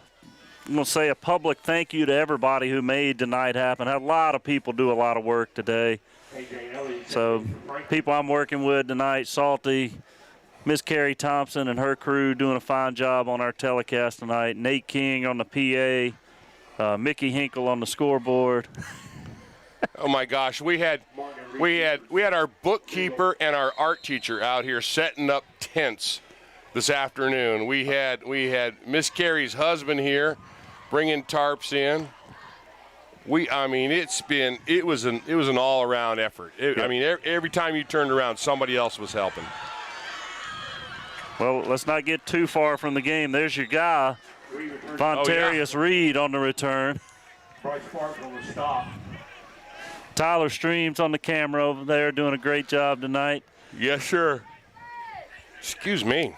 going to say a public thank you to everybody who made tonight happen. Had a lot of people do a lot of work today. So people I'm working with tonight, Salty, Miss Carrie Thompson and her crew doing a fine job on our telecast tonight. Nate King on the PA, Mickey Hinkle on the scoreboard. Oh my gosh, we had our bookkeeper and our art teacher out here setting up tents this afternoon. We had Miss Carrie's husband here bringing tarps in. It was an all-around effort. Every time you turned around, somebody else was helping. Well, let's not get too far from the game. There's your guy, Fontarius Reed on the return. Bryce Park on the stop. Tyler Streams on the camera over there doing a great job tonight. Yes, sir. Excuse me.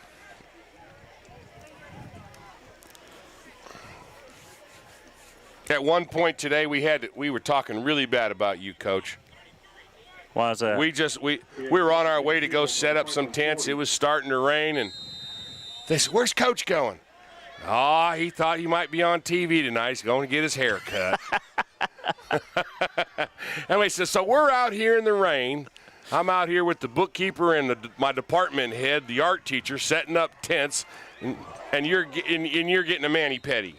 At one point today, we were talking really bad about you, Coach. Why is that? We were on our way to go set up some tents. It was starting to rain, and they said, "Where's Coach going?" Oh, he thought he might be on TV tonight. He's going to get his hair cut. Anyway, so we're out here in the rain. I'm out here with the bookkeeper and my department head, the art teacher, setting up tents, and you're getting a mani-pedi.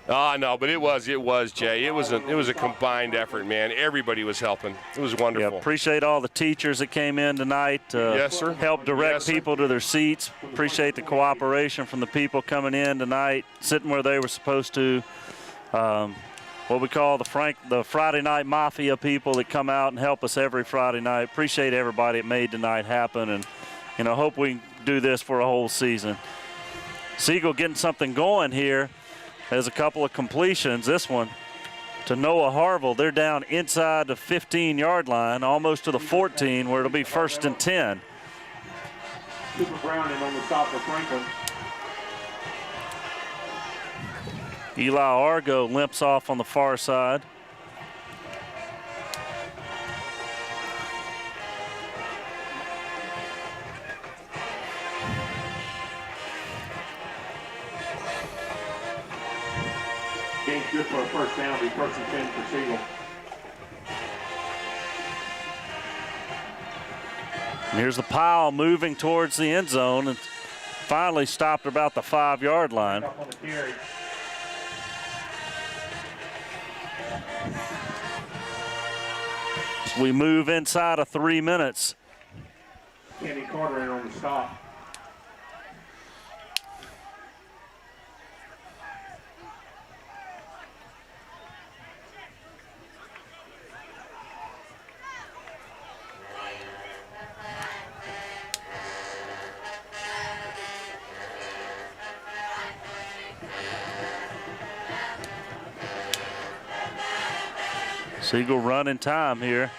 Oh, no, but it was, Jay. It was a combined effort, man. Everybody was helping. It was wonderful. Yeah, appreciate all the teachers that came in tonight. Yes, sir. Helped direct people to their seats. Appreciate the cooperation from the people coming in tonight, sitting where they were supposed to. What we call the Friday Night Mafia people that come out and help us every Friday night. Appreciate everybody that made tonight happen, and hope we can do this for a whole season. Siegel getting something going here. There's a couple of completions. This one to Noah Harville. They're down inside the 15-yard line, almost to the 14, where it'll be 1st and 10. Cooper Brown in on the stop for Franklin. Eli Argo limps off on the far side. Game's good for a first down. Be 1st and 10 for Siegel. And here's the pile moving towards the end zone and finally stopped about the 5-yard line. Up on the carry. So we move inside of 3 minutes. Kenny Carter in on the stop. Siegel running time here.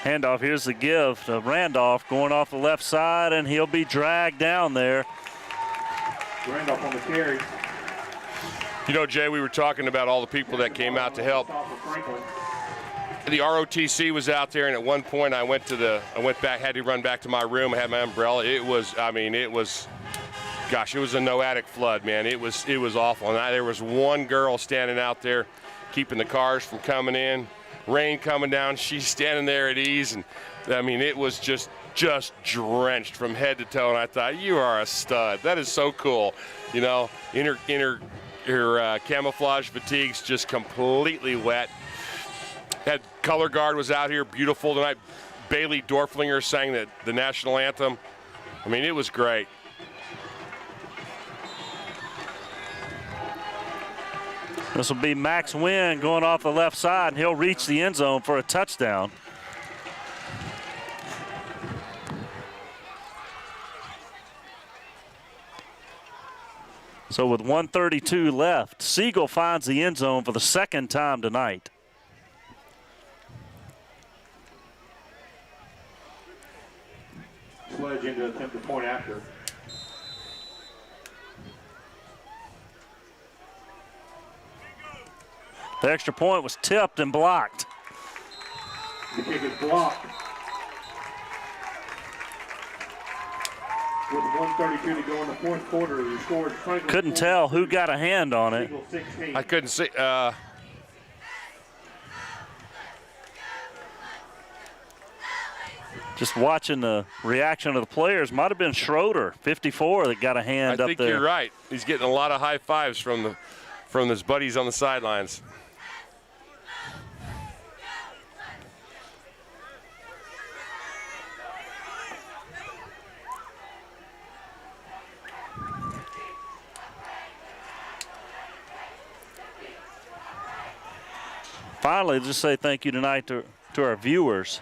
Handoff, here's the give to Randolph going off the left side, and he'll be dragged down there. Randolph on the carry. Jay, we were talking about all the people that came out to help. The ROTC was out there, and at one point I went back, had to run back to my room. I had my umbrella. It was a no-attic flood, man. It was awful. And there was one girl standing out there keeping the cars from coming in. Rain coming down, she's standing there at ease, and it was just drenched from head to toe. And I thought, you are a stud. That is so cool. In her camouflage fatigues, just completely wet. Had Color Guard was out here, beautiful tonight. Bailey Dorflinger sang the national anthem. It was great. This will be Max Wynn going off the left side, and he'll reach the end zone for a touchdown. So with 1:32 left, Siegel finds the end zone for the second time tonight. Sledge into attempt to point after. The extra point was tipped and blocked. The kick is blocked. With 1:32 to go in the fourth quarter, the score is Franklin. Couldn't tell who got a hand on it. Siegel 16. I couldn't see. just watching the reaction of the players, might have been Schroeder, 54, that got a hand up there. I think you're right. He's getting a lot of high fives from his buddies on the sidelines. Finally, just say thank you tonight to our viewers.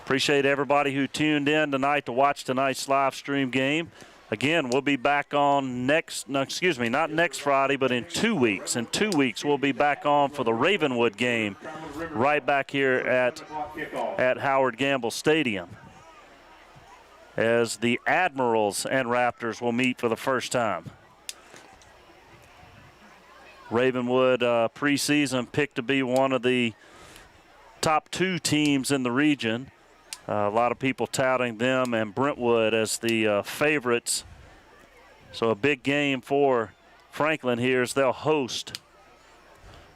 Appreciate everybody who tuned in tonight to watch tonight's live stream game. Again, we'll be back on not next Friday, but in 2 weeks. In 2 weeks, we'll be back on for the Ravenwood game right back here at Howard Gamble Stadium, as the Admirals and Raptors will meet for the first time. Ravenwood preseason picked to be one of the top 2 teams in the region. A lot of people touting them and Brentwood as the favorites. So a big game for Franklin here as they'll host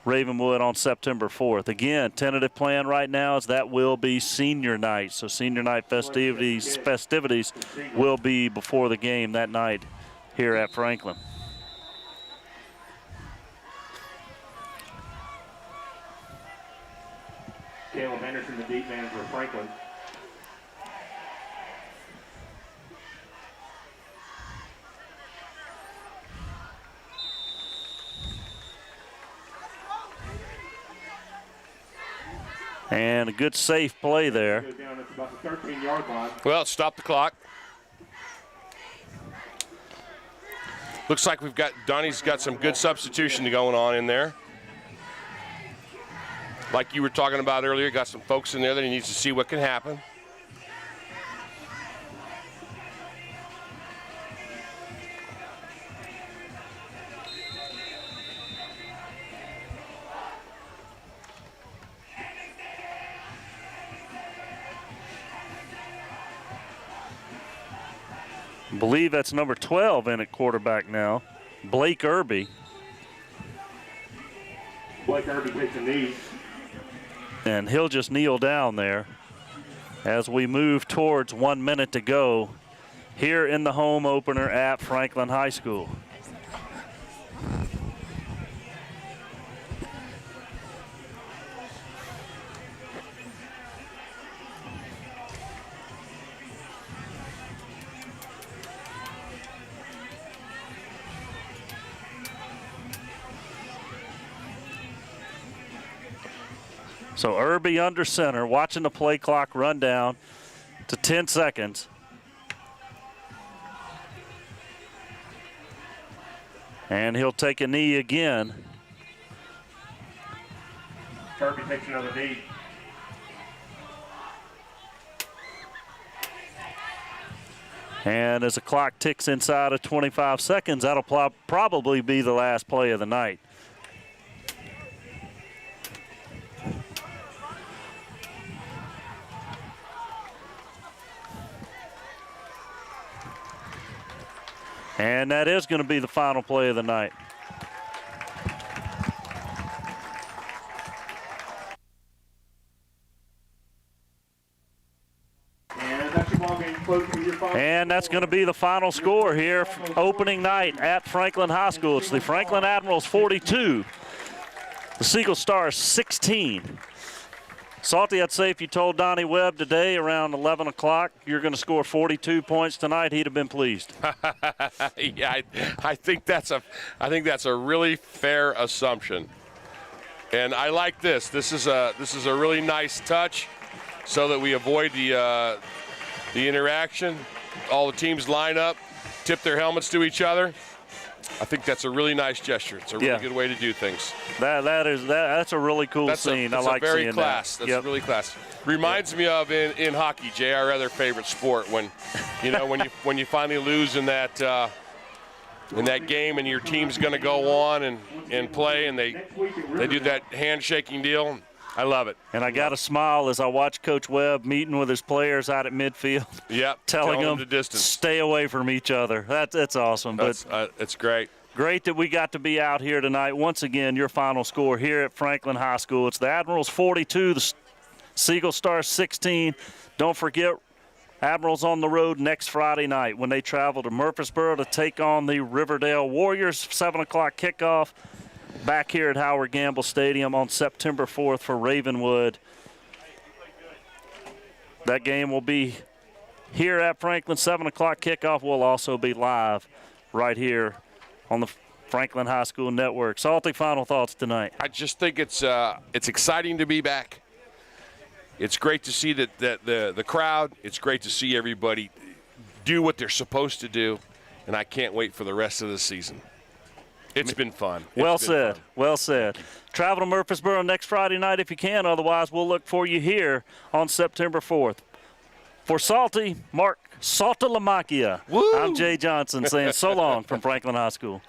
Ravenwood on September 4th. Again, tentative plan right now is that will be senior night. So senior night festivities will be before the game that night here at Franklin. Caleb Anderson, the deep man for Franklin. And a good safe play there. Goes down at about the 13-yard line. Well, stop the clock. Looks like Donnie's got some good substitution going on in there. Like you were talking about earlier, got some folks in there that he needs to see what can happen. I believe that's number 12 in at quarterback now, Blake Irby. Blake Irby takes a knee. And he'll just kneel down there as we move towards 1 minute to go here in the home opener at Franklin High School. So Irby under center, watching the play clock run down to 10 seconds. And he'll take a knee again. Irby takes another knee. And as the clock ticks inside of 25 seconds, that'll probably be the last play of the night. And that is going to be the final play of the night. And that's going to be the final score here, opening night at Franklin High School. It's the Franklin Admirals 42, the Siegel Stars 16. Salty, I'd say if you told Donnie Webb today around 11 o'clock you're going to score 42 points tonight, he'd have been pleased. Yeah, I think that's a really fair assumption. And I like this. This is a really nice touch so that we avoid the interaction. All the teams line up, tip their helmets to each other. I think that's a really nice gesture. It's a really good way to do things. That's a really cool scene. I like seeing class. that. That's really class. Reminds me of in hockey, Jay, our other favorite sport, when when you finally lose in that game and your team's going to go on and play and they do that handshaking deal. I love it. And I got to smile as I watch Coach Webb meeting with his players out at midfield. Yep. telling them the distance. Stay away from each other. That's awesome. It's great. Great that we got to be out here tonight. Once again, your final score here at Franklin High School. It's the Admirals 42, the Siegel Stars 16. Don't forget, Admirals on the road next Friday night when they travel to Murfreesboro to take on the Riverdale Warriors. 7 o'clock kickoff back here at Howard Gamble Stadium on September 4th for Ravenwood. That game will be here at Franklin. 7 o'clock kickoff will also be live right here on the Franklin High School Network. Salty, final thoughts tonight. I just think it's exciting to be back. It's great to see the crowd. It's great to see everybody do what they're supposed to do, and I can't wait for the rest of the season. It's been fun. Well said. Well said. Travel to Murfreesboro next Friday night if you can. Otherwise, we'll look for you here on September 4th. For Salty, Mark Saltalamacchia, I'm Jay Johnson saying so long from Franklin High School.